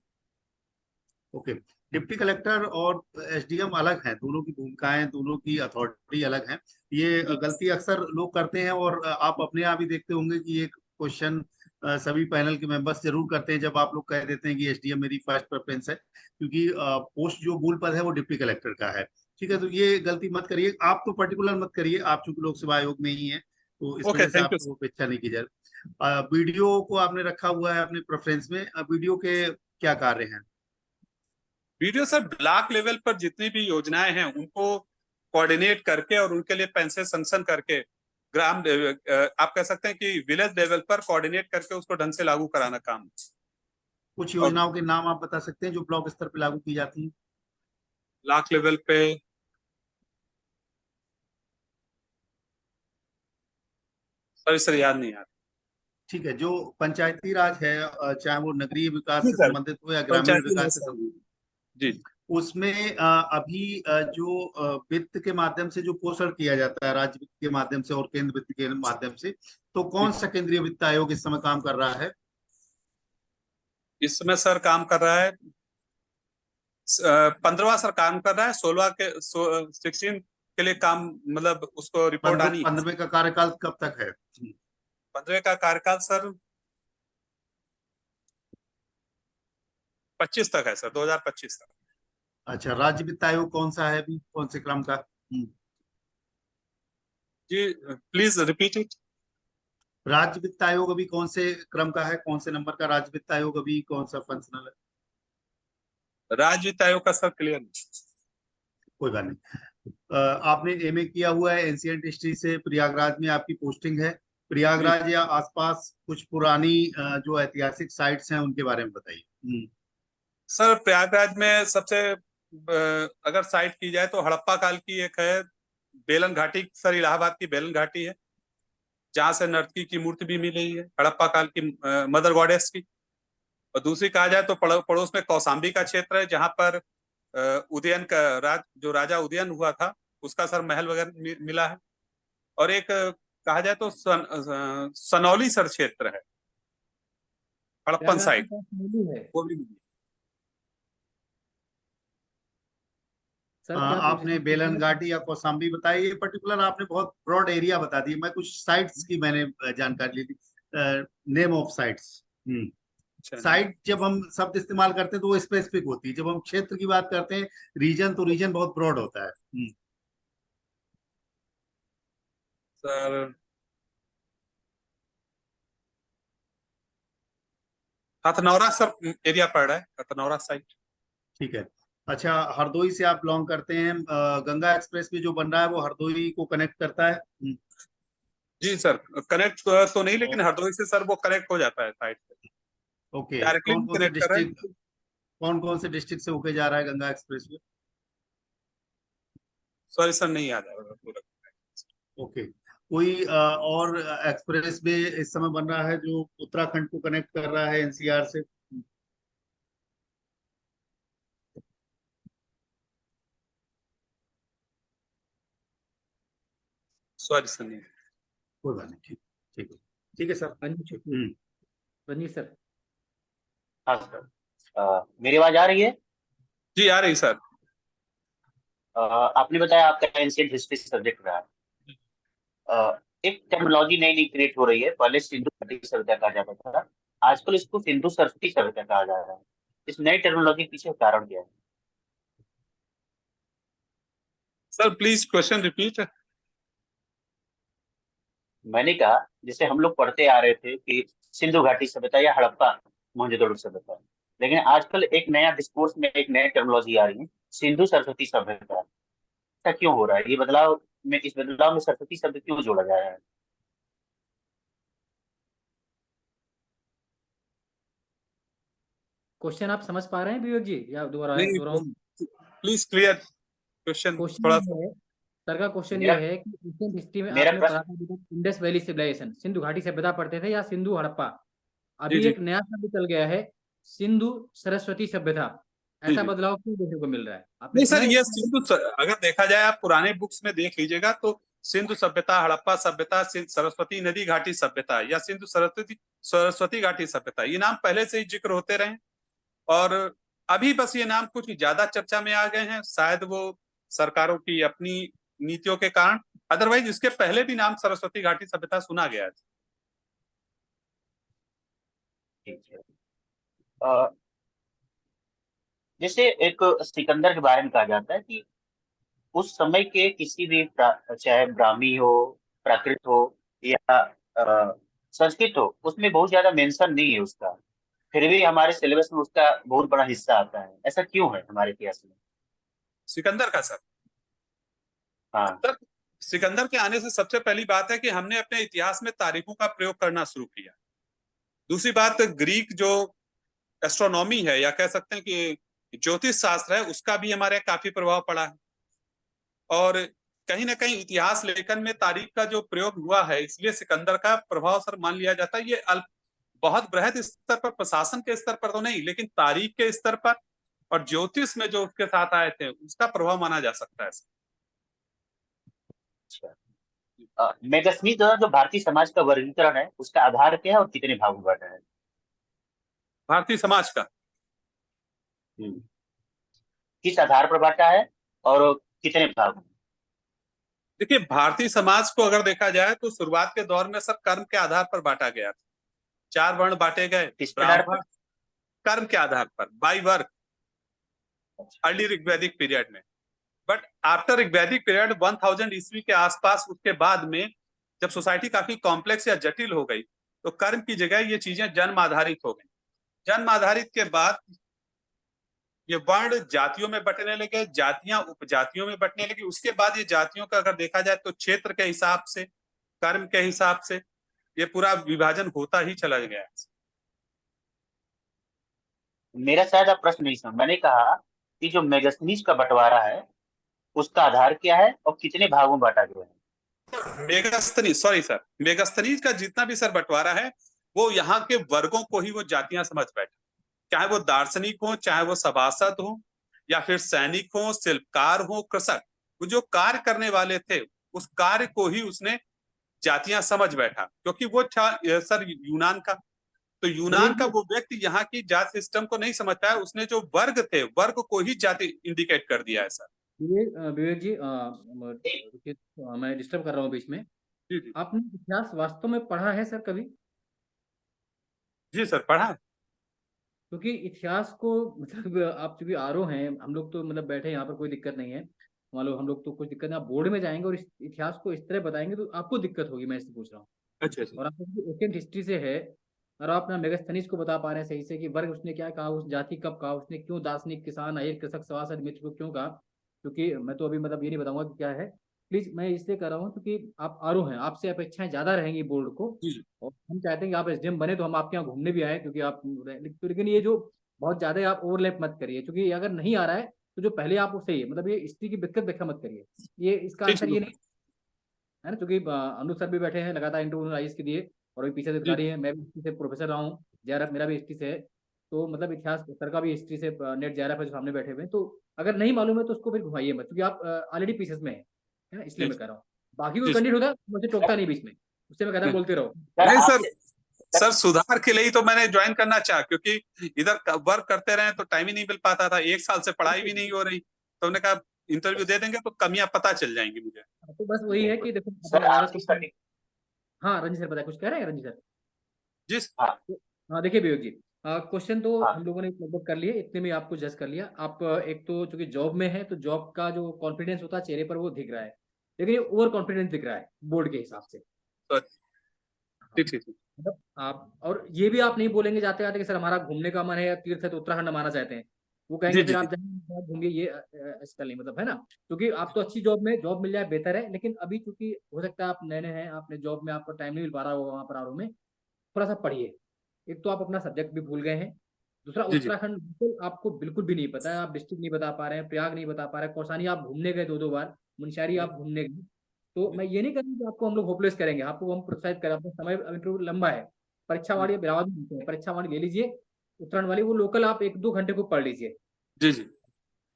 ओके, डिप्टी कलेक्टर और एसडीएम अलग हैं, दोनों की भूमिकाएं, दोनों की अथॉरिटी अलग है। ये जी गलती अक्सर लोग करते हैं, और आप अपने आप ही देखते होंगे कि ये क्वेश्चन सभी पैनल के मेंबर्स जरूर करते हैं जब आप लोग कह देते हैं कि एसडीएम मेरी फर्स्ट प्रेफरेंस है, क्योंकि पोस्ट जो मूल पद है वो डिप्टी कलेक्टर का है। ठीक है, तो ये गलती मत करिए, आप तो पर्टिकुलर मत करिए, आप चूंकि लोक सेवा आयोग में ही हैं, तो इस ओके, वजह से थैंक यू। आपको अपेक्षा नहीं की जाए। बीडीओ को आपने रखा हुआ है अपने प्रेफरेंस में, बीडीओ के क्या कार्य हैं? वीडियो सर ब्लॉक लेवल पर जितनी भी योजनाएं हैं उनको कोऑर्डिनेट करके और उनके लिए पैसे सैंक्शन करके, आप कह सकते हैं कि विलेज लेवल पर कोऑर्डिनेट करके उसको ढंग से लागू कराना काम। कुछ और योजनाओं के नाम आप बता सकते हैं जो ब्लॉक स्तर पर लागू की जाती हैं? ब्लॉक लेवल पे सर याद नहीं आ रहा। ठीक है, जो पंचायती राज है, चाहे वो नगरीय विकास जी से सर, संबंधित हो या ग्रामीण पंचायती विकास राज से से संबंधित, जी उसमें अभी जो वित्त के माध्यम से जो पोषण किया जाता है, राज्य वित्त के माध्यम से और केंद्र वित्त के माध्यम से, तो कौन सा केंद्रीय वित्त आयोग इस समय काम कर रहा है? इस समय सर काम कर रहा है 15वां सर काम कर रहा है, 16 के 16 के लिए काम, मतलब उसको रिपोर्ट आनी है। 15वें का कार्यकाल कब तक है? 15वें का कार्यकाल सर 25 तक है सर, 2025 तक। अच्छा, राज्य वित्त आयोग कौन सा है अभी, कौन से क्रम का? जी प्लीज रिपीट इट। राज्य वित्त आयोग अभी कौन से क्रम का है, कौन से नंबर का राज्य वित्त आयोग अभी कौन सा फंक्शनल है? राज्य वित्त आयोग का सर क्लियर नहीं। कोई बात नहीं। आपने एमए किया हुआ है एंशिएंट हिस्ट्री से, प्रयागराज में आपकी पोस्टिंग है। प्रयागराज या आसपास कुछ पुरानी जो ऐतिहासिक साइट्स हैं उनके बारे में बताइए। सर प्रयागराज में सबसे अगर साइट की जाए तो हड़प्पा काल की एक है बेलन घाटी सर, इलाहाबाद की बेलन घाटी है, जहां से नर्तकी की मूर्ति भी मिली है, हड़प्पा काल की मदर गॉडेस की। और दूसरी कहा जाए तो पड़ोस में कौसाम्बी का क्षेत्र है, जहां पर उदयन का जो राजा उदयन हुआ था उसका सर महल वगैरह मिला है। और एक कहा जाए तो सनौली सर क्षेत्र है, हड़प्पन साइट, वो भी मिली। सर क्या आपने बेलन घाटी या कौसाम्बी बताई, ये पर्टिकुलर आपने बहुत ब्रॉड एरिया बता दिया। मैं कुछ साइट्स की मैंने जानकारी ली थी, नेम ऑफ साइट्स। साइट जब हम शब्द इस्तेमाल करते हैं तो वो स्पेसिफिक होती है, जब हम क्षेत्र की बात करते हैं रीजन, तो रीजन बहुत ब्रॉड होता है। सर हथनौरा सर एरिया पड़ रहा है, हथनौरा साइट। ठीक है। अच्छा, हरदोई से आप बिलोंग करते हैं, गंगा एक्सप्रेस भी जो बन रहा है वो हरदोई को कनेक्ट करता है? जी सर, कनेक्ट तो नहीं, लेकिन हरदोई से सर वो कनेक्ट हो जाता है साइट से। ओके। डायरेक्टली कौन कौन से कनेक्ट कर रहा है। डिस्ट्रिक्ट, कौन कौन से डिस्ट्रिक्ट से होके जा रहा है Ganga express way? Sorry sir, नहीं याद आ रहा पूरा। ओके। कोई और एक्सप्रेस वे इस समय बन रहा है जो उत्तराखंड को कनेक्ट कर रहा है एनसीआर से? सॉरी सर, नहीं। कोई बात नहीं, ठीक ठीक है, ठीक है सर। बनी सर। हाँ सर, मेरी आवाज आ रही है? जी आ रही सर। आपने बताया आपका एंशिएंट हिस्ट्री सब्जेक्ट रहा है। एक टर्मिनोलॉजी नई नई क्रिएट हो रही है, पहले सिंधु घाटी सभ्यता कहा जाता था, आजकल इसको सिंधु सरस्वती सभ्यता कहा जा रहा है। इस नई टर्मिनोलॉजी के पीछे कारण क्या है? Sir please question repeat. मैंने कहा जैसे हम लोग पढ़ते आ रहे थे कि सिंधु घाटी सभ्यता या हड़प्पा मोहनजोदड़ो सभ्यता, लेकिन आजकल एक नया डिस्कोर्स में एक नई टर्मिनोलॉजी आ रही है, सिंधु सरस्वती सभ्यता। ऐसा क्यों हो रहा है? ये बदलाव में, इस बदलाव में सरस्वती शब्द क्यों जोड़ा जा रहा है? क्वेश्चन आप समझ पा रहे हैं विवेक जी, या दोबारा नहीं, दोहराऊं? प्लीज क्लियर क्वेश्चन थोड़ा सा। सर का क्वेश्चन ये है कि एशियन हिस्ट्री में मेरा आपने पढ़ा था इंडस वैली सिविलाइजेशन, सिंधु घाटी सभ्यता पढ़ते थे, या सिंधु हड़प्पा? अभी जी। एक नया शब्द चल गया है, सिंधु सरस्वती सभ्यता। ऐसा जी। बदलाव क्यों देखने को मिल रहा है? आपने नहीं सुना सर, है? ये अगर देखा जाए, आप पुराने बुक्स में देख लीजिएगा तो सिंधु सभ्यता, हड़प्पा सभ्यता, सरस्वती नदी घाटी सभ्यता या सिंधु सरस्वती घाटी सभ्यता, ये नाम पहले से ही जिक्र होते रहे, और अभी बस ये नाम कुछ ज्यादा चर्चा में आ गए हैं, शायद वो सरकारों की अपनी नीतियों के कारण। अदरवाइज इसके पहले भी नाम सरस्वती घाटी सभ्यता सुना गया है। ठीक है। जैसे एक सिकंदर के बारे में कहा जाता है कि उस समय के किसी भी चाहे ब्राह्मी हो, प्राकृत हो या संस्कृत हो, उसमें बहुत ज्यादा मेंशन नहीं है उसका, फिर भी हमारे सिलेबस में उसका बहुत बड़ा हिस्सा आता है। ऐसा क्यों है हमारे इतिहास में? सिकंदर का सर, हाँ। सिकंदर के आने से सबसे पहली बात है कि हमने अपने इतिहास में तारीखों का प्रयोग करना शुरू किया। दूसरी बात, ग्रीक जो एस्ट्रोनॉमी है, या कह सकते हैं कि ज्योतिष शास्त्र है, उसका भी हमारे काफी प्रभाव पड़ा है। और कहीं ना कहीं इतिहास लेखन में तारीख का जो प्रयोग हुआ है, इसलिए सिकंदर का प्रभाव सर मान लिया जाता है। ये बहुत बृहद स्तर पर, प्रशासन के स्तर पर तो नहीं, लेकिन तारीख के स्तर पर और ज्योतिष में जो उसके साथ आए थे उसका प्रभाव माना जा सकता है। मेगास्थनीज द्वारा जो भारतीय समाज का वर्गीकरण है उसका आधार क्या है और कितने भागों में बांटा है? भारतीय समाज का किस आधार पर बांटा है और कितने भागों में? देखिए, भारतीय समाज को अगर देखा जाए तो शुरुआत के दौर में सर कर्म के आधार पर बांटा गया था। 4 वर्ण बांटे गए, किस आधार पर? ब्राह्मण, कर्म के आधार पर, बाय वर्क, अर्ली ऋग्वैदिक पीरियड में। बट आफ्टर ऋग्वैदिक पीरियड 1000 ईस्वी के आसपास, उसके बाद में जब सोसाइटी काफी कॉम्प्लेक्स या जटिल हो गई तो कर्म की जगह ये चीजें जन्म आधारित हो गई। जन्म आधारित के बाद ये वर्ण जातियों में बंटने लगे, जातियां उपजातियों में बंटने लगी। उसके बाद ये जातियों का अगर देखा जाए तो क्षेत्र के हिसाब से, कर्म के हिसाब से ये पूरा विभाजन होता ही चला गया। मेरा शायद आप प्रश्न नहीं समझ। मैंने कहा कि जो मेगास्थनीज का बंटवारा है उसका आधार क्या है और कितने भागों में बांटा गया है? मेगास्थनीज, सॉरी सर, मेगास्थनीज का जितना भी सर बंटवारा है वो यहाँ के वर्गों को ही वो जातियां समझ बैठे, चाहे वो दार्शनिक हो, चाहे वो सभासद हो, या फिर सैनिक हो, शिल्पकार हो, कृषक, वो जो कार्य करने वाले थे उस कार्य को ही उसने जातियां समझ बैठा। क्योंकि वो था सर यूनान का, तो यूनान का वो व्यक्ति यहाँ की जात सिस्टम को नहीं समझ पाया, उसने जो वर्ग थे वर्ग को ही जाति इंडिकेट कर दिया है सर। विवेक जी, मैं डिस्टर्ब कर रहा हूँ बीच में। जी जी आपने इतिहास वास्तव में पढ़ा है सर कभी? जी सर, पढ़ा। क्योंकि इतिहास को मतलब आप चूंकि आरो हैं, हम लोग तो मतलब बैठे यहाँ पर, कोई दिक्कत नहीं है। मान लो हम लोग तो कुछ दिक्कत नहीं, आप बोर्ड में जाएंगे और इस इतिहास को इस तरह बताएंगे तो आपको दिक्कत होगी, मैं इससे पूछ रहा हूँ। अच्छा अच्छा। और आप एशियन हिस्ट्री से है और आप अपना मेगास्थनीज को बता पा रहे हैं सही से कि वर्ग उसने क्या कहा, उस जाति कब कहा, उसने क्यों दार्शनिक, किसान, अहिर, कृषक, सभासद, मित्र को क्यों कहा। क्योंकि मैं तो अभी मतलब ये नहीं बताऊंगा कि क्या है, प्लीज। मैं इसलिए कर रहा हूँ क्योंकि आप आरो हैं, आपसे अपेक्षाएं ज्यादा रहेंगी बोर्ड को, और हम चाहते हैं कि आप एसडीएम बने तो हम आपके यहाँ घूमने भी आए, क्योंकि आप तो, लेकिन ये जो बहुत ज्यादा आप ओवरलैप मत करिए, क्योंकि अगर नहीं आ रहा है तो जो पहले आप उससे ही मतलब ये हिस्ट्री की दिक्कत व्याख्या मत करिए, ये इसका आंसर ये नहीं है ना। क्योंकि अनुज सर भी बैठे हैं, लगातार इंटरव्यू आईएएस के दिए और अभी पीछे से दिखा रही है, मैं भी हिस्ट्री से प्रोफेसर रहा हूँ, जेआरएफ मेरा भी हिस्ट्री से है, तो मतलब इतिहास सर का भी हिस्ट्री से नेट जेआरएफ है जो सामने बैठे हुए हैं। तो अगर नहीं मालूम है तो उसको फिर घुमाइए मत, क्योंकि आप ऑलरेडी पीसेस में है ना, इसलिए मैं कर रहा हूँ। बाकी कोई कैंडिडेट होता मुझे टोकता नहीं बीच में, उससे मैं कहता बोलते रहो। नहीं सर, सर सुधार के लिए ही तो मैंने ज्वाइन करना चाहा, क्योंकि इधर वर्क करते रहे तो टाइम ही नहीं मिल पाता था, 1 साल से पढ़ाई भी नहीं हो रही, तो हमने कहा इंटरव्यू दे देंगे तो कमियां पता चल जाएंगी मुझे। तो बस वही है कि देखो सर हाँ रंजी सर बताए, कुछ कह रहे हैं रंजी सर? जी हाँ देखिए विवेक जी, क्वेश्चन तो हाँ। हम लोगों ने लगभग कर लिए, इतने में आपको जज कर लिया। आप एक तो चूंकि जॉब में है तो जॉब का जो कॉन्फिडेंस होता है चेहरे पर वो दिख रहा है, लेकिन ये ओवर कॉन्फिडेंस दिख रहा है बोर्ड के हिसाब से। ठीक। मतलब आप, और ये भी आप नहीं बोलेंगे जाते जाते कि सर हमारा घूमने का मन है या तीर्थ है तो उत्तराखंड हम आना चाहते हैं, वो कहेंगे जी, फिर जी, आप घूमिए, ये इसका नहीं मतलब है ना। क्योंकि आप तो अच्छी जॉब में, जॉब मिल जाए बेहतर है, लेकिन अभी चूंकि हो सकता है आप नए नए हैं, आपने जॉब में आपको टाइम नहीं मिल पा रहा होगा वहाँ पर आरो में, थोड़ा सा पढ़िए। एक तो आप अपना सब्जेक्ट भी भूल गए हैं, दूसरा जी, उत्तराखंड बिल्कुल आपको बिल्कुल भी नहीं पता है, आप डिस्ट्रिक्ट नहीं बता पा रहे हैं, प्रयाग नहीं बता पा रहे हैं, कौसानी आप घूमने गए 2-2 बार, मुनस्यारी आप घूमने गए। तो मैं ये नहीं करूँगा कि आपको हम लोग होपलेस करेंगे, आपको हम प्रोत्साहित करें, अपना समय इंटरव्यू लंबा है, परीक्षा वाली बिरावत मिलते हैं, परीक्षा वाली ले लीजिए उत्तराखंड वाली, वो लोकल आप 1-2 घंटे को पढ़ लीजिए। जी जी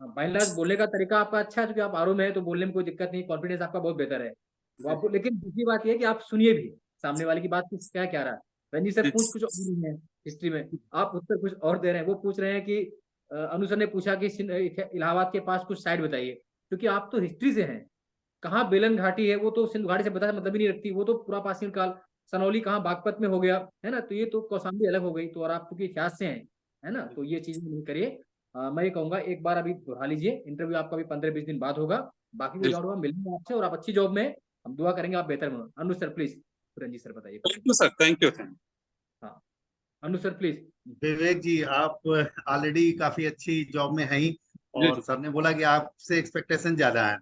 बाई लाख बोलने का तरीका आपका अच्छा है, क्योंकि आप आरो में है तो बोलने में कोई दिक्कत नहीं, कॉन्फिडेंस आपका बहुत बेहतर है वो आपको। लेकिन दूसरी बात यह है कि आप सुनिए भी सामने वाले की बात, क्या क्या रहा है। रंजीत सर पूछ कुछ और रही है हिस्ट्री में, आप उत्तर कुछ और दे रहे हैं। वो पूछ रहे हैं कि अनु सर ने पूछा कि इलाहाबाद के पास कुछ साइड बताइए, क्योंकि आप तो हिस्ट्री से हैं, कहाँ बेलन घाटी है वो तो सिंधु घाटी से बता मतलब ही नहीं रखती, वो तो पूरा प्राचीन काल, सनौली कहाँ बागपत में हो गया है ना, तो ये तो कौशाम्बी अलग हो गई। तो और आप चूंकि इतिहास से हैं है ना, तो ये चीज नहीं करिए। मैं ये कहूंगा एक बार अभी दोहरा लीजिए, इंटरव्यू आपका भी 15-20 दिन बाद होगा, बाकी कोई डाउट होगा मिलेंगे आपसे, और आप अच्छी जॉब में, हम दुआ करेंगे आप बेहतर बनो। अनु सर प्लीज, रंजीत सर बताइए। Thank you sir, thank you. हाँ अनु सर प्लीज। विवेक जी, आप ऑलरेडी काफी अच्छी जॉब में हैं ही, और सर ने बोला कि आपसे एक्सपेक्टेशन ज्यादा है,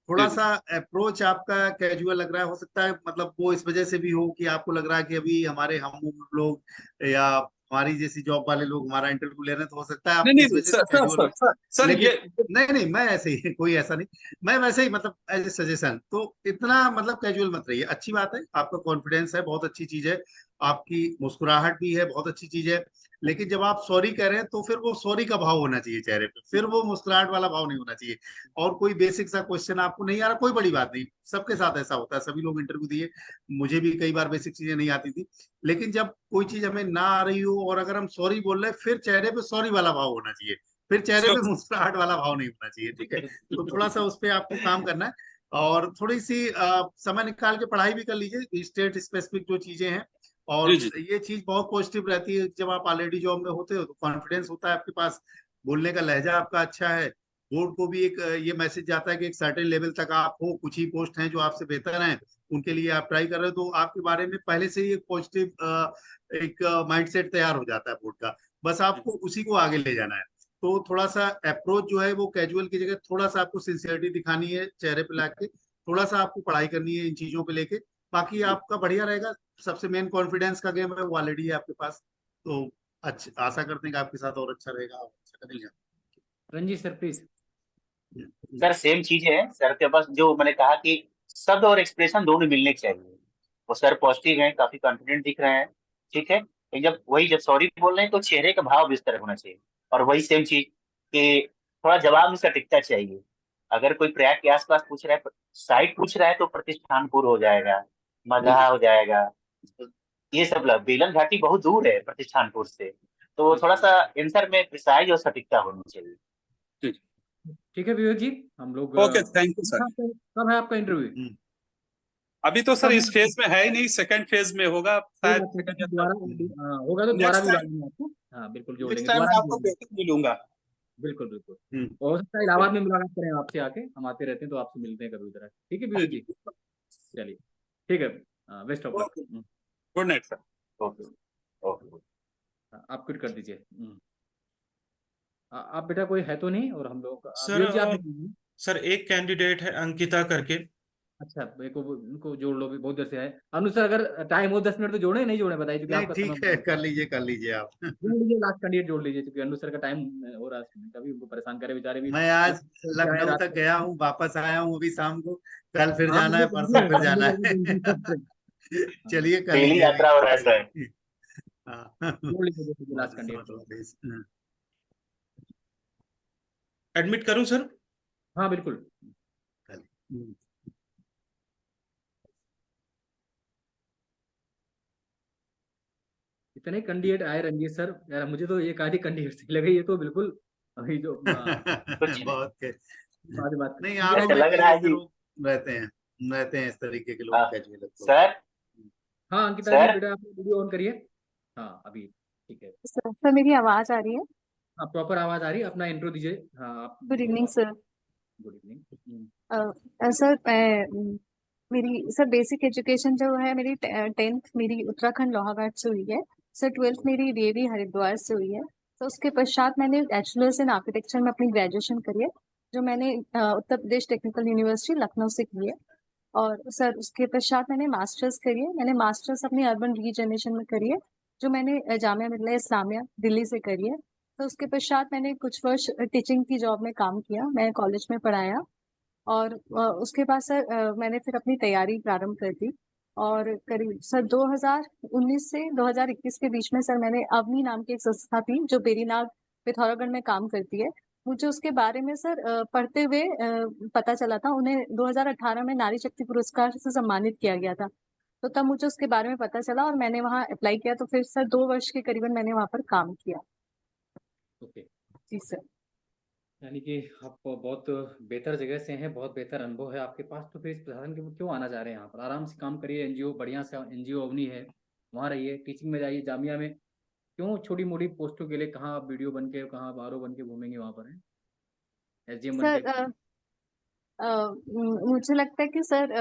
थोड़ा सा अप्रोच आपका कैजुअल लग रहा है। हो सकता है मतलब वो इस वजह से भी हो कि आपको लग रहा है कि अभी हमारे हम उम्र लोग या हमारी जैसी जॉब वाले लोग हमारा इंटरव्यू ले रहे हैं, तो हो सकता है आप इस वजह से कैजुअल। सर लेकिन नहीं, मैं ऐसे ही, कोई ऐसा नहीं, मैं वैसे ही मतलब एज ए सजेशन, तो इतना मतलब कैजुअल मत रहिए। अच्छी बात है, आपका कॉन्फिडेंस है, बहुत अच्छी चीज है, आपकी मुस्कुराहट भी है, बहुत अच्छी चीज है। लेकिन जब आप सॉरी कह रहे हैं तो फिर वो सॉरी का भाव होना चाहिए चेहरे पे, फिर वो मुस्कुराहट वाला भाव नहीं होना चाहिए। और कोई बेसिक सा क्वेश्चन आपको नहीं आ रहा, कोई बड़ी बात नहीं, सबके साथ ऐसा होता है, सभी लोग इंटरव्यू दिए, मुझे भी कई बार बेसिक चीजें नहीं आती थी। लेकिन जब कोई चीज हमें ना आ रही हो और अगर हम सॉरी बोल रहे हैं, फिर चेहरे पे सॉरी वाला भाव होना चाहिए, फिर चेहरे पे मुस्कुराहट वाला भाव नहीं होना चाहिए, ठीक है। तो थोड़ा सा उस पर आपको काम करना है, और थोड़ी सी समय निकाल के पढ़ाई भी कर लीजिए, स्टेट स्पेसिफिक जो चीजें हैं। और ये चीज बहुत पॉजिटिव रहती है, जब आप ऑलरेडी जॉब में होते हो तो कॉन्फिडेंस होता है आपके पास, बोलने का लहजा आपका अच्छा है, बोर्ड को भी एक ये मैसेज जाता है कि एक सर्टेन लेवल तक आप हो, कुछ ही पोस्ट हैं जो आपसे बेहतर हैं, उनके लिए आप ट्राई कर रहे हो, तो आपके बारे में पहले से ही एक पॉजिटिव एक माइंडसेट तैयार हो जाता है बोर्ड का, बस आपको उसी को आगे ले जाना है। तो थोड़ा सा अप्रोच जो है वो कैजुअल की जगह थोड़ा सा आपको सिंसियरिटी दिखानी है चेहरे पे लाके, थोड़ा सा आपको पढ़ाई करनी है इन चीजों पे लेके, बाकी आपका बढ़िया रहेगा। सबसे मेन कॉन्फिडेंस का गेम है, वो ऑलरेडी है आपके पास, तो अच्छा आशा करते हैं कि आपके साथ और अच्छा रहेगा, आप अच्छा करेंगे। Ranjit sir please. Sir same चीज है सर के पास, जो मैंने कहा कि शब्द और एक्सप्रेशन दोनों मिलने चाहिए। वो सर पॉजिटिव हैं, काफी कॉन्फिडेंट दिख रहे हैं, ठीक है। लेकिन जब सॉरी बोल रहे हैं तो चेहरे का भाव भी इस तरह होना चाहिए। और वही सेम चीज कि थोड़ा जवाब में सटीकता चाहिए। अगर कोई प्रयाग के आसपास पूछ रहा है, साइट पूछ रहा है, तो प्रतिष्ठानपुर हो जाएगा, मगहा हो जाएगा, ये सब बेलन घाटी बहुत दूर है प्रतिष्ठानपुर से, तो थोड़ा सा आंसर में प्रिसाइज और सटीकता होनी चाहिए। ठीक है विवेक जी, हम लोग ओके, थैंक यू सर। कब है आपका इंटरव्यू? अभी तो सर इस फेज में है ही नहीं, सेकंड फेज में होगा शायद। दोबारा होगा तो दोबारा भी बुलाएंगे आपको। हाँ बिल्कुल जोड़ नेक्स्ट लेंगे, टाइम दोबारा आपको बेहतर मिलूंगा। बिल्कुल बिल्कुल। और हो सकता है इलाहाबाद में मुलाकात करें आपसे आके, हम आते रहते हैं तो आपसे मिलते हैं कभी उधर। ठीक है विवेक जी, चलिए ठीक है, best of luck. Good night sir. Okay okay, आप क्विट कर दीजिए। आप बेटा कोई है तो नहीं, और हम लोग सर एक कैंडिडेट है अंकिता करके। अच्छा, मेरे को उनको जोड़ लो, भी बहुत देर से है। अनु सर अगर टाइम हो 10 मिनट तो जोड़े, नहीं जोड़े बताइए, क्योंकि आपका ठीक है, कर लीजिए आप जोड़ लीजिए, लास्ट कैंडिडेट जोड़ लीजिए, क्योंकि अनु सर का टाइम हो रहा है, कभी उनको परेशान करे बेचारे भी। मैं आज लखनऊ तक गया हूँ, वापस आया हूँ अभी शाम को, कल फिर जाना है, परसों फिर जाना है चलिए कर डेली लीजिए यात्रा हो रहा है सर। जोड़ लीजिए लास्ट कैंडिडेट। एडमिट करूं सर? हाँ बिल्कुल। इतने कैंडिडेट आए रंजीत सर, यार मुझे तो एक आधी कैंडिडेट से लगे, ये तो बिल्कुल अभी जो बहुत बात नहीं, आरओ में लग रहा है कि लोग रहते हैं इस तरीके के लोग कैजुअल। सर हाँ अंकिता जी बेटा आप वीडियो ऑन करिए। हाँ अभी ठीक है सर, मेरी आवाज आ रही है? हाँ प्रॉपर आवाज आ रही है, अपना इंट्रो दीजिए। हाँ आप। Good evening sir. Good evening sir मेरी सर बेसिक एजुकेशन जो है मेरी 10th मेरी उत्तराखंड लोहाघाट से हुई है सर। 12th मेरी डीएवी हरिद्वार से हुई है। तो उसके पश्चात मैंने बैचलर्स इन आर्किटेक्चर में अपनी ग्रेजुएशन करी है, जो मैंने उत्तर प्रदेश टेक्निकल यूनिवर्सिटी लखनऊ से की है। और सर उसके पश्चात मैंने मास्टर्स करी है। मैंने मास्टर्स अपनी अर्बन रीजनरेशन में करी है, जो मैंने जामिया मिल्लिया इस्लामिया दिल्ली से करी है। तो उसके पश्चात मैंने कुछ वर्ष टीचिंग की जॉब में काम किया, मैं कॉलेज में पढ़ाया। और उसके बाद सर मैंने फिर अपनी तैयारी प्रारंभ कर दी। और करीब सर 2019 से 2021 के बीच में सर मैंने अवनी नाम की एक संस्था थी जो बेरीनाग पिथौरागढ़ में काम करती है। मुझे उसके बारे में सर पढ़ते हुए पता चला था, उन्हें 2018 में नारी शक्ति पुरस्कार से सम्मानित किया गया था। तो तब मुझे उसके बारे में पता चला और मैंने वहाँ अप्लाई किया। तो फिर सर 2 वर्ष के करीबन मैंने वहाँ पर काम किया। ओके जी सर। यानी कि आप बहुत बेहतर जगह से हैं, बहुत बेहतर अनुभव है आपके पास, तो फिर इस प्रशासन के क्यों आना चाह रहे हैं यहाँ पर? आराम से काम करिए, एनजीओ बढ़िया से एनजीओ अवनी है, वहाँ रहिए, टीचिंग में जाइए। जामिया में क्यों छोटी मोटी पोस्टों के लिए कहाँ आप वीडियो बन के, कहाँ आप आरओ बन के घूमेंगे वहाँ पर? है एसडीएम बन के। मुझे लगता है कि सर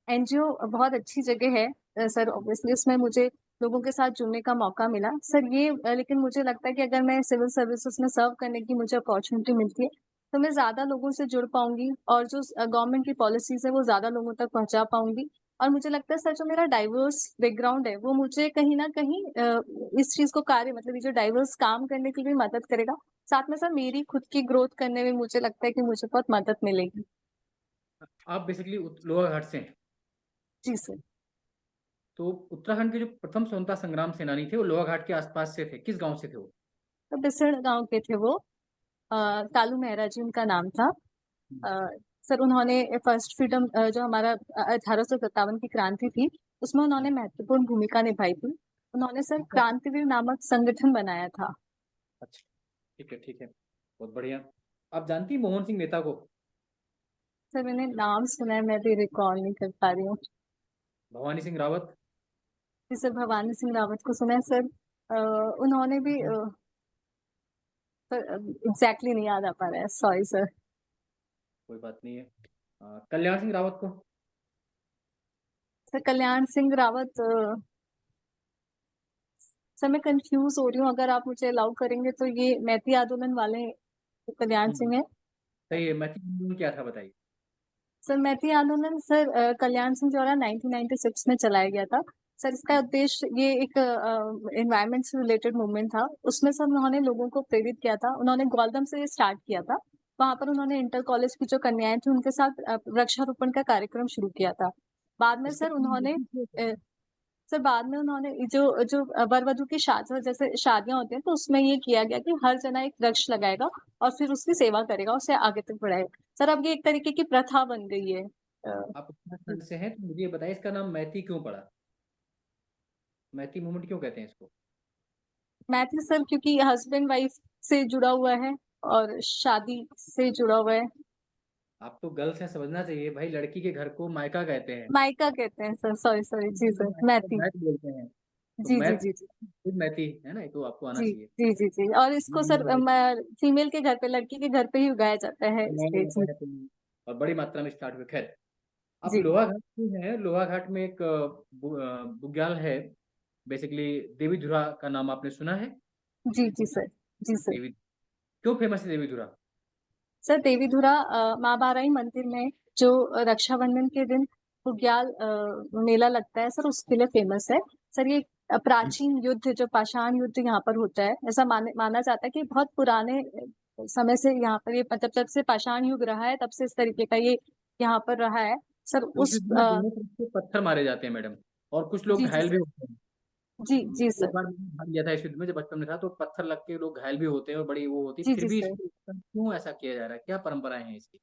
एनजीओ बहुत अच्छी जगह है सर। ऑब्वियसली उसमें मुझे लोगों के साथ जुड़ने का मौका मिला सर। ये लेकिन मुझे लगता है कि अगर मैं सिविल सर्विसेज में सर्व करने की मुझे अपॉर्चुनिटी मिलती है तो मैं ज़्यादा लोगों से जुड़ पाऊंगी, और जो गवर्नमेंट की पॉलिसीज है वो ज़्यादा लोगों तक पहुंचा पाऊंगी। और मुझे लगता है सर जो मेरा डाइवर्स बैकग्राउंड है वो मुझे कहीं ना कहीं इस चीज़ को कार्य मतलब ये जो डाइवर्स काम करने के लिए मदद करेगा। साथ में सर मेरी खुद की ग्रोथ करने में मुझे लगता है कि मुझे बहुत मदद मिलेगी। आप बेसिकली लोहाघाट से हैं? जी सर। तो उत्तराखंड के जो प्रथम स्वतंत्रता संग्राम सेनानी थे वो लोहाघाट के आसपास से थे, किस गांव से थे वो? तो बिसड़ गांव के थे वो। कालू मेहरा जी उनका नाम था। सर उन्होंने फर्स्ट फ्रीडम जो हमारा 1857 की क्रांति थी उसमें उन्होंने महत्वपूर्ण भूमिका निभाई थी। उन्होंने सर क्रांतिवीर नामक संगठन बनाया था। अच्छा, ठीक है, ठीक है, बहुत बढ़िया। आप जानती हैं मोहन सिंह मेहता को? सर मैंने नाम सुना है, मैं भी रिकॉल नहीं कर पा रही हूँ। भवानी सिंह रावत? जी सर, भवानी सिंह रावत को सुना है सर। उन्होंने भी सर एग्जैक्टली नहीं याद आ पा रहा है, सॉरी सर। कोई बात नहीं है। कल्याण सिंह रावत को? सर कल्याण सिंह रावत सर मैं कंफ्यूज हो रही हूँ, अगर आप मुझे अलाउ करेंगे तो ये मैती आंदोलन वाले कल्याण सिंह है। सही है। मैती आंदोलन क्या था बताइए। सर मैती आंदोलन सर कल्याण सिंह द्वारा 1996 में चलाया गया था। सर इसका उद्देश्य ये एक एनवायरनमेंट से रिलेटेड मूवमेंट था। उसमें सर उन्होंने लोगों को प्रेरित किया था। उन्होंने ग्वालदम से स्टार्ट किया था। वहां पर उन्होंने इंटर कॉलेज की जो कन्याएं थी उनके साथ वृक्षारोपण का कार्यक्रम शुरू किया था। बाद में सर उन्होंने सर बाद में उन्होंने जो जो वर वधु की शादी जैसे शादियां होती हैं तो उसमें ये किया गया कि हर जना एक वृक्ष लगाएगा और फिर उसकी सेवा करेगा, उसे आगे तक बढ़ाएगा। सर अब ये एक तरीके की प्रथा बन गई है। आप उत्तराखंड से हैं तो मुझे ये बताइए इसका नाम मैती क्यों पड़ा? मैती मूवमेंट क्यों कहते हैं इसको? मैथिली सर क्योंकि हस्बैंड वाइफ से जुड़ा हुआ है और शादी से जुड़ा हुआ है। आप तो गर्ल्स हैं, समझना चाहिए भाई, लड़की के घर को मायका कहते हैं। मायका कहते हैं सर, सॉरी सॉरी जी सर, मैथी। मैथ बोलते हैं तो जी जी मैथ जी जी मैथी है ना, ये तो आपको आना जी चाहिए। जी जी जी। और इसको सर फीमेल के घर पे, लड़की के घर पे ही उगाया जाता है इसलिए जी। और बड़ी मात्रा में स्टार्ट हुए। खैर, अब जी लोहाघाट जो है, लोहाघाट में एक बुग्याल है बेसिकली। देवी धुरा का नाम आपने सुना है? जी जी सर। जी सर। देवी क्यों फेमस है देवी धुरा? सर देवीधुरा माँ बाराई मंदिर में जो रक्षाबंधन के दिन बुग्याल मेला लगता है सर, उसके लिए फेमस है। सर ये प्राचीन युद्ध, जो पाषाण युद्ध यहाँ पर होता है, ऐसा माना जाता है कि बहुत पुराने समय से यहाँ पर ये, मतलब जब से पाषाण युग रहा है तब से इस तरीके का ये यहाँ पर रहा है सर। उस युद्ध में दोनों तरफ से पत्थर मारे जाते हैं मैडम, और कुछ लोग जी जी घायल भी सर। होते हैं। जी जी एक सर। बार मैंने भाग लिया था इस युद्ध में जब बचपन में था, तो पत्थर लग के लोग घायल भी होते हैं और बड़ी वो होती है। जी फिर जी भी सर। इसको क्यों ऐसा किया जा रहा है? क्या परंपराएं हैं इसकी?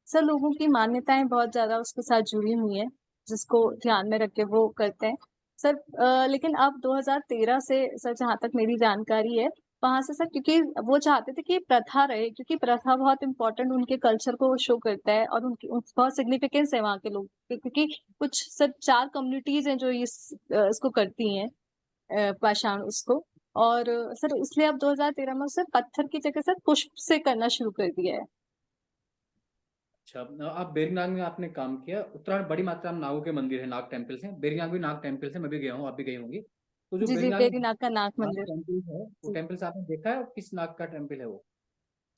सर लोगों की मान्यताएं बहुत ज्यादा उसके साथ जुड़ी हुई है, जिसको ध्यान में रख के वो करते हैं सर। लेकिन अब 2013 से सर, जहाँ तक मेरी जानकारी है, वहां से सर, क्योंकि वो चाहते थे कि ये प्रथा रहे, क्योंकि प्रथा बहुत इंपॉर्टेंट उनके कल्चर को शो करता है और उनकी बहुत सिग्निफिकेंस है वहाँ के लोग, क्योंकि कुछ सर 4 कम्युनिटीज हैं जो इसको करती हैं, पाषाण उसको। और सर इसलिए अब 2013 में सर पत्थर की जगह सर पुष्प से करना शुरू कर दिया है। अच्छा, आप बेरीनाग में आपने काम किया। उत्तराखंड बड़ी मात्रा में नागों के मंदिर है, नाग टेम्पल्स हैं। बेरीनाग भी नाग टेम्पल्स है, मैं भी गया हूँ, आप भी गई होंगी। तो जो जी जी, बेरीनाग में बेरीनाग का नाग नाग मंदिर। टेम्पल है, वो जी टेम्पल्स आपने देखा है? और किस नाग का टेम्पल है वो?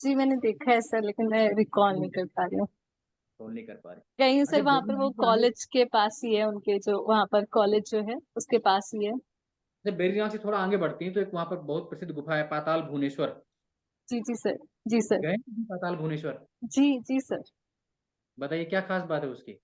जी मैंने देखा है सर, लेकिन मैं रिकॉल नहीं कर पा रही हूँ। तो नहीं कर पा रहे। कहीं अच्छा, सर वहां पर वो बेरीनाग से आगे, कॉलेज के पास ही है, उनके जो वहां पर कॉलेज जो है उसके पास ही है। जब बेरीनाग से थोड़ा आगे बढ़ती हैं तो एक वहाँ पर बहुत प्रसिद्ध गुफा है, पाताल भुवनेश्वर। जी जी सर। जी सर। गए हैं कभी पाताल भुवनेश्वर? जी जी सर। बताइए क्या खास बात है उसकी?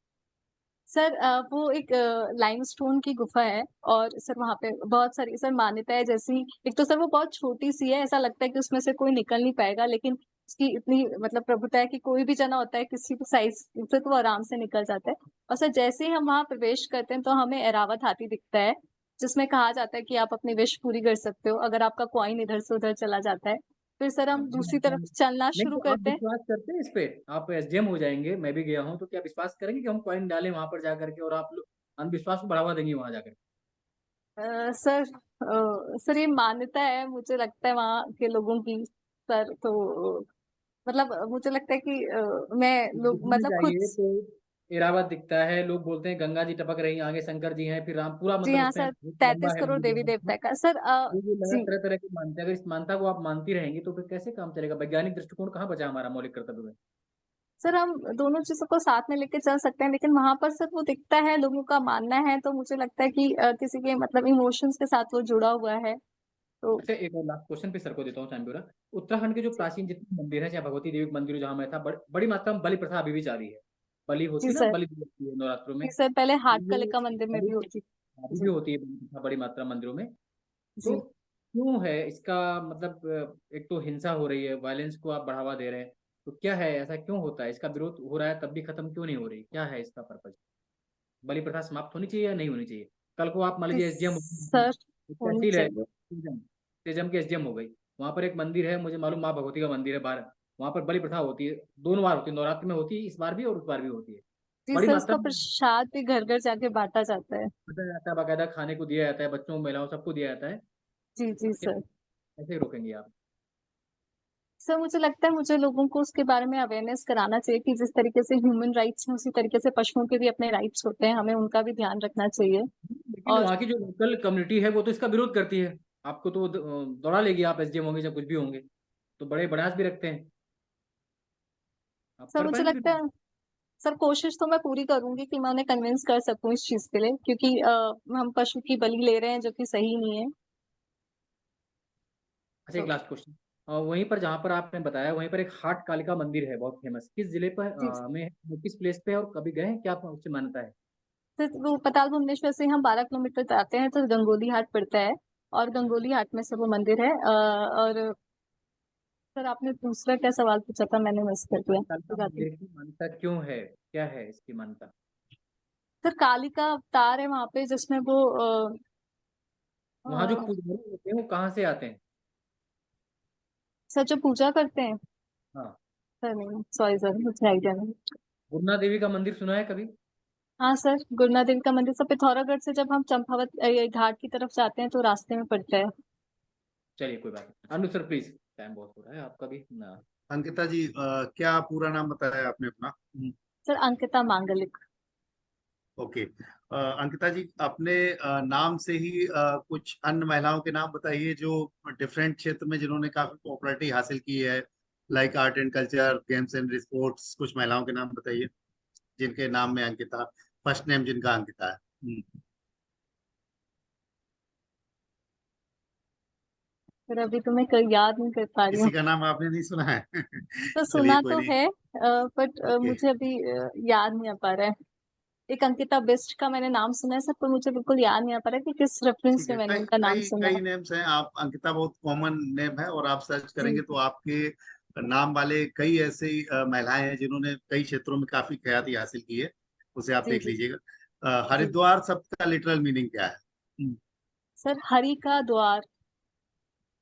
सर वो एक लाइमस्टोन की गुफा है, और सर वहाँ पे बहुत सारी सर मान्यता है। जैसी एक तो सर वो बहुत छोटी सी है, ऐसा लगता है कि उसमें से कोई निकल नहीं पाएगा, लेकिन उसकी इतनी मतलब प्रभुता है कि कोई भी जना होता है किसी भी साइज से तो वो आराम से निकल जाता है। और सर जैसे ही हम वहाँ प्रवेश करते हैं तो हमें एरावत हाथी दिखता है, जिसमें कहा जाता है कि आप अपनी विश पूरी कर सकते हो अगर आपका कॉइन इधर से उधर चला जाता है। फिर सर हम बड़ी दूसरी मात्रा तरफ में। चलना नहीं शुरू तो आप करते हैं। विश्वास करते हैं इस पे? आप एसडीएम हो जाएंगे, मैं भी गया हूँ, तो क्या विश्वास करेंगे कि हम कॉइन डालें वहां पर जाकर के, और आप लोग अंधविश्वास को बढ़ावा देंगे वहां जाकर? सर सर ये मान्यता है, मुझे लगता है वहाँ के लोगों की। सर तो मतलब मुझे लगता है कि मैं लोग दिखने मतलब खुद। जाइए तो इरावत दिखता है, लोग बोलते हैं गंगा जी टपक रही हैं, आगे शंकर जी हैं, फिर राम, पूरा जी मतलब हाँ उसमें सर, बहुत लंबा 33 है करोड़ देवी मंदिर। देवता का सर। ये लगा जी तरह तरह की मानते हैं। अगर इस मानता को आप मानती रहेंगी तो फिर कैसे काम चलेगा? वैज्ञानिक दृष्टिकोण कहाँ बचा हमारा मौलिक कर्तव्य में? सर, हम दोनों चीजों को साथ में लेके चल सकते हैं, लेकिन वहां पर सर वो दिखता है, लोगों का मानना है, तो मुझे लगता है कि किसी के मतलब इमोशंस के साथ वो जुड़ा हुआ है तो। अच्छा, एक और लास्ट क्वेश्चन पे सर को देता हूँ टाइम पूरा। उत्तराखंड के जो प्राचीन जितने मंदिर हैं, चाहे भगवती देवी मंदिर जहाँ मैं था, बड़ी मात्रा में बलि प्रथा अभी भी जारी है। बलि जी होती है ना, सर। बलि दी जाती है नवरात्रों में। जी सर, पहले हाट ये कलिका मंदिर में बलि भी होती थी। अभी जी भी होती है बड़ी मात्रा मंदिरों में। तो जी क्यों है इसका मतलब एक तो हिंसा हो रही है, वायलेंस को आप बढ़ावा दे रहे हैं, तो क्या है, ऐसा क्यों होता है, इसका विरोध हो रहा है तब भी खत्म क्यों नहीं हो रही, क्या है इसका पर्पज? बलि प्रथा समाप्त होनी चाहिए या नहीं होनी चाहिए? कल को आप मान जी, लीजिए एसडीएम, सर होनी तहसील है चाहिए। तेजम, तेजम के एसडीएम हो गई, वहां पर एक मंदिर है, मुझे मालूम माँ भगवती का मंदिर है, बारह, वहां पर बलि प्रथा होती है, दोनों बार होती है, नवरात्र में होती है, इस बार भी और उस बार भी होती है, जी बड़ी सर, मात्रा उसका में प्रसाद भी घर घर जाके बांटा जाता है। बांटा जाता है, बाकायदा खाने को दिया जाता है, बच्चों महिलाओं सबको दिया जाता है। जी जी क्या सर। कैसे रोकेंगे आप? सर मुझे लगता है मुझे लोगों को उसके बारे में अवेयरनेस कराना चाहिए कि जिस तरीके से ह्यूमन राइट्स हैं उसी तरीके से पशुओं के भी अपने राइट्स होते हैं, हमें उनका भी ध्यान रखना चाहिए। लेकिन और वहाँ की जो लोकल कम्युनिटी है वो तो इसका विरोध करती है, आपको तो दौड़ा लेगी, आप एसडीएम होंगे या कुछ भी होंगे, तो बड़े बड़ास भी रखते हैं, आप सर कर मुझे पाएंगे लगता विरोध? है सर कोशिश तो मैं पूरी करूंगी कि मैं उन्हें कन्विंस कर सकूं इस चीज के लिए, क्योंकि हम पशु की बलि ले रहे हैं जो कि सही नहीं है। अच्छा, एक तो लास्ट क्वेश्चन, वहीं पर जहाँ पर आपने बताया वहीं पर एक हाट कालिका मंदिर है बहुत फेमस, किस जिले पर जी में है? वो किस प्लेस पे है और कभी गए हैं क्या, आपको उससे मान्यता है? सर, वो पताल भुवनेश्वर से हम 12 किलोमीटर जाते हैं तो गंगोली हाट पड़ता है, और गंगोली हाट में से वो मंदिर है। और सर आपने दूसरा क्या सवाल पूछा था, मैंने मिस कर दिया, कालिका बताती। मंदिर की मान्यता क्यों है, क्या है इसकी मान्यता? सर काली का अवतार है वहां पे जिसमें वो वहाँ जो अ, पुजारी होते हैं वो कहाँ से आते हैं? सर जो पूजा करते हैं। हाँ, सर नहीं, सॉरी सर, मुझे आइडिया नहीं। गुरना देवी का मंदिर सुना है कभी? हाँ सर, गुरुना देवी का मंदिर सर पिथौरागढ़ से जब हम चंपावत ये घाट की तरफ जाते हैं तो रास्ते में पड़ता है। चलिए कोई बात नहीं, अनु सर प्लीज, टाइम बहुत हो रहा है आपका भी ना। अंकिता जी, क्या पूरा नाम बताया आपने अपना? सर अंकिता मांगलिक। ओके। अंकिता जी, अपने नाम से ही कुछ अन्य महिलाओं के नाम बताइए जो डिफरेंट क्षेत्र में जिन्होंने काफी पॉपुलैरिटी हासिल की है, like art and culture, games and sports, कुछ महिलाओं के नाम बताइए जिनके नाम में अंकिता, फर्स्ट नेम जिनका अंकिता है। सर अभी तो मैं कोई याद नहीं कर पा रही किसी हूँ। का नाम आपने नहीं सुना है? तो चलिए सुना कोई तो नहीं। है, बट ओके। मुझे अभी याद नहीं आ पा रहा है। एक अंकिता बिस्ट का मैंने नाम सुना है सर, पर मुझे बिल्कुल याद नहीं आ पा रहा है कि किस रेफरेंस ठीक में है, मैंने कई उनका नाम कई सुना कई है। नेम्स हैं, आप अंकिता बहुत कॉमन नेम है, और आप सर्च जी करेंगे तो आपके नाम वाले कई ऐसे महिलाएं हैं जिन्होंने कई क्षेत्रों में काफी ख्याति हासिल की है, उसे आप जी देख जी लीजिएगा। जी। हरिद्वार शब्द का लिटरल मीनिंग क्या है? सर हरि का द्वार,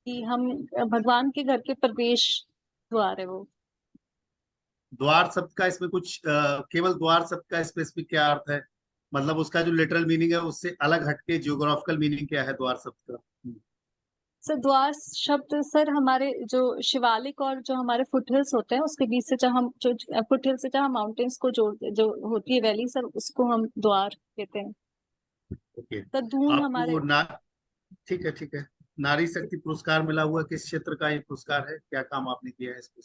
कि हम भगवान के घर के प्रवेश द्वार है वो। द्वार शब्द का इसमें कुछ केवल द्वार शब्द का स्पेसिफिक क्या अर्थ है, मतलब उसका जो लिटरल मीनिंग है उससे अलग हटके जियोग्राफिकल मीनिंग क्या है द्वार शब्द का? सर द्वार शब्द सर हमारे जो शिवालिक और जो हमारे फुटहिल्स होते हैं उसके बीच से जब हम जो फुटहिल से जब हम माउंटेन्स को जोड़ जो होती है वैली सर, उसको हम द्वार कहते हैं। ओके। तो दून आपको हमारे। ना, ठीक है ठीक है। नारी शक्ति पुरस्कार मिला हुआ किस क्षेत्र का ये पुरस्कार है, क्या काम आपने किया है इसमें?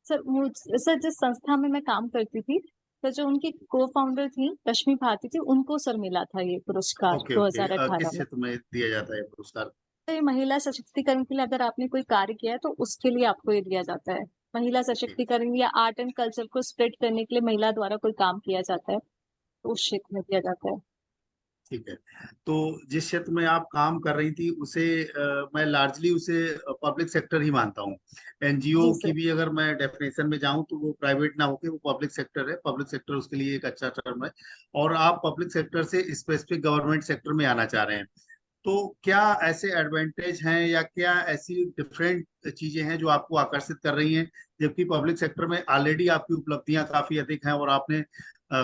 सर सर जिस संस्था में मैं काम करती थी, तो जो उनकी को फाउंडर थी रश्मि भारती थी, उनको सर मिला था ये पुरस्कार ओके ओके। किस 2018 में। क्षेत्र में दिया जाता है पुरस्कार? तो ये महिला सशक्तिकरण के लिए अगर आपने कोई कार्य किया है तो उसके लिए आपको ये दिया जाता है। महिला ओके, सशक्तिकरण या आर्ट एंड कल्चर को स्प्रेड करने के लिए महिला द्वारा कोई काम किया जाता है तो उस क्षेत्र में दिया जाता है। ठीक है। तो जिस क्षेत्र में आप काम कर रही थी उसे मैं लार्जली उसे पब्लिक सेक्टर ही मानता हूँ। एनजीओ जी की सर। भी अगर मैं डेफिनेशन में जाऊं तो वो प्राइवेट ना होके वो पब्लिक सेक्टर है, पब्लिक सेक्टर उसके लिए एक अच्छा टर्म है। और आप पब्लिक सेक्टर से स्पेसिफिक गवर्नमेंट सेक्टर में आना चाह रहे हैं, तो क्या ऐसे एडवांटेज हैं या क्या ऐसी डिफरेंट चीजें हैं जो आपको आकर्षित कर रही हैं, जबकि पब्लिक सेक्टर में ऑलरेडी आपकी उपलब्धियां काफी अधिक हैं और आपने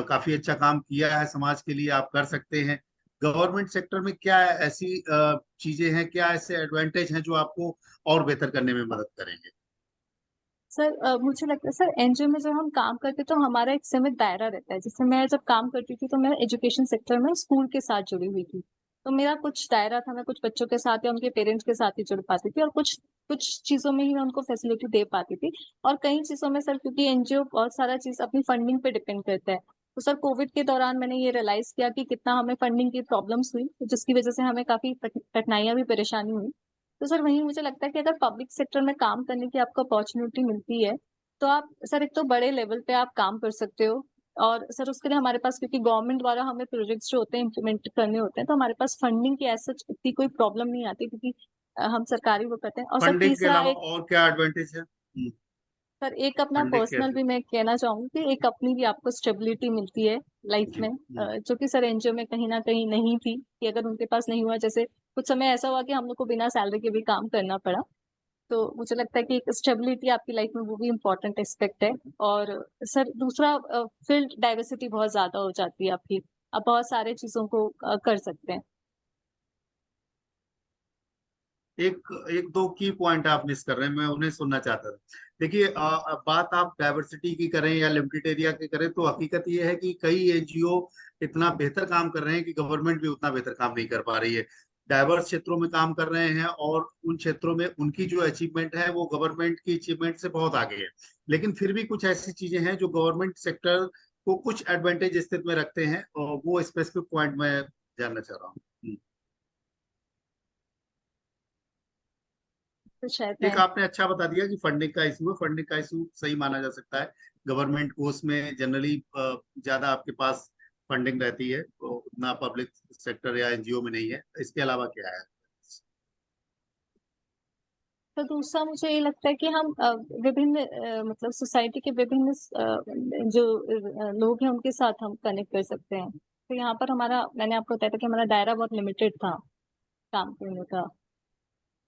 काफी अच्छा काम किया है समाज के लिए, आप कर सकते हैं। गवर्नमेंट सेक्टर में क्या ऐसी चीजें हैं, क्या ऐसे एडवांटेज हैं जो आपको और बेहतर करने में मदद करेंगे? सर मुझे लगता है सर एनजीओ में जब हम काम करते तो हमारा एक सीमित दायरा रहता है। जैसे मैं जब काम करती थी तो मैं एजुकेशन सेक्टर में स्कूल के साथ जुड़ी हुई थी, तो मेरा कुछ दायरा था, मैं कुछ बच्चों के साथ या उनके पेरेंट्स के साथ ही जुड़ पाती थी, और कुछ कुछ चीजों में ही मैं उनको फैसिलिटी दे पाती थी। और कई चीजों में सर क्योंकि एनजीओ बहुत सारा चीज अपनी फंडिंग पे डिपेंड करता है, तो सर कोविड के दौरान मैंने ये रियलाइज किया कि कितना हमें फंडिंग की प्रॉब्लम्स हुई, जिसकी वजह से हमें काफी कठिनाइयां भी परेशानी हुई। तो सर वहीं मुझे लगता है कि अगर पब्लिक सेक्टर में काम करने की आपको अपॉर्चुनिटी मिलती है तो आप सर एक तो बड़े लेवल पे आप काम कर सकते हो, और सर उसके लिए हमारे पास, क्योंकि गवर्नमेंट द्वारा हमें प्रोजेक्ट्स जो होते हैं इम्प्लीमेंट करने होते हैं, तो हमारे पास फंडिंग की ऐसा इतनी कोई प्रॉब्लम नहीं आती, क्योंकि हम सरकारी वो करते हैं। और सर फंडिंग के तीसरा अलावा एक, और क्या एडवांटेज है? सर एक अपना फंडिंग पर्सनल कैसे? भी मैं कहना चाहूंगी कि एक अपनी भी आपको स्टेबिलिटी मिलती है लाइफ जी। में, जो कि सर एनजीओ में कहीं ना कहीं नहीं थी, कि अगर उनके पास नहीं हुआ, जैसे कुछ समय ऐसा हुआ कि हम लोग को बिना सैलरी के भी काम करना पड़ा। तो मुझे लगता है कि एक स्टेबिलिटी आपकी लाइफ में वो भी इम्पोर्टेंट एस्पेक्ट है। और सर दूसरा, फील्ड डाइवर्सिटी बहुत ज्यादा हो जाती है आपकी, आप बहुत सारे चीजों को कर सकते हैं। एक एक दो की पॉइंट आप मिस कर रहे हैं, मैं उन्हें सुनना चाहता था। देखिए, बात आप डाइवर्सिटी की करें या लिमिटेड एरिया की करें, तो हकीकत ये है कि कई एनजीओ इतना बेहतर काम कर रहे हैं कि गवर्नमेंट भी उतना बेहतर काम नहीं कर पा रही है। डाइवर्स क्षेत्रों में काम कर रहे हैं और उन क्षेत्रों में उनकी जो अचीवमेंट है वो गवर्नमेंट की अचीवमेंट से बहुत आगे है। लेकिन फिर भी कुछ ऐसी चीजें हैं जो गवर्नमेंट सेक्टर को कुछ एडवांटेज स्थिति में रखते हैं, और वो स्पेसिफिक पॉइंट मैं जानना चाह रहा हूँ। तो शायद एक मैं, आपने अच्छा बता दिया कि फंडिंग का इशू है, फंडिंग का इशू सही माना जा सकता है। गवर्नमेंट को उसमें जनरली ज्यादा आपके पास फंडिंग रहती है, तो उतना पब्लिक सेक्टर या एनजीओ में नहीं है। इसके अलावा क्या है? तो दूसरा मुझे ये लगता है कि हम विभिन्न मतलब सोसाइटी के विभिन्न जो लोग हैं उनके साथ हम कनेक्ट कर सकते हैं। तो यहाँ पर हमारा, मैंने आपको बताया था कि हमारा दायरा बहुत लिमिटेड था काम करने का।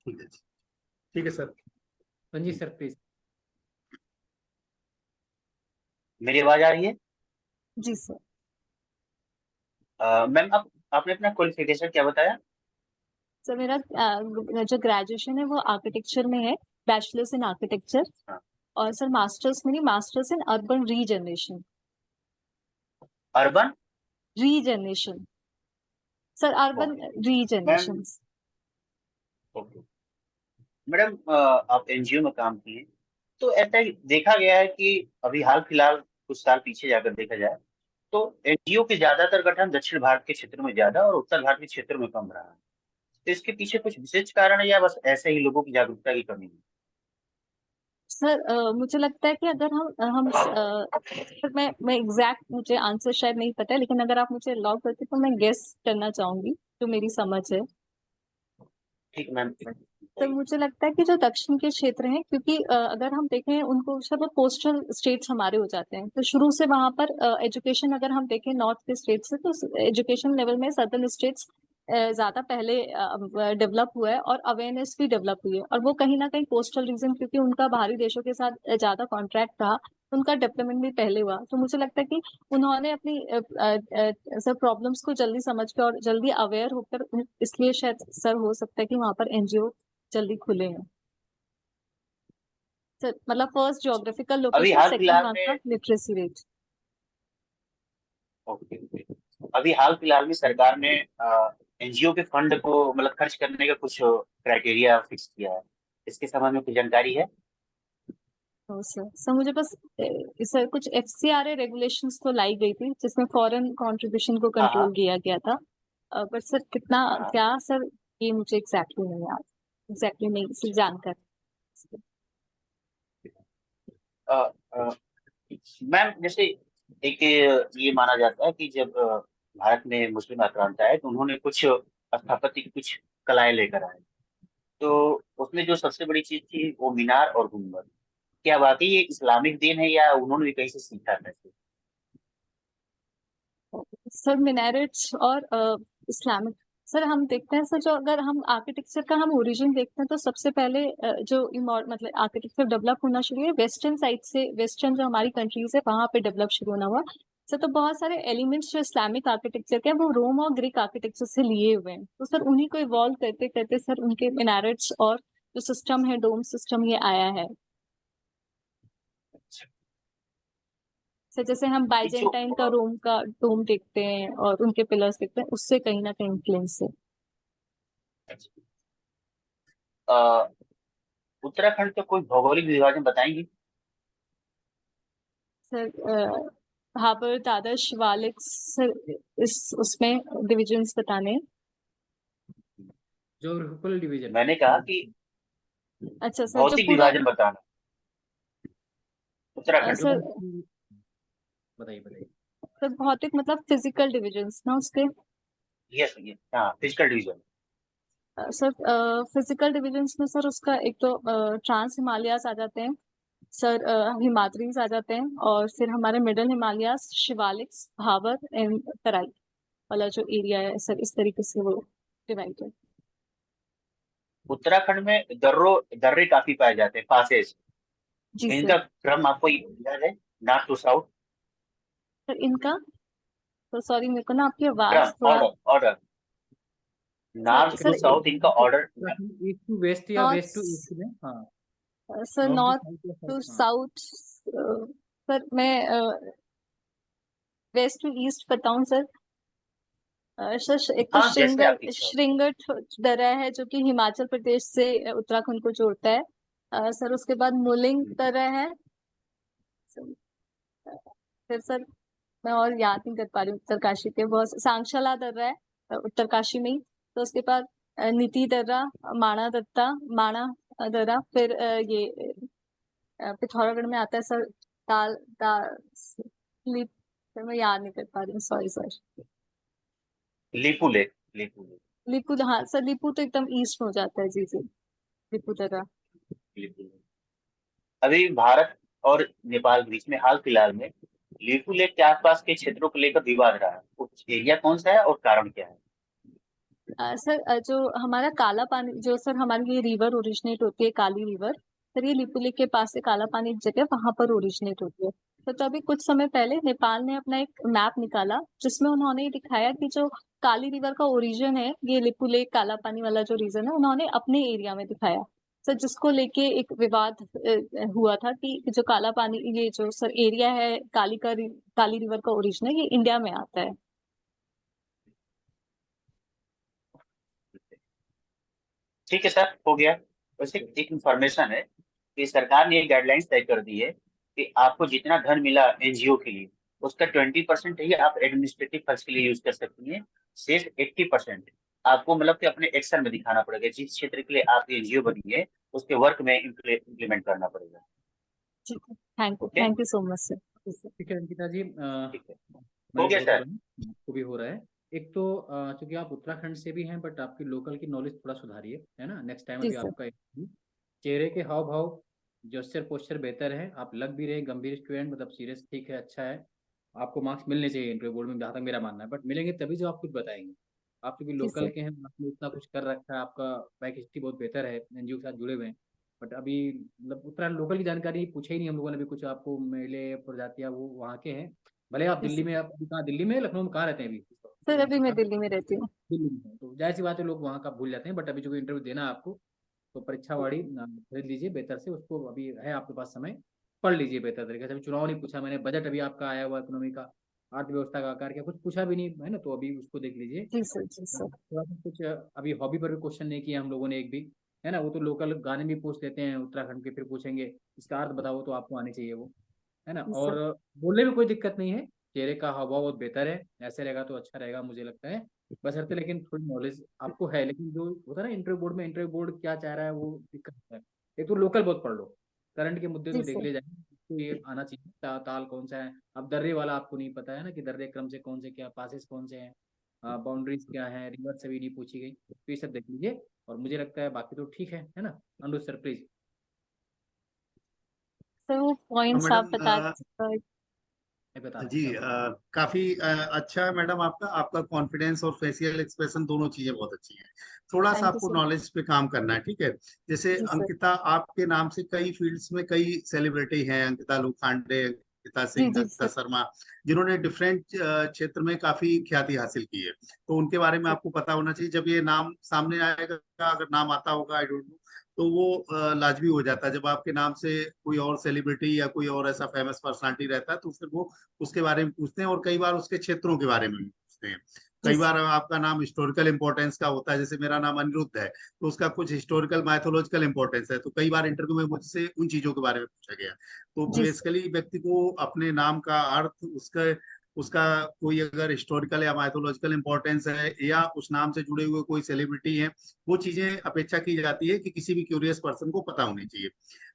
ठीक है, ठीक है सर। Sanjeev sir please. मेरी आवाज आ रही है? जी सर। मैम, आप आपने अपना क्वालिफिकेशन क्या बताया? सर मेरा जो ग्रेजुएशन है वो आर्किटेक्चर में है, बैचलर्स इन आर्किटेक्चर। हाँ। और सर मास्टर्स में, masters in urban regeneration. Urban regeneration sir, urban okay ma'am. Regeneration. Okay madam, आप एनजीओ में काम किए, तो ऐसा ही देखा गया है कि अभी हाल फिलहाल कुछ साल पीछे जाकर देखा जाए तो एनजीओ के ज्यादातर गठन दक्षिण भारत के क्षेत्र में ज्यादा और उत्तर भारत के क्षेत्र में कम रहा है। तो इसके पीछे कुछ विशेष कारण है या बस ऐसे ही लोगों की जागरूकता की कमी है? सर मुझे लगता है कि अगर सर मैं एग्जैक्ट, मुझे आंसर शायद नहीं पता है, लेकिन अगर आप मुझे अलाउ करते तो मैं गेस करना चाहूंगी, जो मेरी समझ है। ठीक मैम। तो मुझे लगता है कि जो दक्षिण के क्षेत्र हैं, क्योंकि अगर हम देखें उनको सब कोस्टल स्टेट्स हमारे हो जाते हैं, तो शुरू से वहां पर एजुकेशन, अगर हम देखें नॉर्थ के स्टेट से, तो एजुकेशन लेवल में सदर्न स्टेट्स ज्यादा पहले डेवलप हुआ है और अवेयरनेस भी डेवलप हुई है। और वो कहीं ना कहीं कोस्टल रीजन, क्योंकि उनका बाहरी देशों के साथ ज्यादा कॉन्ट्रैक्ट रहा, उनका डेवलपमेंट भी पहले हुआ। तो मुझे लगता है कि उन्होंने अपनी सब प्रॉब्लम्स को जल्दी समझ के और जल्दी अवेयर होकर, इसलिए शायद सर हो सकता है कि वहां पर एनजीओ जल्दी खुले हैं सर। मतलब फर्स्ट ज्योग्राफिकल अभी लोकेशन, हाल सेकंड फिलहाल वहाँ का में लिटरेसी रेट। ओके अभी हाल फिलहाल में सरकार ने एनजीओ के फंड को मतलब खर्च करने का कुछ क्राइटेरिया फिक्स किया है। इसके संबंध में कुछ जानकारी है? तो सर मुझे बस सर कुछ एफसीआरए रेगुलेशंस तो लाई गई थी, जिसमें फॉरेन कंट्रीब्यूशन को हाँ कंट्रोल हाँ किया गया था। बट सर कितना हाँ क्या सर, ये मुझे एग्जैक्टली नहीं याद, एग्जैक्टली नहीं सिर्फ जानकर। हाँ। मैम, जैसे एक ये माना जाता है कि जब भारत में मुस्लिम आक्रांता है तो उन्होंने कुछ स्थापत्य की कुछ कलाएं लेकर आए। तो उसमें जो सबसे बड़ी चीज थी वो मीनार और गुंबद। क्या वाकई ये इस्लामिक देन है या उन्होंने भी कहीं से सीखा था इसे? सर मिनारेट्स और इस्लामिक, सर हम देखते हैं सर, जो अगर हम आर्किटेक्चर का हम ओरिजिन देखते हैं, तो सबसे पहले मतलब आर्किटेक्चर डेवलप होना शुरू है वेस्टर्न साइड से, वेस्टर्न जो हमारी कंट्रीज है वहां पे डेवलप शुरू होना हुआ सर। तो बहुत सारे एलिमेंट्स जो इस्लामिक आर्किटेक्चर के हैं वो रोम और ग्रीक आर्किटेक्चर से लिए हुए हैं। तो सर उन्हीं को इवॉल्व करते करते सर उनके मिनारेट्स और जो सिस्टम है, डोम सिस्टम, ये आया है सर। जैसे हम ये जो बाइजेंटाइन का रोम का डोम देखते हैं और उनके पिलर्स देखते हैं, उससे कहीं ना कहीं इन्फ्लुएंस है अ, उत्तराखंड का कोई भौगोलिक विभाजन बताएंगे? सर। भाबर, दादर, शिवालिक सर, इस उसमें डिविजन्स बताने हैं। Geographical division. मैंने कहा कि अच्छा सर, जो भौतिक पूरा विभाजन बताना उत्तराखंड का। सर बताइए बताइए। सर भौतिक मतलब फिजिकल डिविजन्स ना उसके। यस, हाँ, physical division. Sir physical divisions में सर उसका एक तो ट्रांस हिमालयास आ जाते हैं सर, हिमाद्रीज आ जाते हैं, और फिर हमारे मिडल हिमालयास, शिवालिक्स, भावर एंड तराई वाला जो एरिया है सर, इस तरीके से वो डिवाइड है। उत्तराखंड में दर्रे काफी पाए जाते हैं, पासेस। जी इनका सर। क्रम आपको याद है, नॉर्थ टू साउथ? सर इनका तो सॉरी, मेरे को ना आपकी क्रम, आवाज थोड़ा order, north sir to south इनका ऑर्डर। ईस्ट टू वेस्ट या नॉर्थ, वेस्ट टू ईस्ट में, हाँ। Sir north north to south या टू साउथ, हाँ। साउथ। सर मैं वेस्ट टू ईस्ट बताऊं सर। सर एक तो हाँ, जैसे आपकी इच्छा हो। श्रृंगट दर्रा है जो कि हिमाचल प्रदेश से उत्तराखंड को जोड़ता है। सर उसके बाद मुलिंग दर्रा है। फिर सर मैं और याद नहीं कर पा रही हूँ, उत्तरकाशी के बहुत सांगशाला दर्रा है उत्तरकाशी में ही। तो उसके बाद नीति दर्रा, माणा दत्ता, माणा दर्रा, फिर ये पिथौरागढ़ में आता है सर, ताल ताल लिप, सर मैं याद नहीं कर पा रही हूँ, sorry sir. Lipu lake, Lipu lake, Lipu, हाँ सर, लिपू तो एकदम ईस्ट में हो जाता है, जी जी, लिपू दर्रा। लिपू लेक। अभी भारत और नेपाल के बीच में हाल फिलहाल में लिपू लेक के आसपास के क्षेत्रों को लेकर विवाद रहा है। उस एरिया कौन सा है और कारण क्या है? सर जो हमारा काला पानी, जो सर हमारी ये रिवर ओरिजिनेट होती है, काली रिवर, सर ये लिपुलेख के पास से काला पानी एक जगह वहां पर ओरिजिनेट होती है। तो अभी कुछ समय पहले नेपाल ने अपना एक मैप निकाला जिसमें उन्होंने ये दिखाया कि जो काली रिवर का ओरिजिन है, ये लिपुलेख काला पानी वाला जो रीजन है, उन्होंने अपने एरिया में दिखाया सर, जिसको लेके एक विवाद हुआ था कि जो काला पानी, ये जो सर एरिया है काली रिवर का ओरिजिन है, ये इंडिया में आता है। ठीक है सर, हो गया। वैसे एक इंफॉर्मेशन है कि सरकार ने एक गाइडलाइंस तय कर दी है कि आपको जितना धन मिला एनजीओ के लिए, उसका 20% ही आप एडमिनिस्ट्रेटिव खर्च के लिए यूज कर सकती हैं। शेष 80% आपको मतलब कि अपने एक्शन में दिखाना पड़ेगा। जिस क्षेत्र के लिए आप एनजीओ बनी है उसके वर्क में इम्प्लीमेंट करना पड़ेगा। ठीक है, thank okay, you so much sir. ठीक है अंकिता जी, ठीक है, मैं हो गया बोल रहा सर। हूँ, आपको भी हो रहा है। एक तो चूंकि आप उत्तराखंड से भी हैं, बट आपकी लोकल की नॉलेज थोड़ा सुधारिए, है ना। नेक्स्ट टाइम जी अभी सर। आपका चेहरे के हाव भाव, जेस्चर पोस्चर बेहतर है, आप लग भी रहे गंभीर स्टूडेंट, मतलब सीरियस, ठीक है, अच्छा है। आपको मार्क्स मिलने चाहिए इंटरव्यू बोर्ड में, जहाँ तक मेरा मानना है, बट मिलेंगे तभी जो आप कुछ बताएंगे। आप क्योंकि जी लोकल सर। के हैं, आपने इतना कुछ कर रखा है, आपका बैक हिस्ट्री बहुत बेहतर है, एनजीओ के साथ जुड़े हुए हैं। बट अभी मतलब उत्तराखंड लोकल की जानकारी पूछे ही नहीं हम लोगों ने अभी कुछ, आपको मिले प्रजातियाँ वो वहाँ के हैं। भले आप जी दिल्ली सर। में, आप अभी कहाँ, दिल्ली में, लखनऊ में, कहाँ रहते हैं अभी? सर अभी मैं दिल्ली में रहती हूँ। दिल्ली में हैं। तो जाहिर सी बात है लोग वहाँ का भूल जाते हैं, बट अभी जो इंटरव्यू देना है आपको, तो परीक्षा वाड़ी खरीद लीजिए बेहतर से उसको, अभी है आपके पास समय, पढ़ लीजिए बेहतर तरीके से। अभी चुनाव नहीं पूछा मैंने, बजट अभी आपका आया हुआ इकोनॉमी का, अर्थव्यवस्था का आकार क्या, कुछ पूछा भी नहीं है ना, तो अभी उसको देख लीजिए। जी सर। जी सर। थोड़ा सा कुछ अभी हॉबी पर भी क्वेश्चन नहीं किया हम लोगों ने एक भी, है ना। वो तो लोकल गाने भी पूछ लेते हैं उत्तराखंड के, फिर पूछेंगे इसका अर्थ बताओ, तो आपको आने चाहिए वो, है ना। जी और सर। बोलने में कोई दिक्कत नहीं है, चेहरे का हाव भाव बहुत बेहतर है, ऐसे रहेगा तो अच्छा रहेगा मुझे लगता है। बशर्ते लेकिन थोड़ी नॉलेज आपको है, लेकिन जो होता है ना इंटरव्यू बोर्ड में, इंटरव्यू बोर्ड क्या चाह रहा है वो दिक्कत है। एक तो लोकल बहुत पढ़ लो, करंट के मुद्दे जी तो देख सर। ले जाएंगे, तो ये आना चाहिए, ताल कौन सा है। अब दर्रे वाला आपको नहीं पता है ना, कि दर्रे क्रम से कौन से, क्या पासेस कौन से हैं, बाउंड्रीज क्या है, रिवर से भी नहीं पूछी गई, तो ये सब देख लीजिए। और मुझे लगता है बाकी तो ठीक है ना। अनुज सर प्लीज। सर वो तो पॉइंट्स आप मैडम बता मैं बता रहा हूँ जी क्या बोल रहा काफी अच्छा है मैडम, आपका आपका कॉन्फिडेंस और फेशियल एक्सप्रेशन दोनों चीजें बहुत अच्छी हैं। थोड़ा सा थैंक यू आपको सर। नॉलेज पे काम करना है, ठीक है। जैसे जी सर। अंकिता, आपके नाम से कई फील्ड्स में कई सेलिब्रिटी हैं, अंकिता लोखंडे, अंकिता जी सिंह, जी अंकिता सर। शर्मा, जिन्होंने डिफरेंट क्षेत्र में काफी ख्याति हासिल की है। तो उनके बारे में जी आपको पता होना चाहिए। जब ये नाम सामने आएगा, अगर नाम आता होगा, आई डोंट नो, तो वो लाजमी हो जाता है। जब आपके नाम से कोई और सेलिब्रिटी या कोई और ऐसा फेमस पर्सनालिटी रहता है, तो फिर वो उसके बारे में पूछते हैं, और कई बार उसके क्षेत्रों के बारे में भी पूछते हैं। जी कई सर। बार आपका नाम हिस्टोरिकल इंपॉर्टेंस का होता है, जैसे मेरा नाम अनिरुद्ध है, तो उसका कुछ हिस्टोरिकल माइथोलॉजिकल इंपॉर्टेंस है। तो कई बार इंटरव्यू में मुझसे उन चीजों के बारे में पूछा गया। तो जी सर। बेसिकली व्यक्ति को अपने नाम का अर्थ, उसका उसका कोई अगर हिस्टोरिकल या माइथोलॉजिकल इंपॉर्टेंस है, या उस नाम से जुड़े हुए कोई सेलिब्रिटी है, वो चीजें अपेक्षा की जाती है कि किसी भी क्यूरियस पर्सन को पता होनी चाहिए।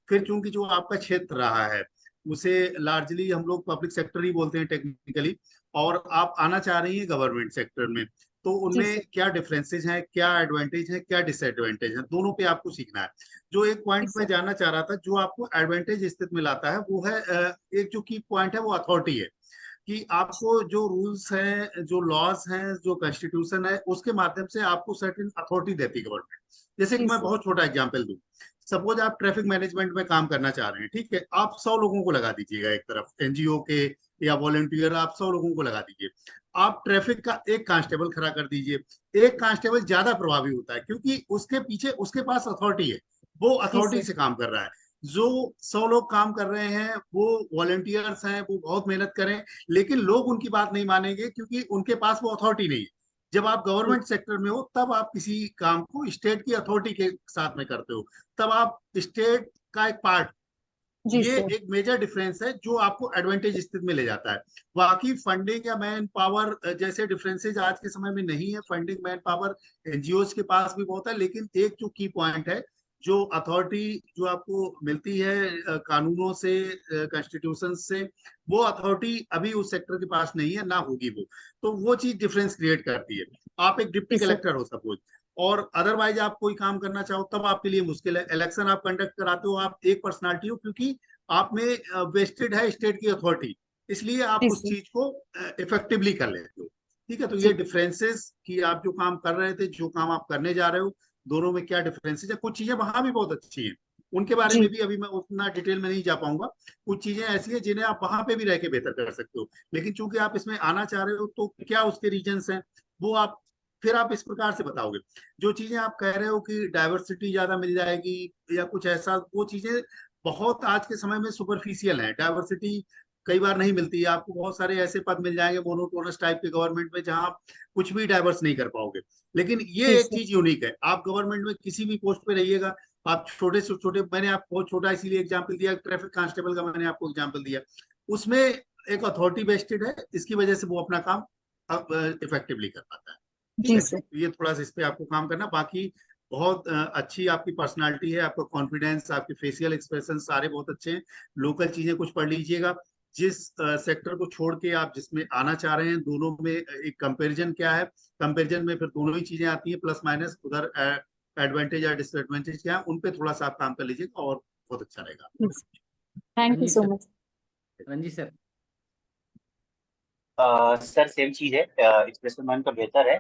फिर चूंकि जो आपका क्षेत्र रहा है, उसे लार्जली हम लोग पब्लिक सेक्टर ही बोलते हैं टेक्निकली, और आप आना चाह रही हैं गवर्नमेंट सेक्टर में, तो जी उनमें सर। क्या डिफरेंसेस हैं, क्या एडवांटेज है, क्या डिसएडवांटेज है, दोनों पे आपको सीखना है। जो एक जी पॉइंट मैं सर। जानना चाह रहा था, जो आपको एडवांटेज स्थिति में लाता है, वो है एक जो की पॉइंट है वो अथॉरिटी है, कि आपको जो रूल्स हैं, जो लॉज हैं, जो कॉन्स्टिट्यूशन है, उसके माध्यम से आपको सर्टेन अथॉरिटी देती है गवर्नमेंट। जैसे कि जी मैं सर। बहुत छोटा एग्जांपल दूं, सपोज आप ट्रैफिक मैनेजमेंट में काम करना चाह रहे हैं, ठीक है, आप 100 लोगों को लगा दीजिएगा एक तरफ, एनजीओ के या वॉलंटियर, आप 100 लोगों को लगा दीजिए। आप ट्रैफिक का एक कांस्टेबल खड़ा कर दीजिए। एक कांस्टेबल ज्यादा प्रभावी होता है, क्योंकि उसके पीछे उसके पास अथॉरिटी है, वो जी अथॉरिटी सर। से काम कर रहा है। जो 100 लोग काम कर रहे हैं, वो वॉलंटियर्स हैं, वो बहुत मेहनत करें, लेकिन लोग उनकी बात नहीं मानेंगे, क्योंकि उनके पास वो अथॉरिटी नहीं है। जब आप गवर्नमेंट सेक्टर में हो, तब आप किसी काम को स्टेट की अथॉरिटी के साथ में करते हो, तब आप स्टेट का एक पार्ट। जी ये सर। एक मेजर डिफरेंस है जो आपको एडवांटेज स्थिति में ले जाता है। बाकी फंडिंग या मैन पावर जैसे डिफरेंसेज आज के समय में नहीं है। फंडिंग, मैन पावर एनजीओज के पास भी बहुत है, लेकिन एक जो की पॉइंट है, जो अथॉरिटी जो आपको मिलती है कानूनों से, कॉन्स्टिट्यूशन से, वो अथॉरिटी अभी उस सेक्टर के पास नहीं है, ना होगी वो। तो वो चीज डिफरेंस क्रिएट करती है। आप एक डिप्टी जी सर। कलेक्टर हो सपोज, और अदरवाइज आप कोई काम करना चाहो, तब आपके लिए मुश्किल है। इलेक्शन आप कंडक्ट कराते हो, आप एक पर्सनालिटी हो, क्योंकि आप में वेस्टेड है स्टेट की अथॉरिटी, इसलिए आप जी उस सर। चीज को इफेक्टिवली कर लेते हो। ठीक है, तो जी ये डिफरेंसेस कि आप जो काम कर रहे थे, जो काम आप करने जा रहे हो, दोनों में क्या डिफरेंसेस है। कुछ चीजें वहां भी बहुत अच्छी हैं, उनके बारे जी में भी अभी मैं उतना डिटेल में नहीं जा पाऊंगा। कुछ चीजें ऐसी हैं जिन्हें आप वहां पे भी रह के बेहतर कर सकते हो, लेकिन चूंकि आप इसमें आना चाह रहे हो, तो क्या उसके रीजंस हैं, वो आप फिर आप इस प्रकार से बताओगे। जो चीजें आप कह रहे हो कि डाइवर्सिटी ज्यादा मिल जाएगी या कुछ ऐसा, वो चीजें बहुत आज के समय में सुपरफिशियल है। डाइवर्सिटी कई बार नहीं मिलती है आपको। बहुत सारे ऐसे पद मिल जाएंगे मोनोटोनस टाइप के गवर्नमेंट में, जहां आप कुछ भी डाइवर्स नहीं कर पाओगे। लेकिन ये जी एक सर। चीज यूनिक है, आप गवर्नमेंट में किसी भी पोस्ट पे रहिएगा, आप छोटे से छोटे, मैंने आपको बहुत छोटा इसीलिए एग्जाम्पल दिया, ट्रैफिक कांस्टेबल का मैंने आपको एग्जाम्पल दिया, उसमें एक अथॉरिटी वेस्टेड है, इसकी वजह से वो अपना काम इफेक्टिवली कर पाता है। ठीक जी है, सर। ये थोड़ा सा इस पे आपको काम करना। बाकी बहुत अच्छी आपकी पर्सनालिटी है, आपका कॉन्फिडेंस, आपके फेशियल एक्सप्रेशन सारे बहुत अच्छे हैं। लोकल चीजें कुछ पढ़ लीजिएगा। जिस सेक्टर को छोड़ के आप जिसमें आना चाह रहे हैं, दोनों में एक कंपैरिजन क्या है, कंपैरिजन में फिर दोनों ही चीजें आती हैं, प्लस माइनस, उधर एडवांटेज या डिसएडवांटेज क्या है, उन पे थोड़ा सा आप काम कर लीजिएगा और बहुत अच्छा रहेगा। Thank you Ranjit so sir. Much. Ranjit sir. Sir same चीज है, एक्सप्रेशन मैन का बेहतर है।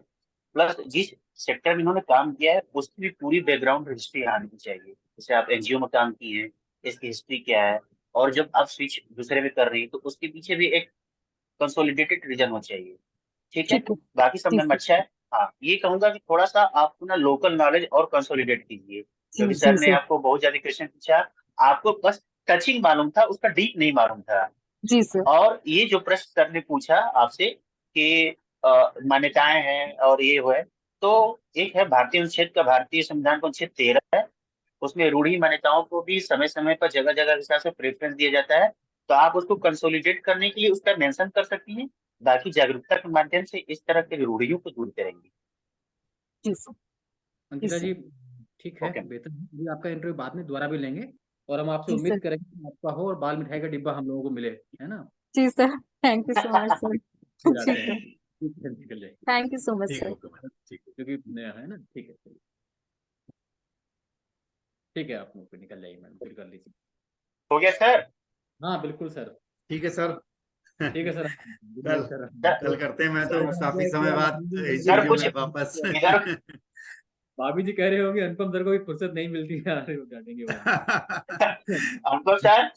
प्लस जिस सेक्टर में इन्होंने काम किया है उसकी भी पूरी बैकग्राउंड हिस्ट्री आनी चाहिए। जैसे आप एनजीओ में काम किए हैं, इसकी हिस्ट्री क्या है, और जब आप स्विच दूसरे में कर रही हैं तो उसके पीछे भी एक कंसोलिडेटेड रीजन होना चाहिए। ठीक है, ठीक है। बाकी जी समझने में सर। अच्छा है। हाँ, ये कहूंगा कि थोड़ा सा आप अपना लोकल नॉलेज और कंसोलिडेट कीजिए, जी क्योंकि जी सर ने सर। आपको बहुत ज्यादा क्वेश्चन पूछा, आपको बस टचिंग मालूम था, उसका डीप नहीं मालूम था। जी सर। और ये जो प्रश्न सर ने पूछा आपसे कि मान्यताएं हैं और ये है, तो एक है भारतीय अनुच्छेद का, भारतीय संविधान का अनुच्छेद 13 है, उसमें रूढ़ी मान्यताओं को भी समय समय पर जगह जगह के हिसाब से प्रेफरेंस दिया जाता है। तो आप उसको कंसोलिडेट करने के लिए उसका मेंशन कर सकती हैं। बाकी जागरूकता के माध्यम से इस तरह के रूढ़ियों को दूर करेंगे। जी सर। जी अंकिता सर। जी, ठीक है, ओके। बेहतर है। अभी आपका इंटरव्यू बाद में दोबारा भी लेंगे, और हम आपसे जी उम्मीद सर। करेंगे कि आपका हो और बाल मिठाई का डिब्बा हम लोगों को मिले, है ना। जी sir. Thank you so much sir. फिर जी आते हैं, सर। ठीक है, निकल जाए, थैंक यू सो मच ठीक है, सर। ओके मैडम, ठीक है। क्योंकि नया है ना। ठीक है, चलिए। ठीक है, आप मुझे निकल जाइए मैडम, फिर कर लीजिए। हो गया सर। हाँ बिल्कुल सर। ठीक है सर। ठीक है सर। गुड कल नाइट सर। सर कल करते हैं। मैं तो सर काफी समय बाद सर स्टूडियो कुछ में वापस इधर भाभी जी कह रहे होंगे अनुपम सर को भी फुर्सत नहीं मिलती है, अरे वो डांटेंगे बाद में। अनुपम सर,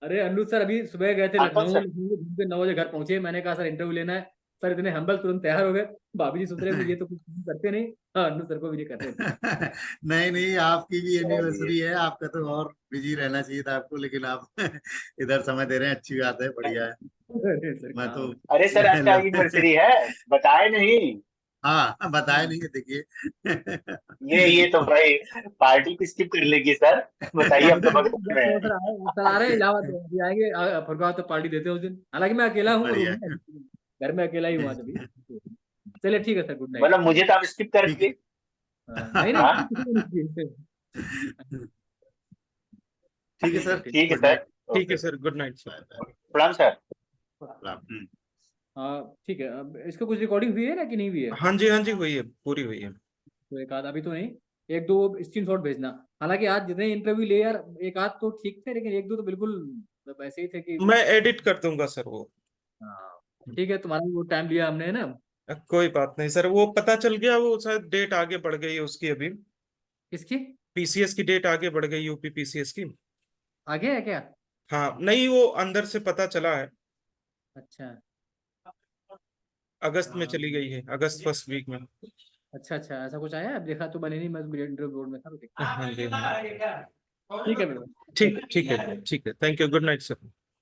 अरे अनु सर अभी सुबह गए थे अनुपम लखनऊ, सर, लखनऊ घूम के 9 बजे घर पहुंचे। मैंने कहा सर इंटरव्यू लेना है। सर इतने हम्बल, तुरंत तैयार हो गए। भाभी जी सोच रहे होंगे ये तो कुछ करते नहीं। हाँ, अनु सर को भी नहीं करते थे। नहीं नहीं, आपकी भी चलिए। एनिवर्सरी है, आपका तो और बिजी रहना चाहिए था आपको, लेकिन आप इधर समय दे रहे हैं, अच्छी बात है, बढ़िया है। अरे सर मैं कहाँ तो हो। अरे सर आज का एनिवर्सरी है, बताए नहीं। हाँ, बताया नहीं है, देखिए। ये तो भाई पार्टी की स्किप कर लेगी सर। बताइए, हाँ, हम तो तो बगल में सर हैं। आए, सर आ रहे हैं इलाहाबाद, अभी आएंगे। फरगाव तो पार्टी देते हैं उस दिन। हालांकि मैं अकेला हूँ रूम बढ़िया में, है। घर में अकेला ही हूँ आज अभी। चलिए ठीक है सर, गुड नाइट। मतलब मुझे तो आप स्किप कर ठीक है। दिए। नहीं नहीं, हाँ, किसी को नहीं किए। ठीक है ठीक है, सर, ठीक। ठीक है गुड सर। नाइट। ठीक ओके, है sir, good night sir. Bye bye. प्रणाम सर। प्रणाम। ठीक है, अब इसका कुछ रिकॉर्डिंग हुई है ना कि नहीं हुई है? हाँ जी हुई है, पूरी हुई है। तो एक आध अभी तो नहीं, एक दो स्क्रीनशॉट भेजना। हालांकि आज जितने इंटरव्यू ले यार, एक आध तो ठीक थे, लेकिन एक दो तो बिल्कुल मतलब ऐसे ही थे कि मैं एडिट कर दूंगा सर वो। हाँ ठीक है, तुम्हारा वो टाइम लिया हमने, है ना? कोई बात नहीं सर, वो पता चल गया, वो शायद डेट आगे बढ़ गई है उसकी अभी। किसकी? पीसीएस की डेट आगे बढ़ गई, यूपी पीसीएस की। आगे है क्या? हाँ नहीं, वो अंदर से पता चला है, अच्छा अगस्त में चली गई है, अगस्त फर्स्ट वीक में। अच्छा अच्छा, ऐसा कुछ आया? अब देखा तो मैंने नहीं, मैं इंटरव्यू बोर्ड में था तो देखा। हाँ जी, ठीक है मेरे। ठीक है, thank you, good night sir.